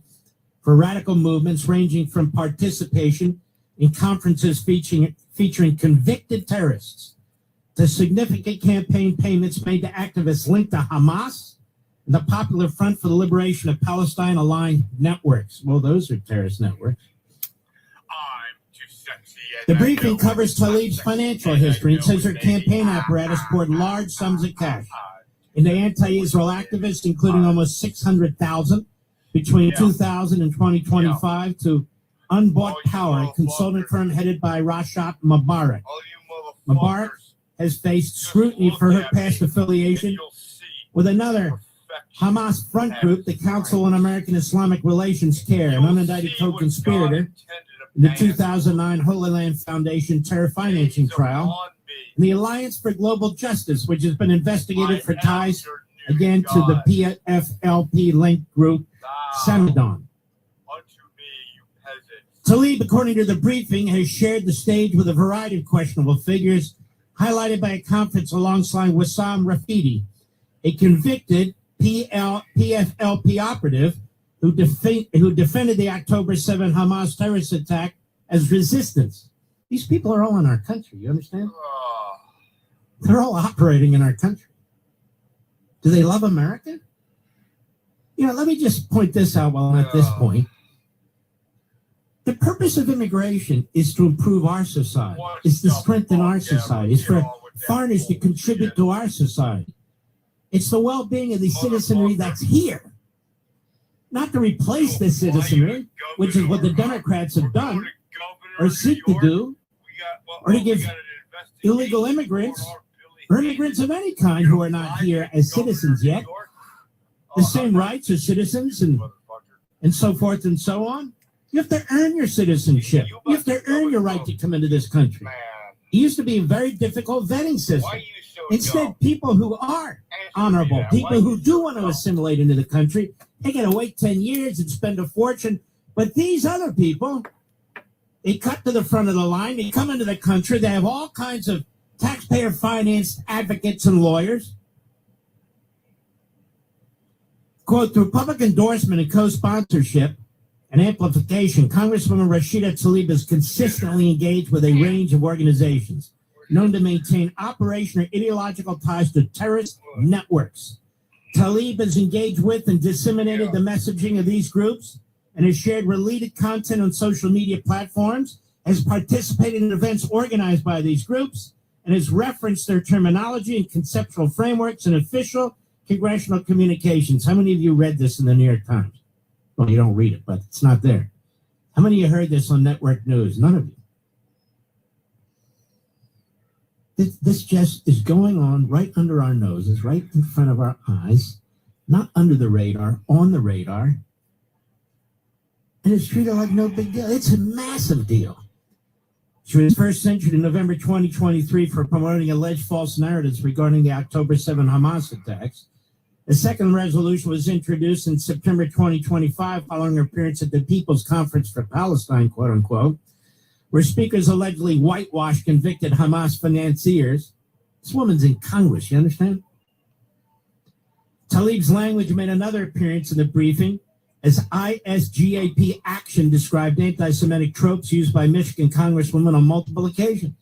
for radical movements ranging from participation in conferences featuring convicted terrorists to significant campaign payments made to activists linked to Hamas and the Popular Front for the Liberation of Palestine aligned networks. Well, those are terrorist networks. The briefing covers Tlaib's financial history and says her campaign apparatus poured large sums of cash into anti-Israel activists, including almost $600,000 between 2000 and 2025 to Unbought Power, a consulting firm headed by Rashad Mubarak. Mubarak has faced scrutiny for her past affiliation with another Hamas front group, the Council on American Islamic Relations CARE, an unindicted co-conspirator in the 2009 Holy Land Foundation terror financing trial, and the Alliance for Global Justice, which has been investigated for ties, again, to the PFLP-linked group, Samadon. Tlaib, according to the briefing, has shared the stage with a variety of questionable figures, highlighted by a conference alongside Wissam Rafidi, a convicted PFLP operative who defended the October 7 Hamas terrorist attack as resistance. These people are all in our country, you understand? They're all operating in our country. Do they love America? You know, let me just point this out while I'm at this point. The purpose of immigration is to improve our society, is to strengthen our society, is for foreigners to contribute to our society. It's the well-being of the citizenry that's here, not to replace the citizenry, which is what the Democrats have done, or seek to do, or to give illegal immigrants, or immigrants of any kind who are not here as citizens yet, the same rights as citizens and so forth and so on. You have to earn your citizenship. You have to earn your right to come into this country. It used to be a very difficult vetting system. Instead, people who are honorable, people who do want to assimilate into the country, they got to wait 10 years and spend a fortune. But these other people, they cut to the front of the line. They come into the country. They have all kinds of taxpayer-financed advocates and lawyers. Quote, through public endorsement and co-sponsorship and amplification, Congresswoman Rashida Tlaib is consistently engaged with a range of organizations known to maintain operational or ideological ties to terrorist networks. Tlaib is engaged with and disseminated the messaging of these groups and has shared related content on social media platforms, has participated in events organized by these groups, and has referenced their terminology and conceptual frameworks in official congressional communications. How many of you read this in the New York Times? Well, you don't read it, but it's not there. How many of you heard this on network news? None of you. This just is going on right under our noses, right in front of our eyes, not under the radar, on the radar. And it's treated like no big deal. It's a massive deal. She was first censured in November 2023 for promoting alleged false narratives regarding the October 7 Hamas attacks. A second resolution was introduced in September 2025 following her appearance at the People's Conference for Palestine, quote unquote, where speakers allegedly whitewashed convicted Hamas financiers. This woman's in Congress, you understand? Tlaib's language made another appearance in the briefing as ISGAP action described anti-Semitic tropes used by Michigan Congresswomen on multiple occasions.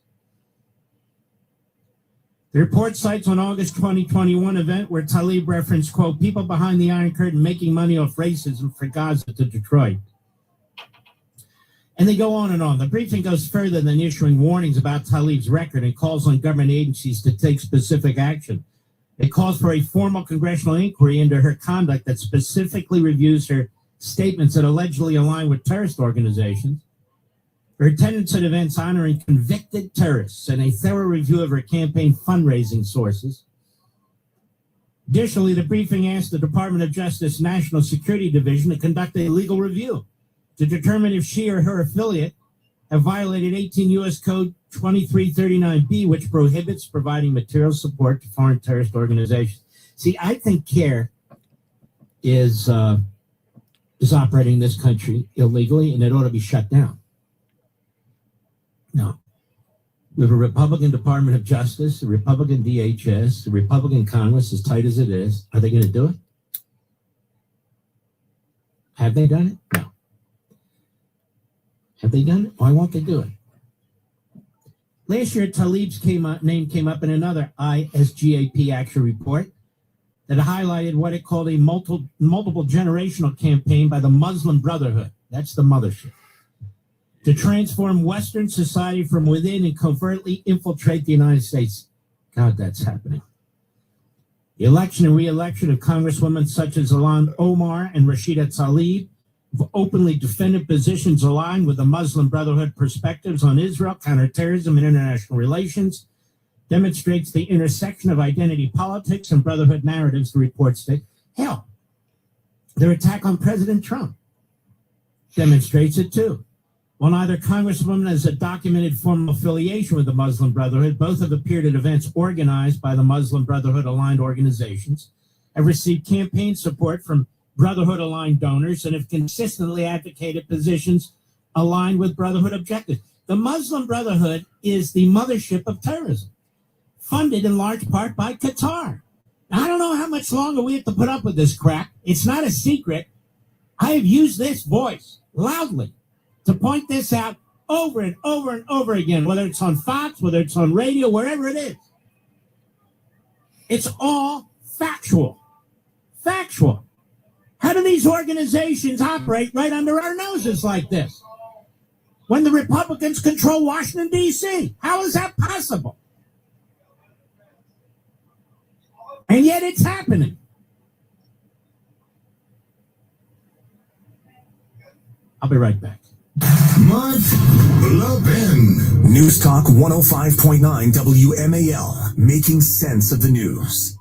The report cites an August 2021 event where Tlaib referenced, quote, people behind the Iron Curtain making money off racism for Gaza to Detroit. And they go on and on. The briefing goes further than issuing warnings about Tlaib's record and calls on government agencies to take specific action. It calls for a formal congressional inquiry into her conduct that specifically reviews her statements that allegedly align with terrorist organizations. her attendance at events honoring convicted terrorists, and a thorough review of her campaign fundraising sources. Additionally, the briefing asked the Department of Justice National Security Division to conduct a legal review to determine if she or her affiliate have violated 18 U.S. Code 2339B, which prohibits providing material support to foreign terrorist organizations. See, I think CARE is operating this country illegally, and it ought to be shut down. No. We have a Republican Department of Justice, a Republican DHS, a Republican Congress, as tight as it is. Are they going to do it? Have they done it? No. Have they done it? Why won't they do it? Last year, Tlaib's name came up in another ISGAP action report that highlighted what it called a multiple generational campaign by the Muslim Brotherhood. That's the mothership. To transform Western society from within and covertly infiltrate the United States. God, that's happening. The election and re-election of congresswomen such as Ilhan Omar and Rashida Tlaib have openly defended positions aligned with the Muslim Brotherhood perspectives on Israel, counterterrorism, and international relations, demonstrates the intersection of identity politics and Brotherhood narratives, the report states. Hell, their attack on President Trump demonstrates it too. While neither congresswoman has a documented formal affiliation with the Muslim Brotherhood, both have appeared at events organized by the Muslim Brotherhood-aligned organizations, have received campaign support from Brotherhood-aligned donors, and have consistently advocated positions aligned with Brotherhood objectives. The Muslim Brotherhood is the mothership of terrorism, funded in large part by Qatar. Now, I don't know how much longer we have to put up with this crap. It's not a secret. I have used this voice loudly to point this out over and over and over again, whether it's on Fox, whether it's on radio, wherever it is. It's all factual. Factual. How do these organizations operate right under our noses like this? When the Republicans control Washington, D.C., how is that possible? And yet it's happening. I'll be right back. Mark Levin. News Talk 105.9 WMAL, making sense of the news.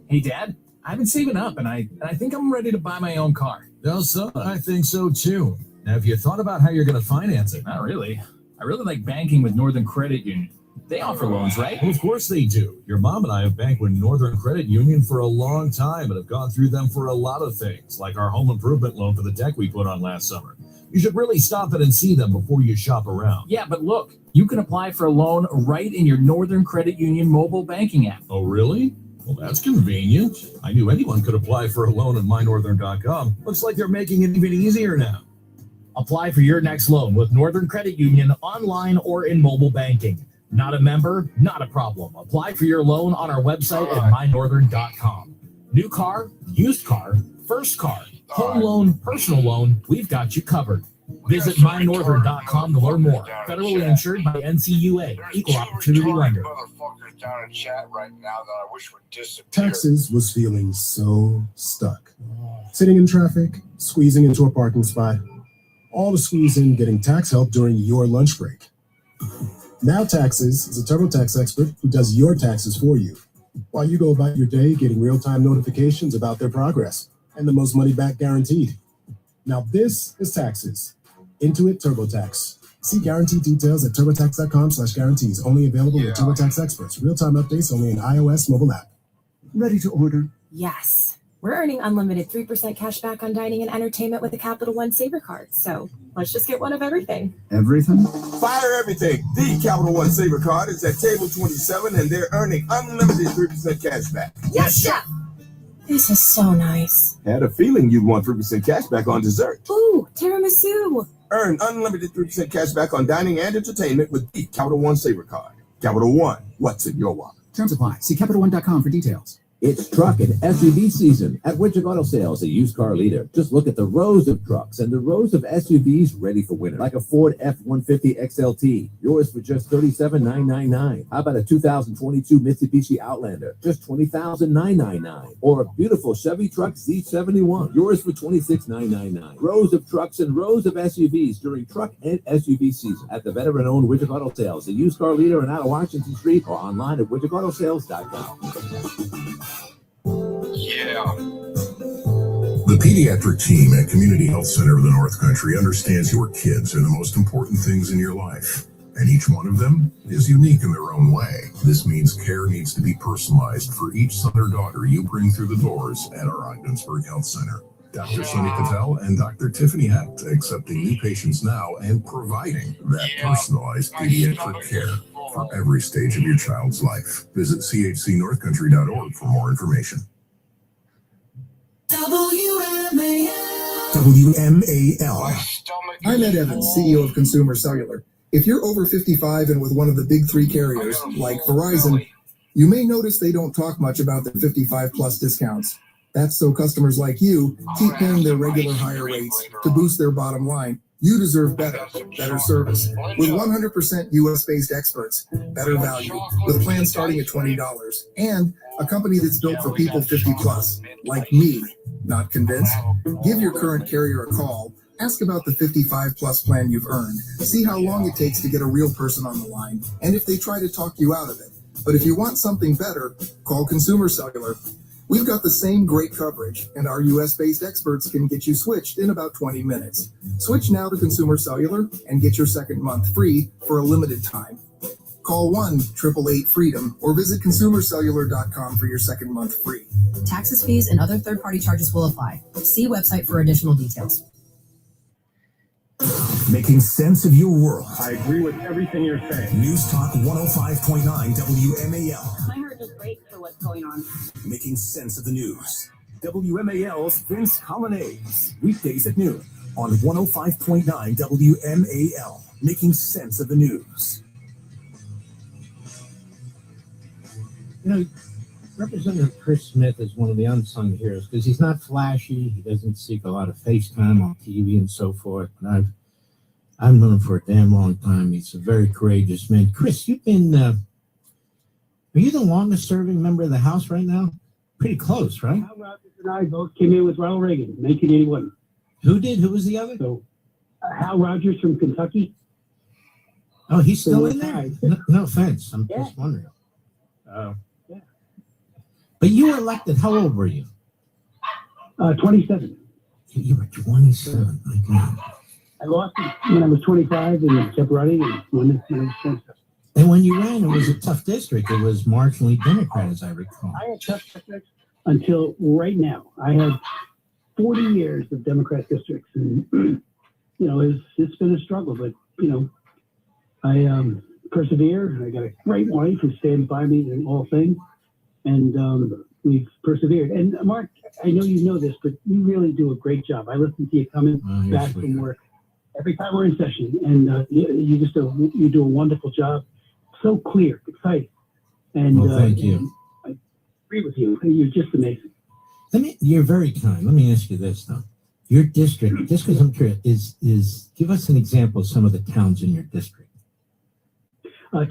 Hey, Dad, I've been saving up, and I think I'm ready to buy my own car. No, son, I think so too. Now, have you thought about how you're going to finance it? Not really. I really like banking with Northern Credit Union. They offer loans, right? Well, of course they do. Your mom and I have banked with Northern Credit Union for a long time and have gone through them for a lot of things, like our home improvement loan for the deck we put on last summer. You should really stop in and see them before you shop around. Yeah, but look, you can apply for a loan right in your Northern Credit Union mobile banking app. Oh, really? Well, that's convenient. I knew anyone could apply for a loan at mynorthern.com. Looks like they're making it even easier now. Apply for your next loan with Northern Credit Union online or in mobile banking. Not a member? Not a problem. Apply for your loan on our website at mynorthern.com. New car, used car, first car, home loan, personal loan, we've got you covered. Visit mynorthern.com to learn more. Federally insured by NCUA, Equal Opportunity Lender. Taxes was feeling so stuck. Sitting in traffic, squeezing into a parking spot, all to squeeze in getting tax help during your lunch break. Now Taxes is a TurboTax expert who does your taxes for you, while you go about your day getting real-time notifications about their progress and the most money back guaranteed. Now this is Taxes. Intuit TurboTax. See guarantee details at turbotax.com/guarantees. Only available with TurboTax experts. Real-time updates only in iOS mobile app. Ready to order? Yes. We're earning unlimited 3% cash back on dining and entertainment with a Capital One Saver card. So let's just get one of everything. Everything? Fire everything. The Capital One Saver card is at table 27 and they're earning unlimited 3% cash back. Yes, Chef! This is so nice. Had a feeling you'd want 3% cash back on dessert. Ooh, tiramisu. Earn unlimited 3% cash back on dining and entertainment with the Capital One Saver card. Capital One, what's in your wallet? Terms apply. See CapitalOne.com for details. It's truck and SUV season at Widget Auto Sales, a used car leader. Just look at the rows of trucks and the rows of SUVs ready for winter, like a Ford F-150 XLT, yours for just $37,999. How about a 2022 Mitsubishi Outlander, just $20,999? Or a beautiful Chevy truck Z71, yours for $26,999. Rows of trucks and rows of SUVs during truck and SUV season at the veteran-owned Widget Auto Sales, a used car leader and out of Washington Street, or online at widgetautosales.com. Yeah. The pediatric team at Community Health Center of the North Country understands your kids are the most important things in your life, and each one of them is unique in their own way. This means care needs to be personalized for each son or daughter you bring through the doors at our Ogdensburg Health Center. Dr. Sunny Patel and Dr. Tiffany Hecht accepting new patients now and providing that personalized pediatric care for every stage of your child's life. Visit chcnorthcountry.org for more information. WMAL. I'm Ed Evans, CEO of Consumer Cellular. If you're over 55 and with one of the big three carriers, like Verizon, you may notice they don't talk much about their 55 plus discounts. That's so customers like you keep paying their regular higher rates to boost their bottom line. You deserve better service. With 100% US-based experts, better value, with plans starting at $20, and a company that's built for people 50 plus, like me. Not convinced? Give your current carrier a call. Ask about the 55 plus plan you've earned. See how long it takes to get a real person on the line, and if they try to talk you out of it. But if you want something better, call Consumer Cellular. We've got the same great coverage, and our US-based experts can get you switched in about 20 minutes. Switch now to Consumer Cellular and get your second month free for a limited time. Call 1-888-FREEDOM or visit consumercellular.com for your second month free. Taxes, fees, and other third-party charges will apply. See website for additional details. Making sense of your world. I agree with everything you're saying. News Talk 105.9 WMAL. My heart just breaks for what's going on. Making sense of the news. WMAL's Vince Colonnades. Weekdays at noon on 105.9 WMAL. Making sense of the news. You know, Representative Chris Smith is one of the unsung heroes because he's not flashy. He doesn't seek a lot of FaceTime on TV and so forth. And I've known him for a damn long time. He's a very courageous man. Chris, you've been, are you the longest serving member of the House right now? Pretty close, right? Hal Rogers and I both came in with Ronald Reagan in 1981. Who did? Who was the other? So, Hal Rogers from Kentucky. Oh, he's still in there? No offense. I'm just wondering. Yeah. But you were elected. How old were you? 27. You were 27. My God. I lost it when I was 25 and kept running and won it. And when you ran, it was a tough district. It was marginally Democrat, as I recall. I had tough districts until right now. I had 40 years of Democrat districts, and you know, it's been a struggle. But you know, I persevere. I got a great wife who stands by me in all things, and we've persevered. And Mark, I know you know this, but you really do a great job. I listen to you coming back from work every time we're in session, and you do a wonderful job. So clear, concise, and thank you. I agree with you. You're just amazing. You're very kind. Let me ask you this though: your district, just because I'm curious, is give us an example of some of the towns in your district.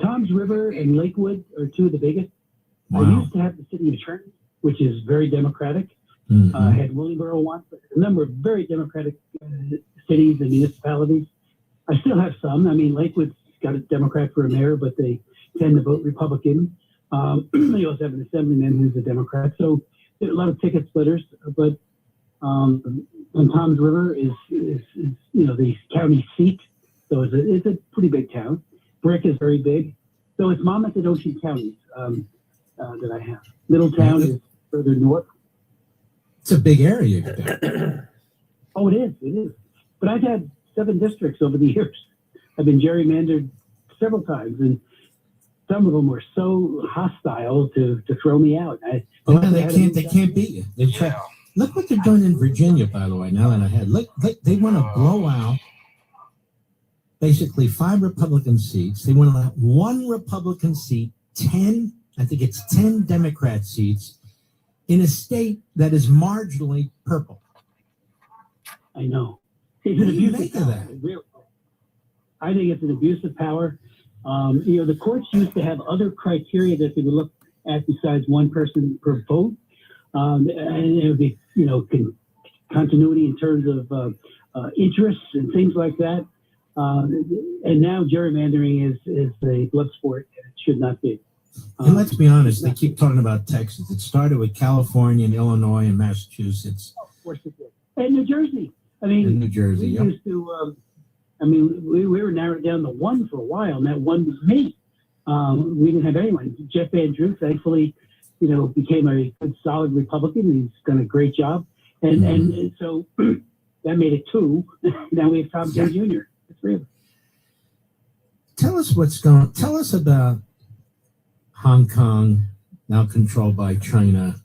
Toms River and Lakewood are two of the biggest. Wow. I used to have the city of Trenton, which is very Democratic. I had Willingboro once, but a number of very Democratic cities and municipalities. I still have some. I mean, Lakewood's got a Democrat for a mayor, but they tend to vote Republican. They also have an assemblyman who's a Democrat. So there are a lot of ticket splitters. But and Toms River is you know, the county seat, so it's a pretty big town. Brick is very big. So it's Monmouth and Ocean counties that I have. Middletown is further north. It's a big area there. Oh, it is. It is. But I've had 7 districts over the years. I've been gerrymandered several times, and some of them were so hostile to throw me out. They can't beat you. Look what they're doing in Virginia, by the way. Now that I had look, they want to blow out basically 5 Republican seats. They want to have 1 Republican seat, 10 Democrat seats, in a state that is marginally purple. I know. What do you make of that? I think it's an abuse of power. The courts used to have other criteria that they would look at besides one person per vote. And it would be, continuity in terms of interests and things like that. And now gerrymandering is a blood sport, and it should not be. And let's be honest, they keep talking about Texas. It started with California and Illinois and Massachusetts. Of course it did. And New Jersey. I mean, and New Jersey, we used to, we were narrowed down to one for a while, and that one was me. We didn't have anyone. Jeff Van Drew, thankfully, became a good, solid Republican. He's done a great job. And so that made it two. Now we have Tom J. Jr. The three of us. Tell us about Hong Kong, now controlled by China,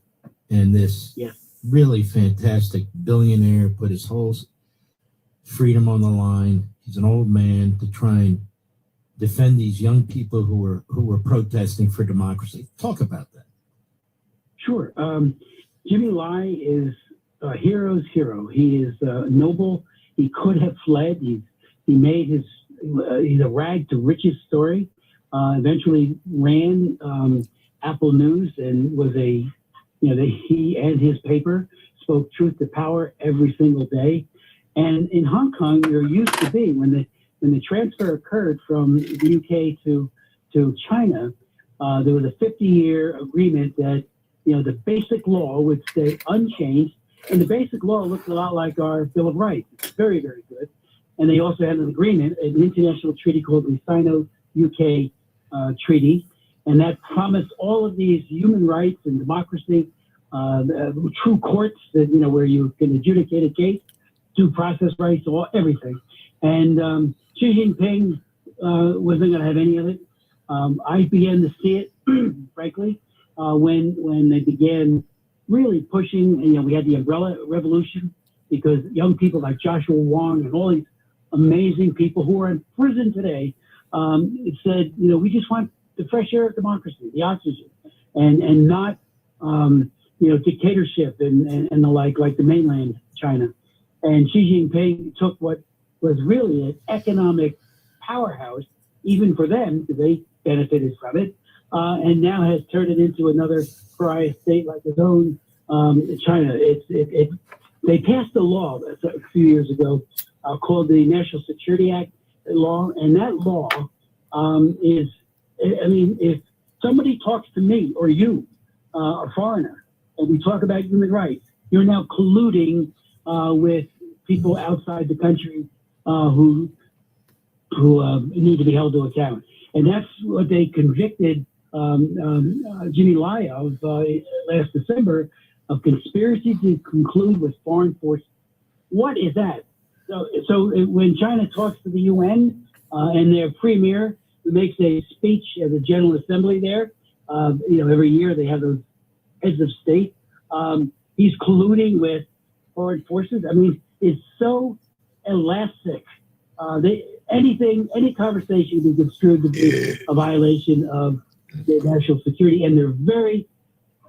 and this really fantastic billionaire put his whole freedom on the line. He's an old man to try and defend these young people who were protesting for democracy. Talk about that. Sure. Jimmy Lai is a hero's hero. He is noble. He could have fled. He made he's a rag to riches story. Eventually ran Apple News and was he and his paper spoke truth to power every single day. And in Hong Kong, there used to be, when the transfer occurred from the UK to China, there was a 50-year agreement that, the basic law would stay unchanged. And the basic law looked a lot like our Bill of Rights. It's very, very good. And they also had an agreement, an international treaty called the Sino-UK Treaty. And that promised all of these human rights and democracy, true courts that, where you can adjudicate a case, due process rights, everything. And Xi Jinping wasn't going to have any of it. I began to see it, frankly, when they began really pushing. We had the umbrella revolution because young people like Joshua Wong and all these amazing people who are in prison today said, we just want the fresh air of democracy, the oxygen, and not, dictatorship and the like the mainland China. And Xi Jinping took what was really an economic powerhouse, even for them, because they benefited from it, and now has turned it into another pariah state like his own China. They passed a law a few years ago called the National Security Act law, and that law is, if somebody talks to me or you, a foreigner, and we talk about human rights, you're now colluding with people outside the country who need to be held to account. And that's what they convicted Jimmy Lai of last December, of conspiracy to conclude with foreign forces. What is that? So when China talks to the UN and their premier makes a speech at the General Assembly there, every year they have those heads of state, he's colluding with foreign forces. It's so elastic. Any conversation can be construed to be a violation of their national security, and they're very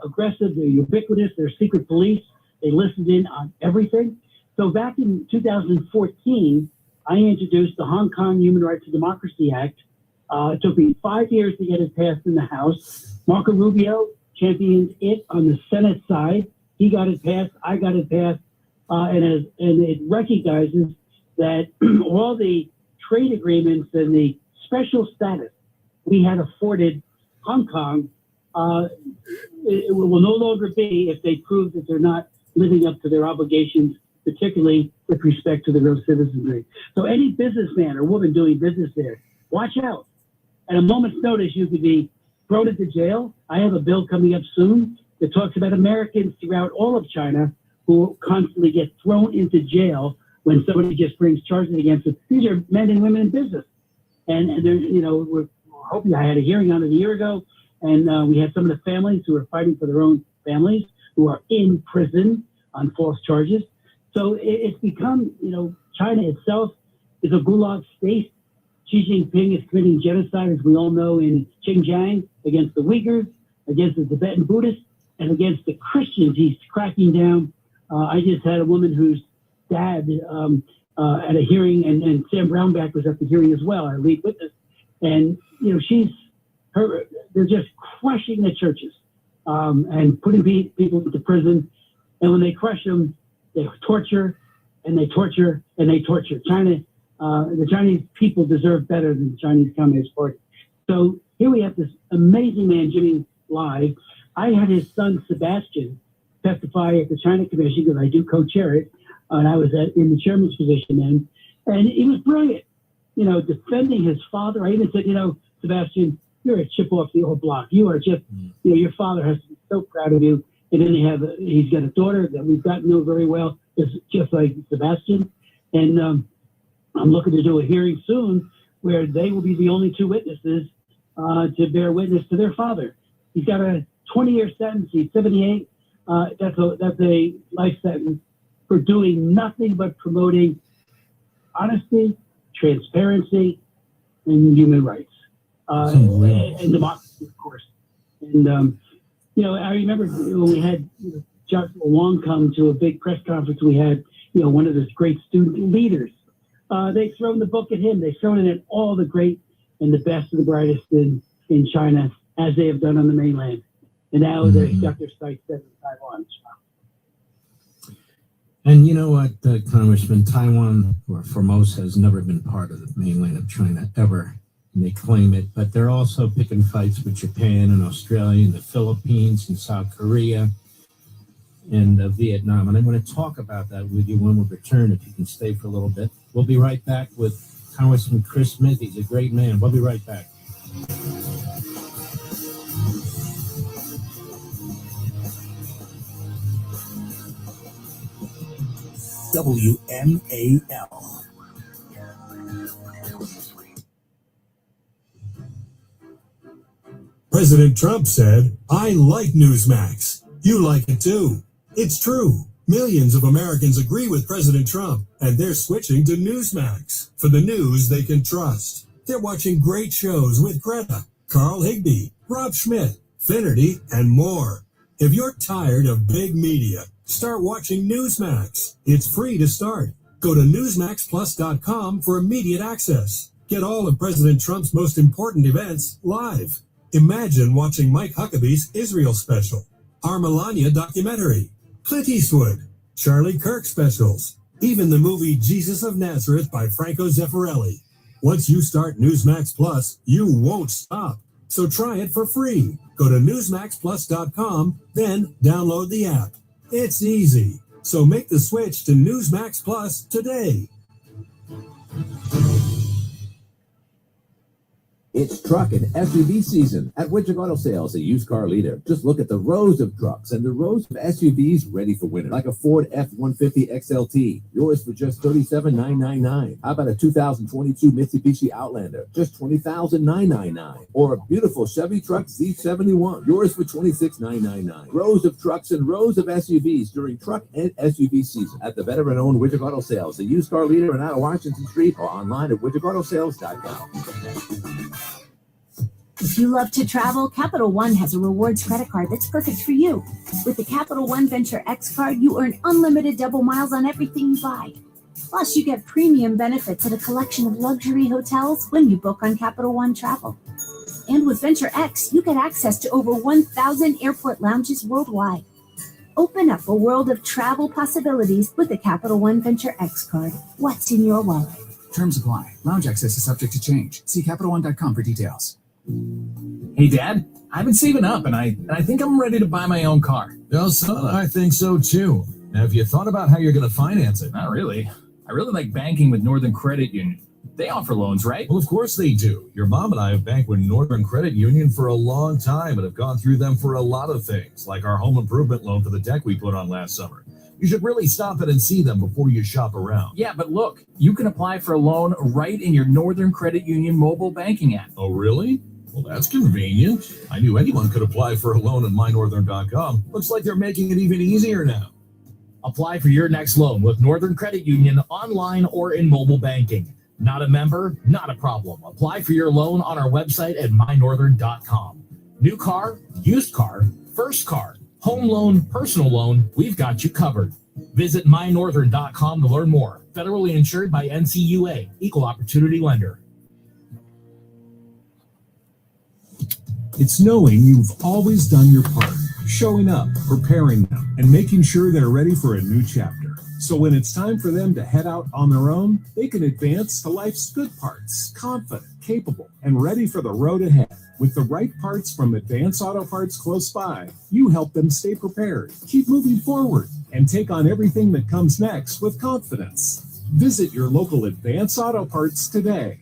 aggressive. They're ubiquitous. They're secret police. They listen in on everything. So back in 2014, I introduced the Hong Kong Human Rights and Democracy Act. It took me 5 years to get it passed in the House. Marco Rubio championed it on the Senate side. He got it passed. I got it passed. And it recognizes that all the trade agreements and the special status we had afforded Hong Kong, it will no longer be if they prove that they're not living up to their obligations, particularly with respect to the gross citizenry. So any businessman or woman doing business there, watch out. At a moment's notice, you could be thrown into jail. I have a bill coming up soon that talks about Americans throughout all of China who constantly get thrown into jail when somebody just brings charges against them. These are men and women in business. And they're, we're hoping, I had a hearing on it a year ago, and we had some of the families who are fighting for their own families who are in prison on false charges. So it's become, China itself is a gulag state. Xi Jinping is committing genocide, as we all know, in Xinjiang against the Uyghurs, against the Tibetan Buddhists. and against the Christians, he's cracking down. I just had a woman whose dad at a hearing, and Sam Brownback was at the hearing as well, our lead witness. And, you know, they're just crushing the churches and putting people into prison. And when they crush them, they torture and they torture and they torture. China, the Chinese people deserve better than the Chinese Communist Party. So here we have this amazing man, Jimmy Live. I had his son, Sebastian, testify at the China Commission because I do co-chair it. And I was in the chairman's position then. And he was brilliant, you know, defending his father. I even said, you know, Sebastian, you're a chip off the old block. You are just, you know, your father has to be so proud of you. And then he's got a daughter that we've gotten to know very well, is just like Sebastian. And I'm looking to do a hearing soon where they will be the only two witnesses to bear witness to their father. He's got a 20-year sentence. He's 78. That's a life sentence for doing nothing but promoting honesty, transparency, and human rights, and democracy, of course. And you know, I remember when we had Joshua Wong come to a big press conference we had. You know, one of those great student leaders. They've thrown the book at him. They've thrown it at all the great and the best and the brightest in China, as they have done on the mainland. And now they've got their sights set in Taiwan. And you know what, Congressman, Taiwan, or Formosa, has never been part of the mainland of China ever. And they claim it, but they're also picking fights with Japan and Australia and the Philippines and South Korea and Vietnam. And I'm going to talk about that with you when we return, if you can stay for a little bit. We'll be right back with Congressman Chris Smith. He's a great man. We'll be right back. WMAL. President Trump said, "I like Newsmax. You like it too." It's true. Millions of Americans agree with President Trump, and they're switching to Newsmax for the news they can trust. They're watching great shows with Greta, Carl Higbie, Rob Schmidt, Finnerty, and more. If you're tired of big media, start watching Newsmax. It's free to start. Go to NewsmaxPlus.com for immediate access. Get all of President Trump's most important events live. Imagine watching Mike Huckabee's Israel special, our Melania documentary, Clint Eastwood, Charlie Kirk specials, even the movie Jesus of Nazareth by Franco Zeffirelli. Once you start Newsmax Plus, you won't stop. So try it for free. Go to NewsmaxPlus.com, then download the app. It's easy. So make the switch to Newsmax Plus today. It's truck and SUV season at Widget Auto Sales, a used car leader. Just look at the rows of trucks and the rows of SUVs ready for winter, like a Ford F-150 XLT, yours for just $37,999. How about a 2022 Mitsubishi Outlander, just $20,999? Or a beautiful Chevy Truck Z71, yours for $26,999. Rows of trucks and rows of SUVs during truck and SUV season at the veteran-owned Widget Auto Sales, a used car leader in out of Washington Street, or online at widgetautosales.com. If you love to travel, Capital One has a rewards credit card that's perfect for you. With the Capital One Venture X card, you earn unlimited double miles on everything you buy. Plus, you get premium benefits at a collection of luxury hotels when you book on Capital One Travel. And with Venture X, you get access to over 1,000 airport lounges worldwide. Open up a world of travel possibilities with the Capital One Venture X card. What's in your wallet? Terms apply. Lounge access is subject to change. See CapitalOne.com for details. Hey, Dad, I've been saving up, and I think I'm ready to buy my own car. Well, son, I think so too. Now, have you thought about how you're going to finance it? Not really. I really like banking with Northern Credit Union. They offer loans, right? Well, of course they do. Your mom and I have banked with Northern Credit Union for a long time and have gone through them for a lot of things, like our home improvement loan for the deck we put on last summer. You should really stop in and see them before you shop around. Yeah, but look, you can apply for a loan right in your Northern Credit Union mobile banking app. Oh, really? Well, that's convenient. I knew anyone could apply for a loan at mynorthern.com. Looks like they're making it even easier now. Apply for your next loan with Northern Credit Union online or in mobile banking. Not a member? Not a problem. Apply for your loan on our website at mynorthern.com. New car, used car, first car, Home loan, personal loan, we've got you covered. Visit mynorthern.com to learn more. Federally insured by NCUA, Equal Opportunity Lender. It's knowing you've always done your part, showing up, preparing them, and making sure they're ready for a new chapter. So when it's time for them to head out on their own, they can advance to life's good parts, confident, capable, and ready for the road ahead. With the right parts from Advance Auto Parts close by, you help them stay prepared, keep moving forward, and take on everything that comes next with confidence. Visit your local Advance Auto Parts today.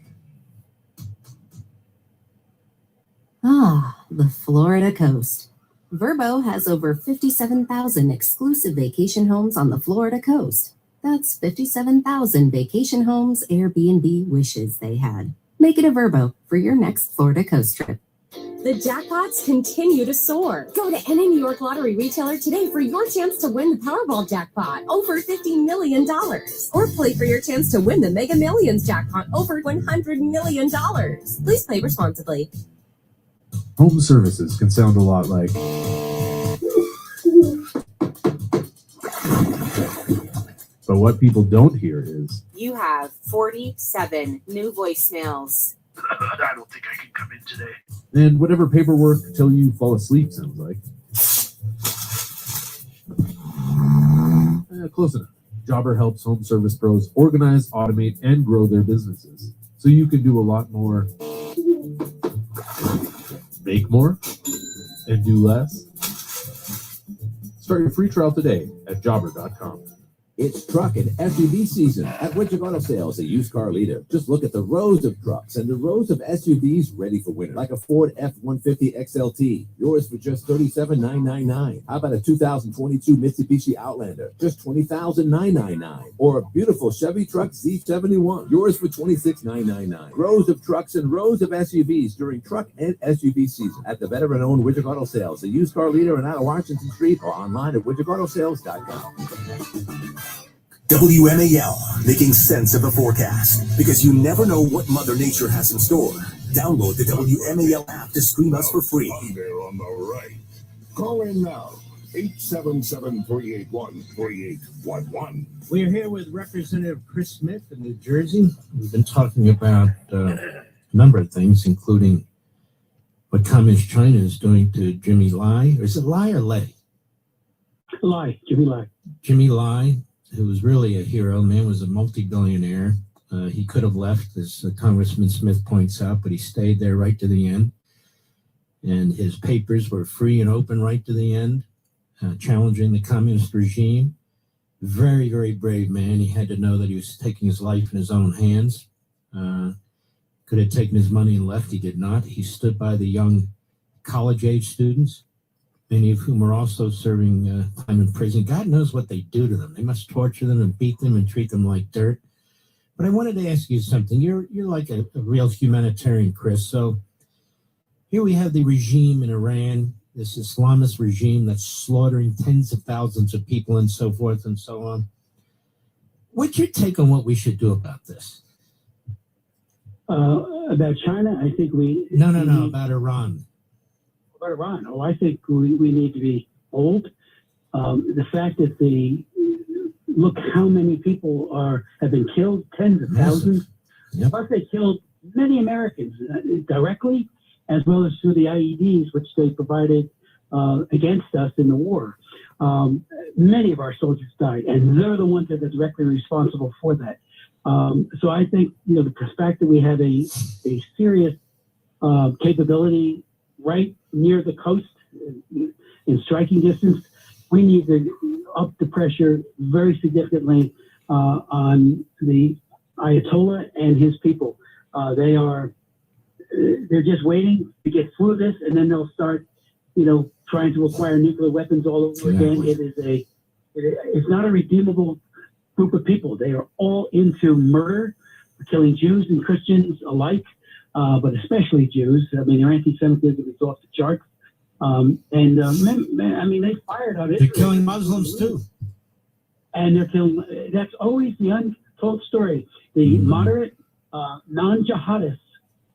Ah, the Florida coast. Verbo has over 57,000 exclusive vacation homes on the Florida coast. That's 57,000 vacation homes Airbnb wishes they had. Make it a Verbo for your next Florida coast trip. The jackpots continue to soar. Go to any New York lottery retailer today for your chance to win the Powerball jackpot, over $50 million. Or play for your chance to win the Mega Millions jackpot, over $100 million. Please play responsibly. Home services can sound a lot like... But what people don't hear is... You have 47 new voicemails. I don't think I can come in today. And whatever paperwork till you fall asleep sounds like. Close enough. Jobber helps home service pros organize, automate, and grow their businesses. So you can do a lot more... Make more and do less. Start your free trial today at jobber.com. It's truck and SUV season at Winter Auto Sales, a used car leader. Just look at the rows of trucks and the rows of SUVs ready for winter, like a Ford F-150 XLT, yours for just $37,999. How about a 2022 Mitsubishi Outlander, just $20,999? Or a beautiful Chevy truck Z71, yours for $26,999. Rows of trucks and rows of SUVs during truck and SUV season at the veteran-owned Winter Auto Sales, a used car leader in out of Washington Street, or online at winterauto.sales.com. WMAL, making sense of the forecast, because you never know what Mother Nature has in store. Download the WMAL app to stream us for free. There on the right. Call in now. 877-381-3811. We're here with Representative Chris Smith in New Jersey. We've been talking about a number of things, including what Communist China is doing to Jimmy Lai. Or is it Lai or Lay? Lai, Jimmy Lai. Jimmy Lai, who was really a hero. The man was a multi-billionaire. He could have left, as Congressman Smith points out, but he stayed there right to the end. And his papers were free and open right to the end, challenging the communist regime. Very, very brave man. He had to know that he was taking his life in his own hands. Could have taken his money and left. He did not. He stood by the young college-age students, many of whom are also serving time in prison. God knows what they do to them. They must torture them and beat them and treat them like dirt. But I wanted to ask you something. You're like a real humanitarian, Chris. So here we have the regime in Iran, this Islamist regime that's slaughtering tens of thousands of people and so forth and so on. What's your take on what we should do about this? About China, I think we... No, about Iran. About Iran. Oh, I think we need to be bold. The fact that look how many people have been killed, tens of thousands. Yep. Plus they killed many Americans directly, as well as through the IEDs, which they provided against us in the war. Many of our soldiers died, and they're the ones that are directly responsible for that. So I think, the fact that we have a serious capability right near the coast in striking distance, we need to up the pressure very significantly on the Ayatollah and his people. They're just waiting to get through this, and then they'll start, trying to acquire nuclear weapons all over again. It's not a redeemable group of people. They are all into murder, killing Jews and Christians alike, but especially Jews. I mean, their anti-Semitism is off the charts. They fired on it. They're killing Muslims too. And they're killing, that's always the untold story. The moderate non-jihadists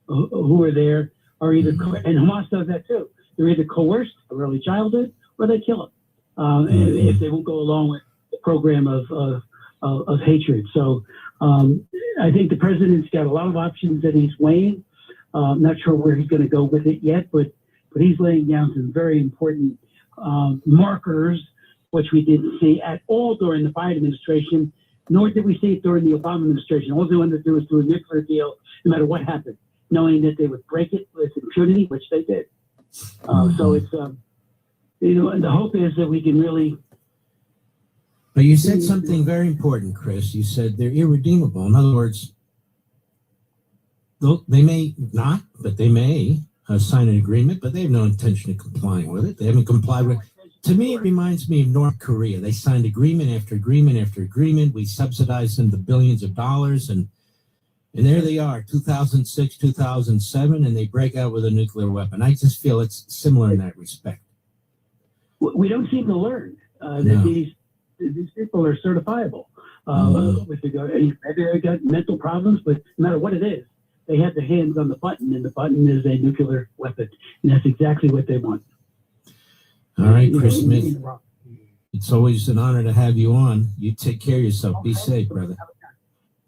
who are there are either, and Hamas does that too. They're either coerced from early childhood or they kill them. if they won't go along with the program of hatred. So I think the president's got a lot of options that he's weighing. I'm not sure where he's going to go with it yet, but he's laying down some very important markers, which we didn't see at all during the Biden administration, nor did we see it during the Obama administration. All they wanted to do was do a nuclear deal no matter what happened, knowing that they would break it with impunity, which they did. So it's, and the hope is that we can really. But you said something very important, Chris. You said they're irredeemable. In other words, they may not, but they may sign an agreement, but they have no intention of complying with it. They haven't complied with it. To me, it reminds me of North Korea. They signed agreement after agreement after agreement. We subsidized them to billions of dollars, and there they are, 2006, 2007, and they break out with a nuclear weapon. I just feel it's similar in that respect. We don't seem to learn that these people are certifiable. With regard, maybe they got mental problems, but no matter what it is, they have their hands on the button, and the button is a nuclear weapon, and that's exactly what they want. All right, Chris Smith, it's always an honor to have you on. You take care of yourself. Be safe, brother.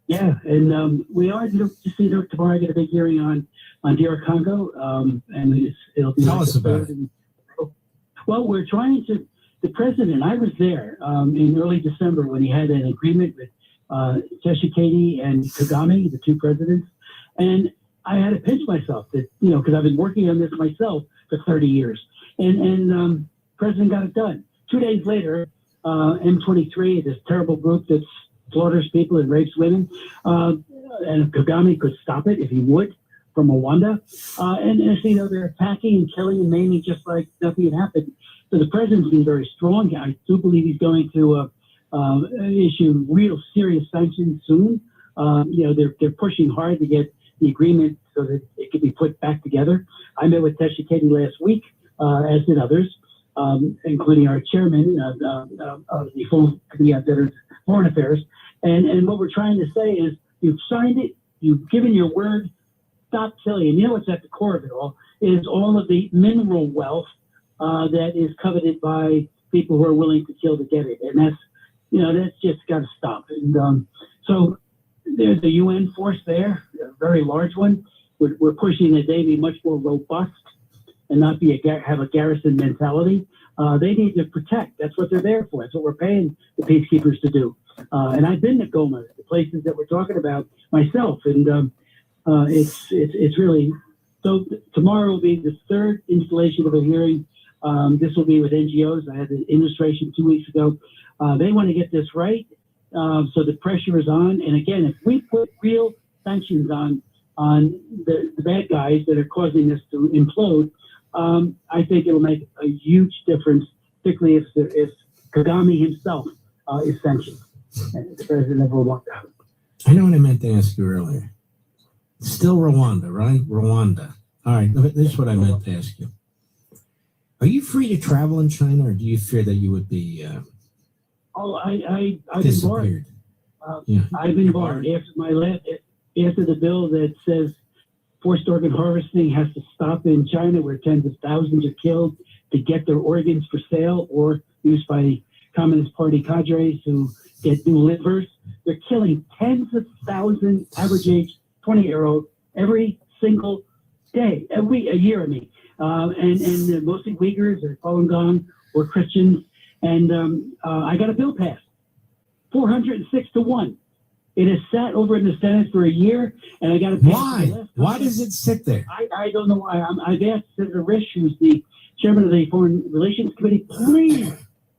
Yeah, and we are, tomorrow I get a big hearing on DR Congo, and it'll be. Tell us about it. Well, we're trying to, the president, I was there in early December when he had an agreement with Tshisekedi and Kagame, the two presidents, and I had to pinch myself that, because I've been working on this myself for 30 years, and president got it done. 2 days later, M23, this terrible group that slaughters people and rapes women, and Kagame could stop it if he would, from Rwanda. And they're attacking and killing and maiming just like nothing had happened. So the president's been very strong. I do believe he's going to issue real serious sanctions soon. They're pushing hard to get the agreement so that it can be put back together. I met with Tshisekedi last week, as did others, including our chairman of the full committee on foreign affairs. And what we're trying to say is, you've signed it, you've given your word, stop killing. And you know what's at the core of it all is all of the mineral wealth that is coveted by people who are willing to kill to get it. And that's just got to stop. And so there's a UN force there, a very large one. We're pushing that they be much more robust and not have a garrison mentality. They need to protect. That's what they're there for. That's what we're paying the peacekeepers to do. And I've been to Goma, the places that we're talking about myself, and it's really, so tomorrow will be the third installation of a hearing. This will be with NGOs. I had the illustration 2 weeks ago. They want to get this right, so the pressure is on. And again, if we put real sanctions on the bad guys that are causing this to implode, I think it will make a huge difference, particularly if Kagame himself is sanctioned, the president of Rwanda. I know what I meant to ask you earlier. Still Rwanda, right? Rwanda. All right, this is what I meant to ask you. Are you free to travel in China, or do you fear that you would be I've been barred. I've been barred after the bill that says forced organ harvesting has to stop in China, where tens of thousands are killed to get their organs for sale or used by Communist Party cadres who get new livers. They're killing tens of thousands, average age 20-year-olds, every single day, a year, and mostly Uyghurs or Falun Gong or Christians. And I got a bill passed, 406-1. It has sat over in the Senate for a year, and I got to pay. Why? Why does it sit there? I don't know why. I've asked Senator Risch, who's the chairman of the Foreign Relations Committee, please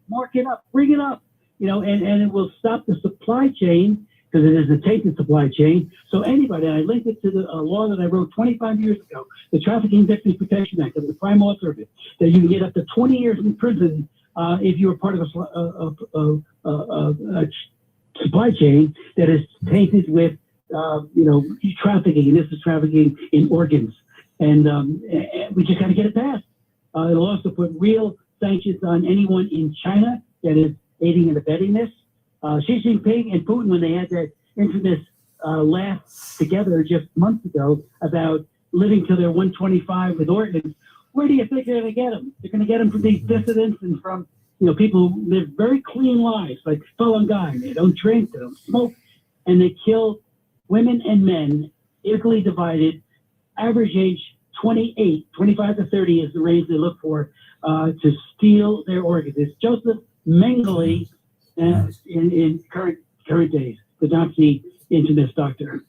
mark it up, bring it up, and it will stop the supply chain, because it is a tainted supply chain. So anybody, and I linked it to the law that I wrote 25 years ago, the Trafficking Victims Protection Act, of the prime author of it, that you can get up to 20 years in prison if you were part of a supply chain that is tainted with, trafficking, and this is trafficking in organs. And we just got to get it passed. It'll also put real sanctions on anyone in China that is aiding and abetting this. Xi Jinping and Putin, when they had that infamous laugh together just months ago about living till they're 125 with organs, where do you think they're going to get them? They're going to get them from these dissidents and from, people live very clean lives, like Falun Gong. They don't drink, they don't smoke, and they kill women and men, equally divided. Average age 28, 25 to 30 is the range they look for to steal their organs. It's Joseph Mengele in current days, the Nazi internist doctor.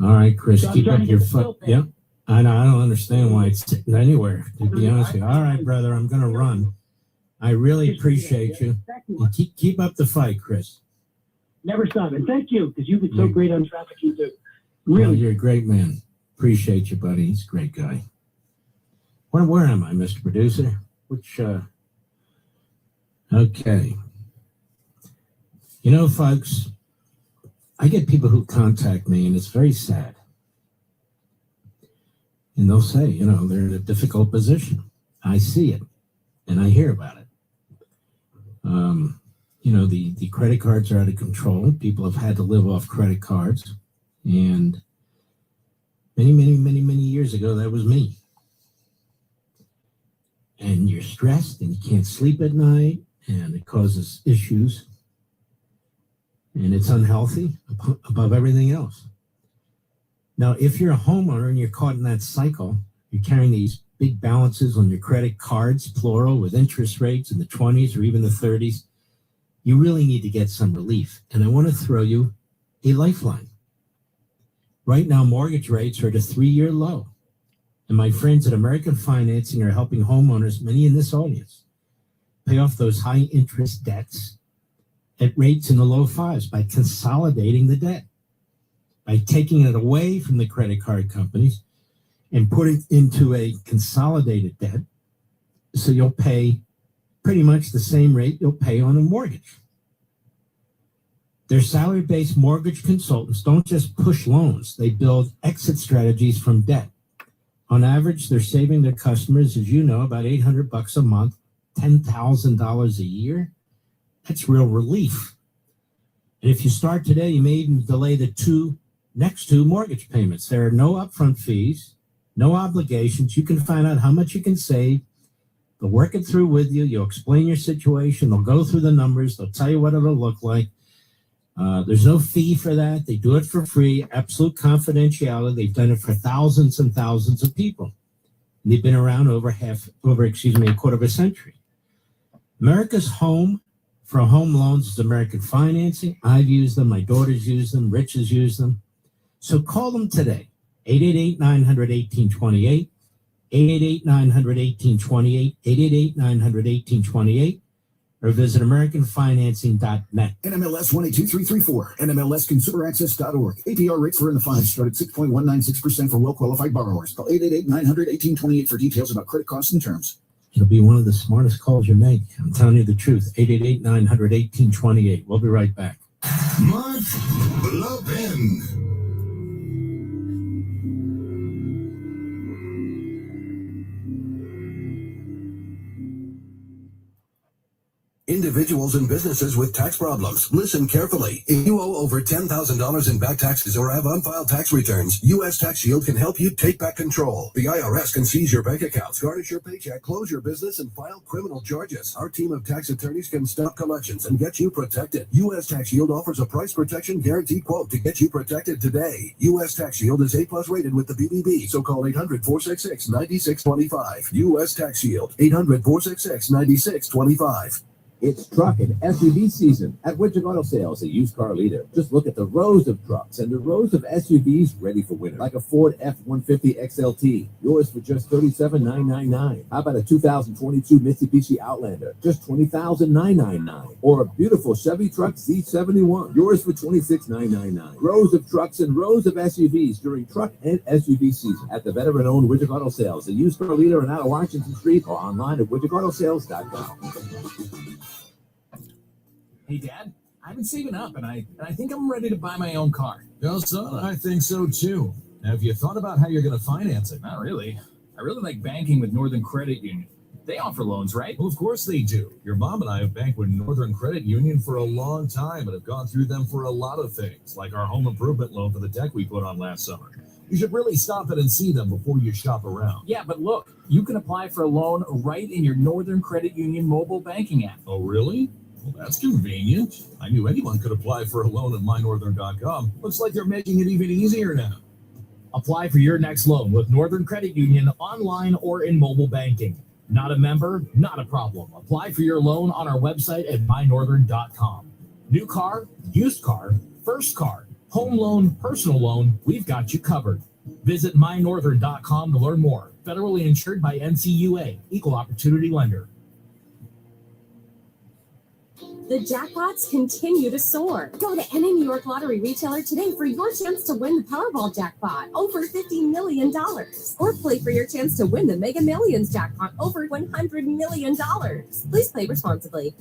All right, Chris, So I'm keep trying up to your get the foot. bill paid. Yep. I know. I don't understand why it's sitting anywhere, to be honest with you. All right, brother, I'm going to run. I really appreciate you. And keep up the fight, Chris. Never stop. And thank you, because you've been so great on trafficking, too. Really. Well, you're a great man. Appreciate you, buddy. He's a great guy. Where am I, Mr. Producer? Okay. Folks, I get people who contact me, and it's very sad. And they'll say, they're in a difficult position. I see it, and I hear about it. The credit cards are out of control. People have had to live off credit cards. And many, many, many, many years ago, that was me. And you're stressed, and you can't sleep at night, and it causes issues. And it's unhealthy above everything else. Now, if you're a homeowner and you're caught in that cycle, you're carrying these big balances on your credit cards, plural, with interest rates in the 20s or even the 30s, you really need to get some relief. And I want to throw you a lifeline. Right now, mortgage rates are at a 3-year low. And my friends at American Financing are helping homeowners, many in this audience, pay off those high interest debts at rates in the low 5s by consolidating the debt, by taking it away from the credit card companies and put it into a consolidated debt. So you'll pay pretty much the same rate you'll pay on a mortgage. Their salary-based mortgage consultants don't just push loans. They build exit strategies from debt. On average, they're saving their customers, as you know, about $800 a month, $10,000 a year. That's real relief. And if you start today, you may even delay the next two mortgage payments. There are no upfront fees, no obligations. You can find out how much you can save. They'll work it through with you. You'll explain your situation. They'll go through the numbers. They'll tell you what it'll look like. There's no fee for that. They do it for free, absolute confidentiality. They've done it for thousands and thousands of people. And they've been around over a quarter of a century. America's home for home loans is American Financing. I've used them. My daughters use them. Rich has used them. So call them today, 888-900-1828, 888-900-1828, 888-900-1828, or visit AmericanFinancing.net. NMLS 182334, NMLSConsumerAccess.org. APR rates are in the 5s, start at 6.196% for well-qualified borrowers. Call 888-900-1828 for details about credit costs and terms. It'll be one of the smartest calls you make. I'm telling you the truth. 888-900-1828. We'll be right back. Mark Lopin. Individuals and businesses with tax problems. Listen carefully. If you owe over $10,000 in back taxes or have unfiled tax returns, U.S. Tax Shield can help you take back control. The IRS can seize your bank accounts, garnish your paycheck, close your business, and file criminal charges. Our team of tax attorneys can stop collections and get you protected. U.S. Tax Shield offers a price protection guarantee quote to get you protected today. U.S. Tax Shield is A+ rated with the BBB, so call 800-466-9625. U.S. Tax Shield, 800-466-9625. It's truck and SUV season at Widget Auto Sales, a used car leader. Just look at the rows of trucks and the rows of SUVs ready for winter, like a Ford F-150 XLT, yours for just $37,999. How about a 2022 Mitsubishi Outlander, just $20,999? Or a beautiful Chevy Truck Z71, yours for $26,999. Rows of trucks and rows of SUVs during truck and SUV season at the veteran-owned Widget Auto Sales, a used car leader in out of Washington Street, or online at widgetautosales.com. Hey, Dad, I've been saving up, and I think I'm ready to buy my own car. Well, son, I think so too. Now, have you thought about how you're going to finance it? Not really. I really like banking with Northern Credit Union. They offer loans, right? Well, of course they do. Your mom and I have banked with Northern Credit Union for a long time and have gone through them for a lot of things, like our home improvement loan for the deck we put on last summer. You should really stop in and see them before you shop around. Yeah, but look, you can apply for a loan right in your Northern Credit Union mobile banking app. Oh, really? Well, that's convenient. I knew anyone could apply for a loan at mynorthern.com. Looks like they're making it even easier now. Apply for your next loan with Northern Credit Union online or in mobile banking. Not a member? Not a problem. Apply for your loan on our website at mynorthern.com. New car, used car, first car, home loan, personal loan, we've got you covered. Visit mynorthern.com to learn more. Federally insured by NCUA, Equal Opportunity Lender. The jackpots continue to soar. Go to any New York Lottery retailer today for your chance to win the Powerball jackpot, over $50 million. Or play for your chance to win the Mega Millions jackpot, over $100 million. Please play responsibly.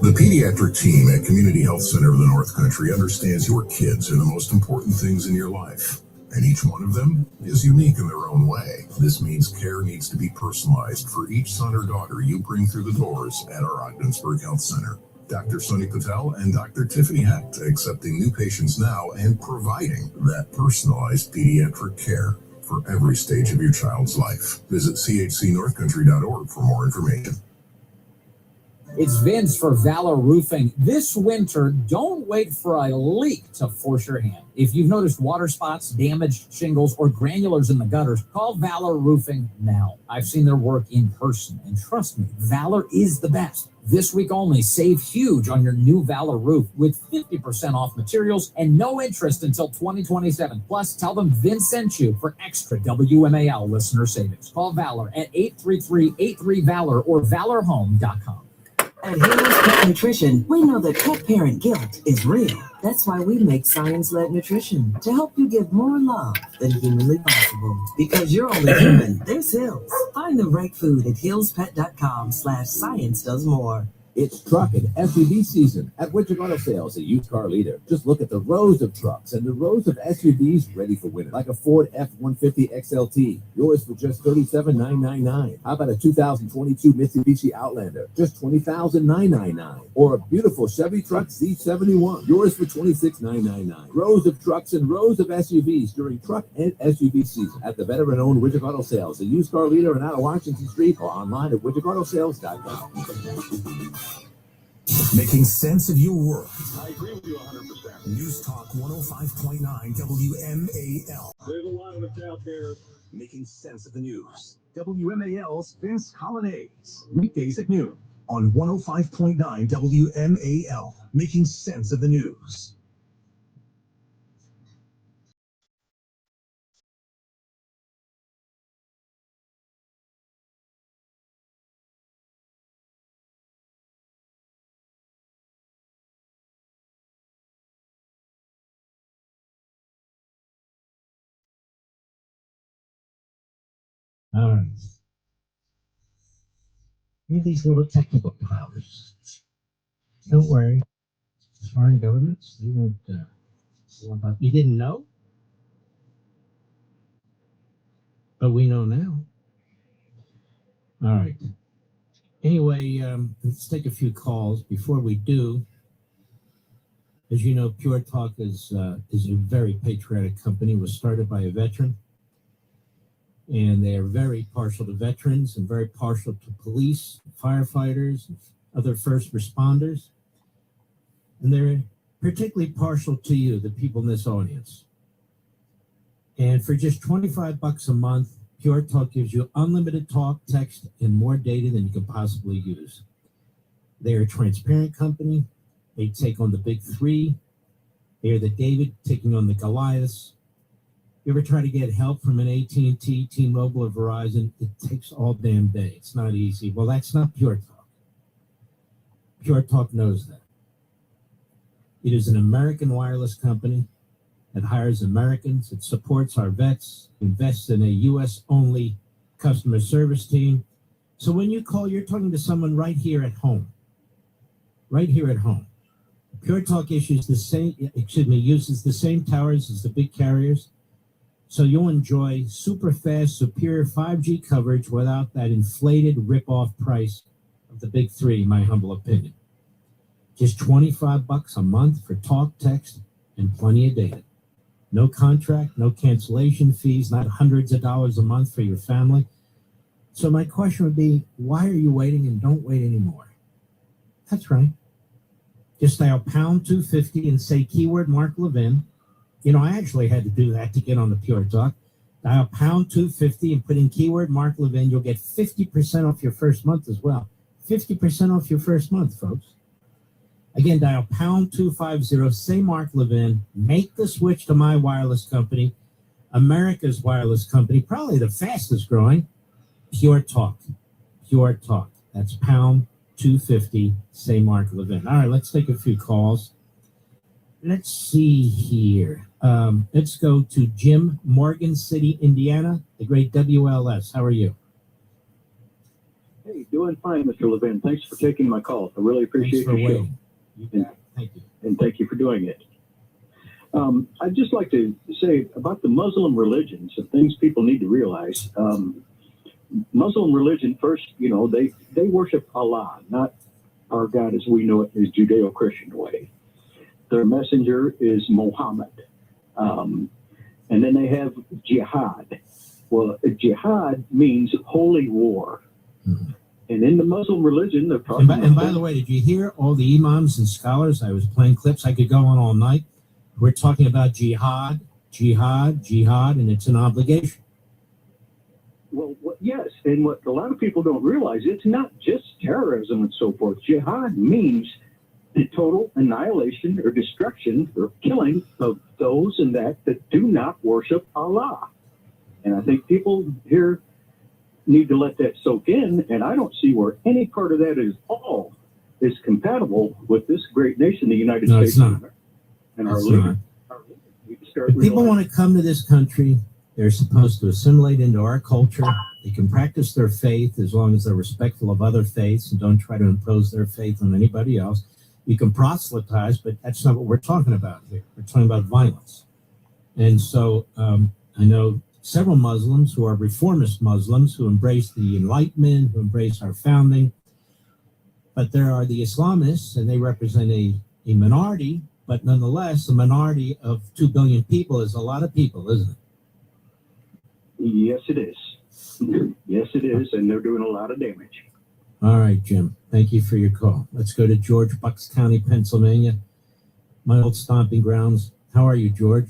The pediatric team at Community Health Center of the North Country understands your kids are the most important things in your life, and each one of them is unique in their own way. This means care needs to be personalized for each son or daughter you bring through the doors at our Ogdensburg Health Center. Dr. Sunny Patel and Dr. Tiffany Hecht accepting new patients now and providing that personalized pediatric care for every stage of your child's life. Visit chcnorthcountry.org for more information. It's Vince for Valor Roofing. This winter, don't wait for a leak to force your hand. If you've noticed water spots, damaged shingles, or granulars in the gutters, call Valor Roofing now. I've seen their work in person, and trust me, Valor is the best. This week only, save huge on your new Valor roof with 50% off materials and no interest until 2027. Plus, tell them Vince sent you for extra WMAL listener savings. Call Valor at 833-83-VALOR or valorhome.com. At Hayden's Pet Nutrition, we know that pet parent guilt is real. That's why we make science-led nutrition to help you give more love than humanly possible. Because you're only human, there's Hills. Find the right food at hillspet.com/science does more. It's truck and SUV season at Widget Auto Sales, a used car leader. Just look at the rows of trucks and the rows of SUVs ready for winter, like a Ford F-150 XLT, yours for just $37,999. How about a 2022 Mitsubishi Outlander, just $20,999? Or a beautiful Chevy Truck Z71, yours for $26,999. Rows of trucks and rows of SUVs during truck and SUV season at the veteran-owned Widget Auto Sales, a used car leader in out of Washington Street, or online at widgetautosales.com. Making sense of your world. I agree with you 100%. News Talk 105.9 WMAL. There's a lot of us out there Making sense of the news. WMAL's Vince Colonnades. Weekdays at noon on 105.9 WMAL. Making sense of the news. All right. Read these little technical powers. Don't worry. Foreign governments, they won't. You didn't know? But we know now. All right. Anyway, let's take a few calls. Before we do, as you know, Pure Talk is a very patriotic company. It was started by a veteran. And they are very partial to veterans and very partial to police, firefighters, and other first responders. And they're particularly partial to you, the people in this audience. And for just $25 a month, Pure Talk gives you unlimited talk, text, and more data than you can possibly use. They're a transparent company. They take on the big three. They are the David taking on the Goliaths. You ever try to get help from an AT&T, T-Mobile, or Verizon? It takes all damn day. It's not easy. Well, that's not Pure Talk. Pure Talk knows that. It is an American wireless company that hires Americans. It supports our vets, invests in a U.S.-only customer service team. So when you call, you're talking to someone right here at home. Right here at home. Pure Talk uses the same towers as the big carriers. So you'll enjoy super fast, superior 5G coverage without that inflated rip-off price of the big three, in my humble opinion. Just $25 a month for talk, text, and plenty of data. No contract, no cancellation fees, not hundreds of dollars a month for your family. So my question would be, why are you waiting, and don't wait anymore? That's right. Just dial pound 250 and say keyword Mark Levin. You know, I actually had to do that to get on the Pure Talk. Dial pound 250 and put in keyword Mark Levin. You'll get 50% off your first month as well. 50% off your first month, folks. Again, dial pound 250, say Mark Levin, make the switch to my wireless company, America's wireless company, probably the fastest growing, Pure Talk. Pure Talk. That's pound 250, say Mark Levin. All right, let's take a few calls. Let's see here. Let's go to Jim, Morgan City, Indiana, the great WLS. How are you? Hey, doing fine, Mr. Levin. Thanks for taking my call. I really appreciate your show. Thank you. And thank you for doing it. I'd just like to say about the Muslim religion, some things people need to realize. Muslim religion, first, you know, they worship Allah, not our God as we know it, is Judeo-Christian way. Their messenger is Muhammad. And then they have jihad. Well, jihad means holy war. Mm-hmm. And in the Muslim religion, they're talking and by the way, did you hear all the imams and scholars? I was playing clips. I could go on all night. We're talking about jihad, and it's an obligation. Well, yes, and what a lot of people don't realize, it's not just terrorism and so forth. Jihad means the total annihilation or destruction or killing of those and that do not worship Allah. And I think people here need to let that soak in, and I don't see where any part of that is compatible with this great nation, the United States. It's not. And our leader. If people want to come to this country, they're supposed to assimilate into our culture. They can practice their faith as long as they're respectful of other faiths and don't try to impose their faith on anybody else. You can proselytize, but that's not what we're talking about here. We're talking about violence. And so I know several Muslims who are reformist Muslims who embrace the Enlightenment, who embrace our founding. But there are the Islamists, and they represent a minority, but nonetheless, a minority of 2 billion people is a lot of people, isn't it? Yes, it is. Yes, it is, and they're doing a lot of damage. All right, Jim. Thank you for your call. Let's go to George, Bucks County, Pennsylvania, my old stomping grounds. How are you, George?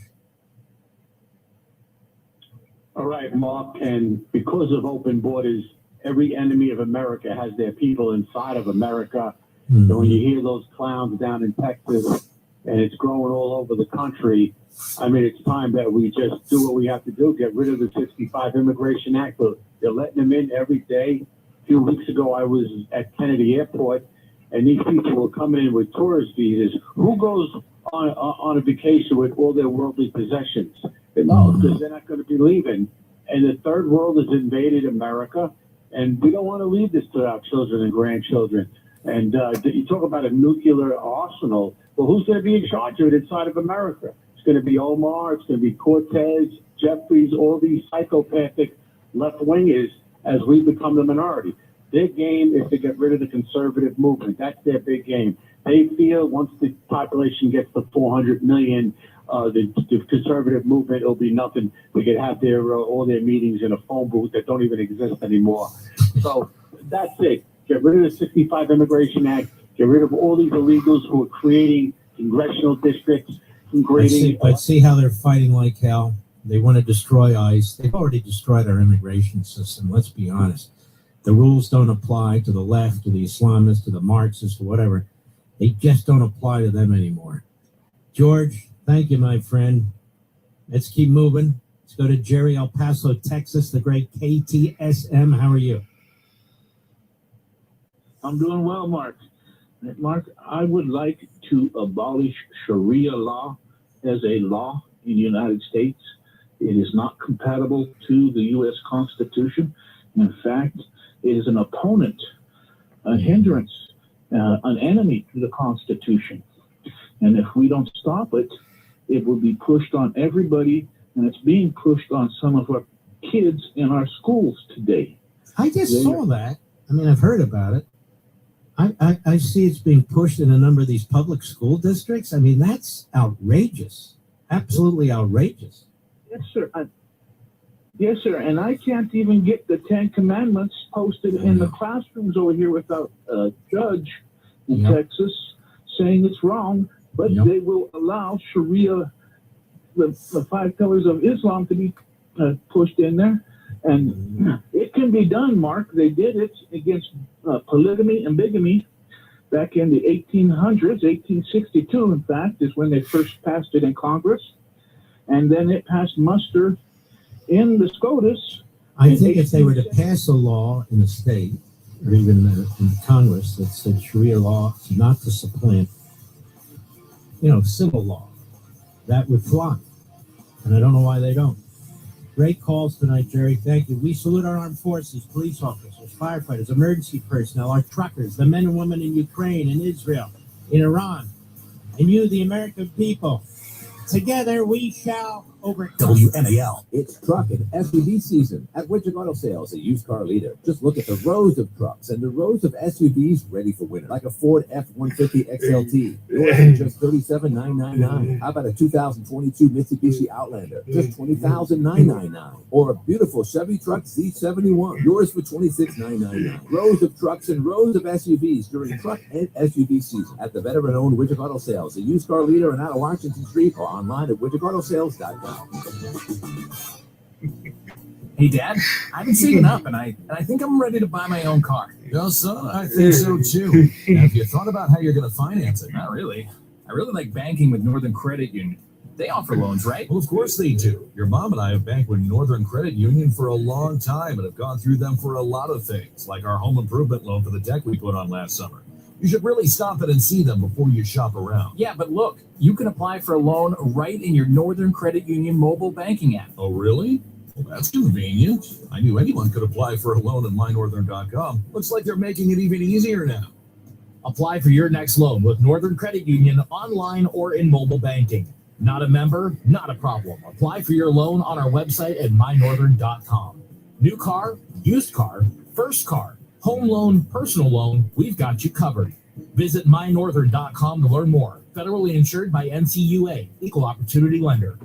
All right, Mark, and because of open borders, every enemy of America has their people inside of America. Mm-hmm. So when you hear those clowns down in Texas and it's growing all over the country, I mean, it's time that we just do what we have to do, get rid of the 65 Immigration Act. They're letting them in every day. A few weeks ago, I was at Kennedy Airport, and these people were coming in with tourist visas. Who goes on a vacation with all their worldly possessions? No, because they're not going to be leaving. And the third world has invaded America, and we don't want to leave this to our children and grandchildren. And you talk about a nuclear arsenal. Well, who's going to be in charge of it inside of America? It's going to be Omar, it's going to be Cortez, Jeffries, all these psychopathic left-wingers as we become the minority. Their game is to get rid of the conservative movement. That's their big game. They feel once the population gets to 400 million, the conservative movement will be nothing. They could have their all their meetings in a phone booth that don't even exist anymore. So that's it. Get rid of the 65 Immigration Act. Get rid of all these illegals who are creating congressional districts. See how they're fighting like hell. They want to destroy ICE. They've already destroyed our immigration system. Let's be honest. The rules don't apply to the left, to the Islamists, to the Marxists, to whatever. They just don't apply to them anymore. George, thank you, my friend. Let's keep moving. Let's go to Jerry, El Paso, Texas, the great KTSM. How are you? I'm doing well, Mark. Mark, I would like to abolish Sharia law as a law in the United States. It is not compatible to the U.S. Constitution. In fact, it is an opponent, a hindrance, an enemy to the Constitution. And if we don't stop it, it will be pushed on everybody, and it's being pushed on some of our kids in our schools today. I just saw that. I mean, I've heard about it. I see it's being pushed in a number of these public school districts. I mean, that's outrageous. Absolutely outrageous. Yes, sir. Yes, sir. And I can't even get the 10 Commandments posted in the classrooms over here without a judge in Texas saying it's wrong. But they will allow Sharia, the 5 pillars of Islam, to be pushed in there. And it can be done, Mark. They did it against polygamy and bigamy back in the 1800s, 1862, in fact, is when they first passed it in Congress. And then it passed muster in the SCOTUS. I think if they were to pass a law in the state, or even in Congress, that said Sharia law is not to supplant, civil law, that would fly. And I don't know why they don't. Great calls tonight, Jerry. Thank you. We salute our armed forces, police officers, firefighters, emergency personnel, our truckers, the men and women in Ukraine, in Israel, in Iran, and you, the American people. Together we shall overcome. WMAL. It's truck and SUV season at Widget Auto Sales, a used car leader. Just look at the rows of trucks and the rows of SUVs ready for winter, like a Ford F-150 XLT. Yours for just $37,999. How about a 2022 Mitsubishi Outlander? Just $20,999. Or a beautiful Chevy truck Z71. Yours for $26,999. Rows of trucks and rows of SUVs during truck and SUV season at the veteran-owned Widget Auto Sales, a used car leader and out of Washington Street, or online at widgetautosales.com. Hey, Dad, I've been saving up, and I think I'm ready to buy my own car. Son, I think so too. Now, have you thought about how you're going to finance it? Not really. I really like banking with Northern Credit Union. They offer loans, right? Well, of course they do. Your mom and I have banked with Northern Credit Union for a long time and have gone through them for a lot of things, like our home improvement loan for the deck we put on last summer. You should really stop it and see them before you shop around. Yeah, but look, you can apply for a loan right in your Northern Credit Union mobile banking app. Oh, really? Well, that's convenient. I knew anyone could apply for a loan at mynorthern.com. Looks like they're making it even easier now. Apply for your next loan with Northern Credit Union online or in mobile banking. Not a member? Not a problem. Apply for your loan on our website at mynorthern.com. New car, used car, first car, home loan, personal loan, we've got you covered. Visit mynorthern.com to learn more. Federally insured by NCUA, Equal Opportunity Lender.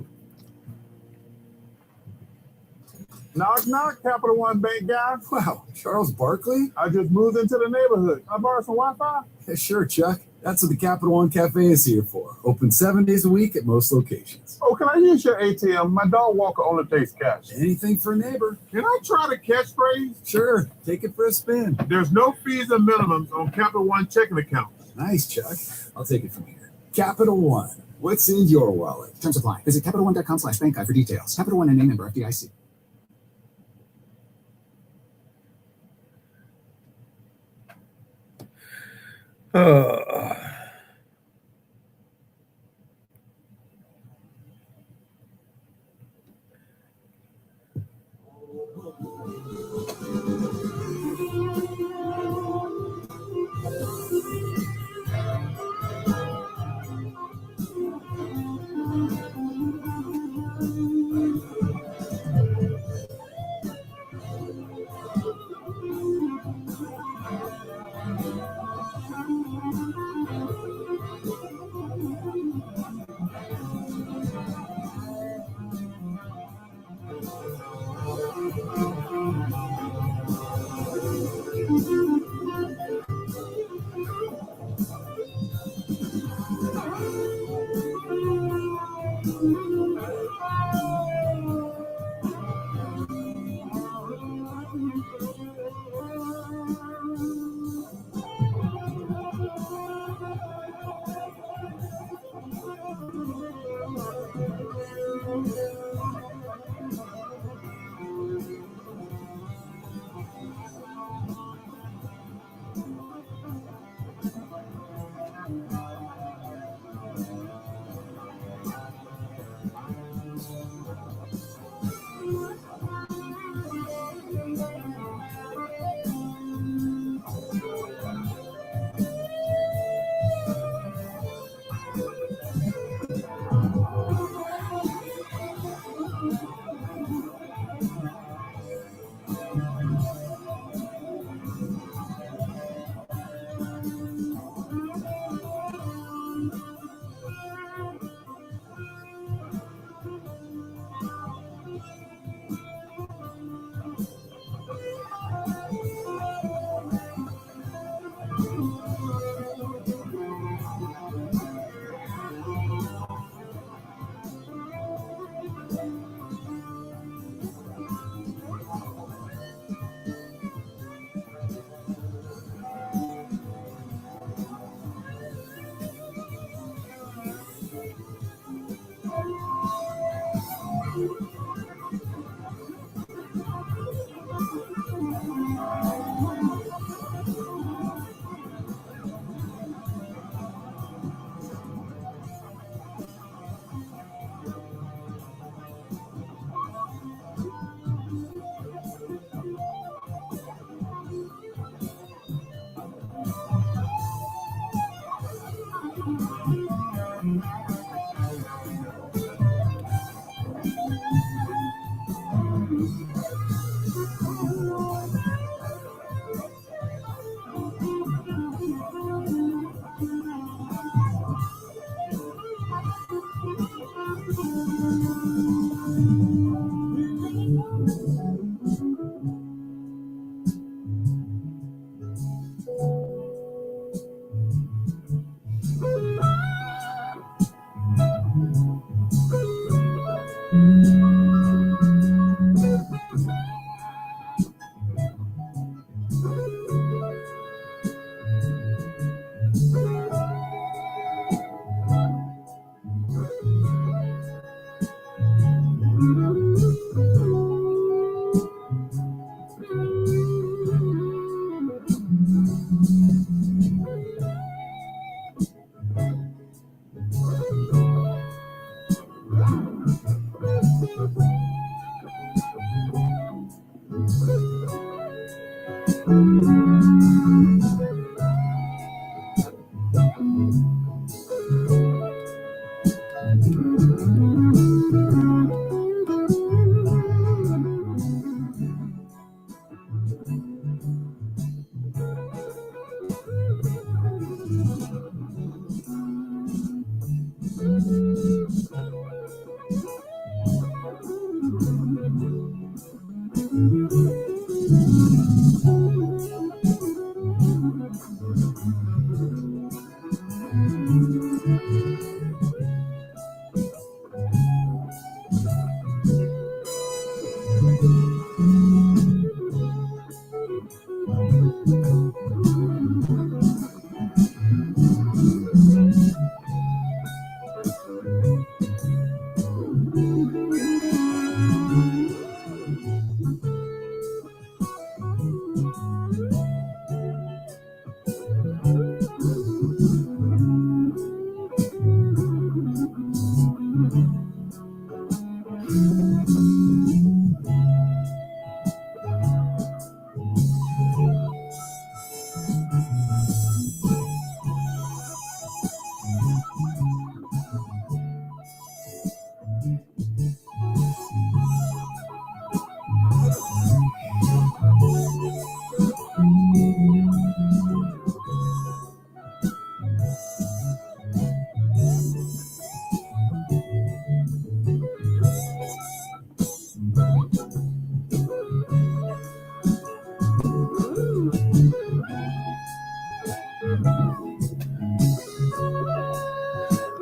Knock, knock, Capital One Bank guy. Wow, Charles Barkley? I just moved into the neighborhood. Can I borrow some Wi-Fi? Yeah, sure, Chuck. That's what the Capital One Cafe is here for. Open 7 days a week at most locations. Oh, can I use your ATM? My dog walker only takes cash. Anything for a neighbor. Can I try the catchphrase? Sure, take it for a spin. There's no fees and minimums on Capital One checking accounts. Nice, Chuck. I'll take it from here. Capital One. What's in your wallet? Terms apply. Visit CapitalOne.com/bank guide for details. Capital One and name member FDIC.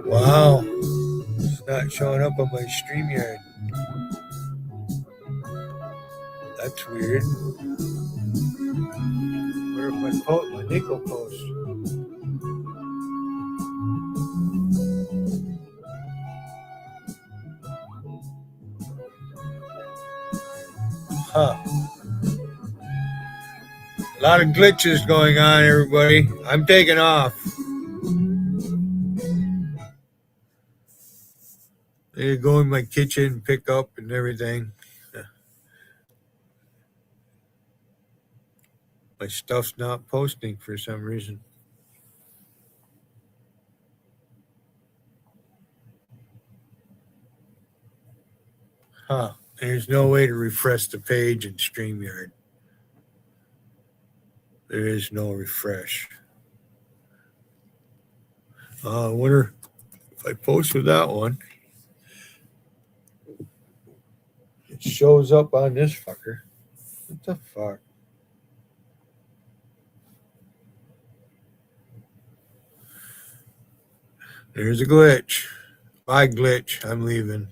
Wow. It's not showing up on my StreamYard. That's weird. Where if my nickel post? Huh. A lot of glitches going on, everybody. I'm taking off. I go in my kitchen, pick up and everything. My stuff's not posting for some reason. Huh. There's no way to refresh the page in StreamYard. There is no refresh. I wonder if I post with that one. It shows up on this fucker. What the fuck? There's a glitch. Bye, glitch. I'm leaving.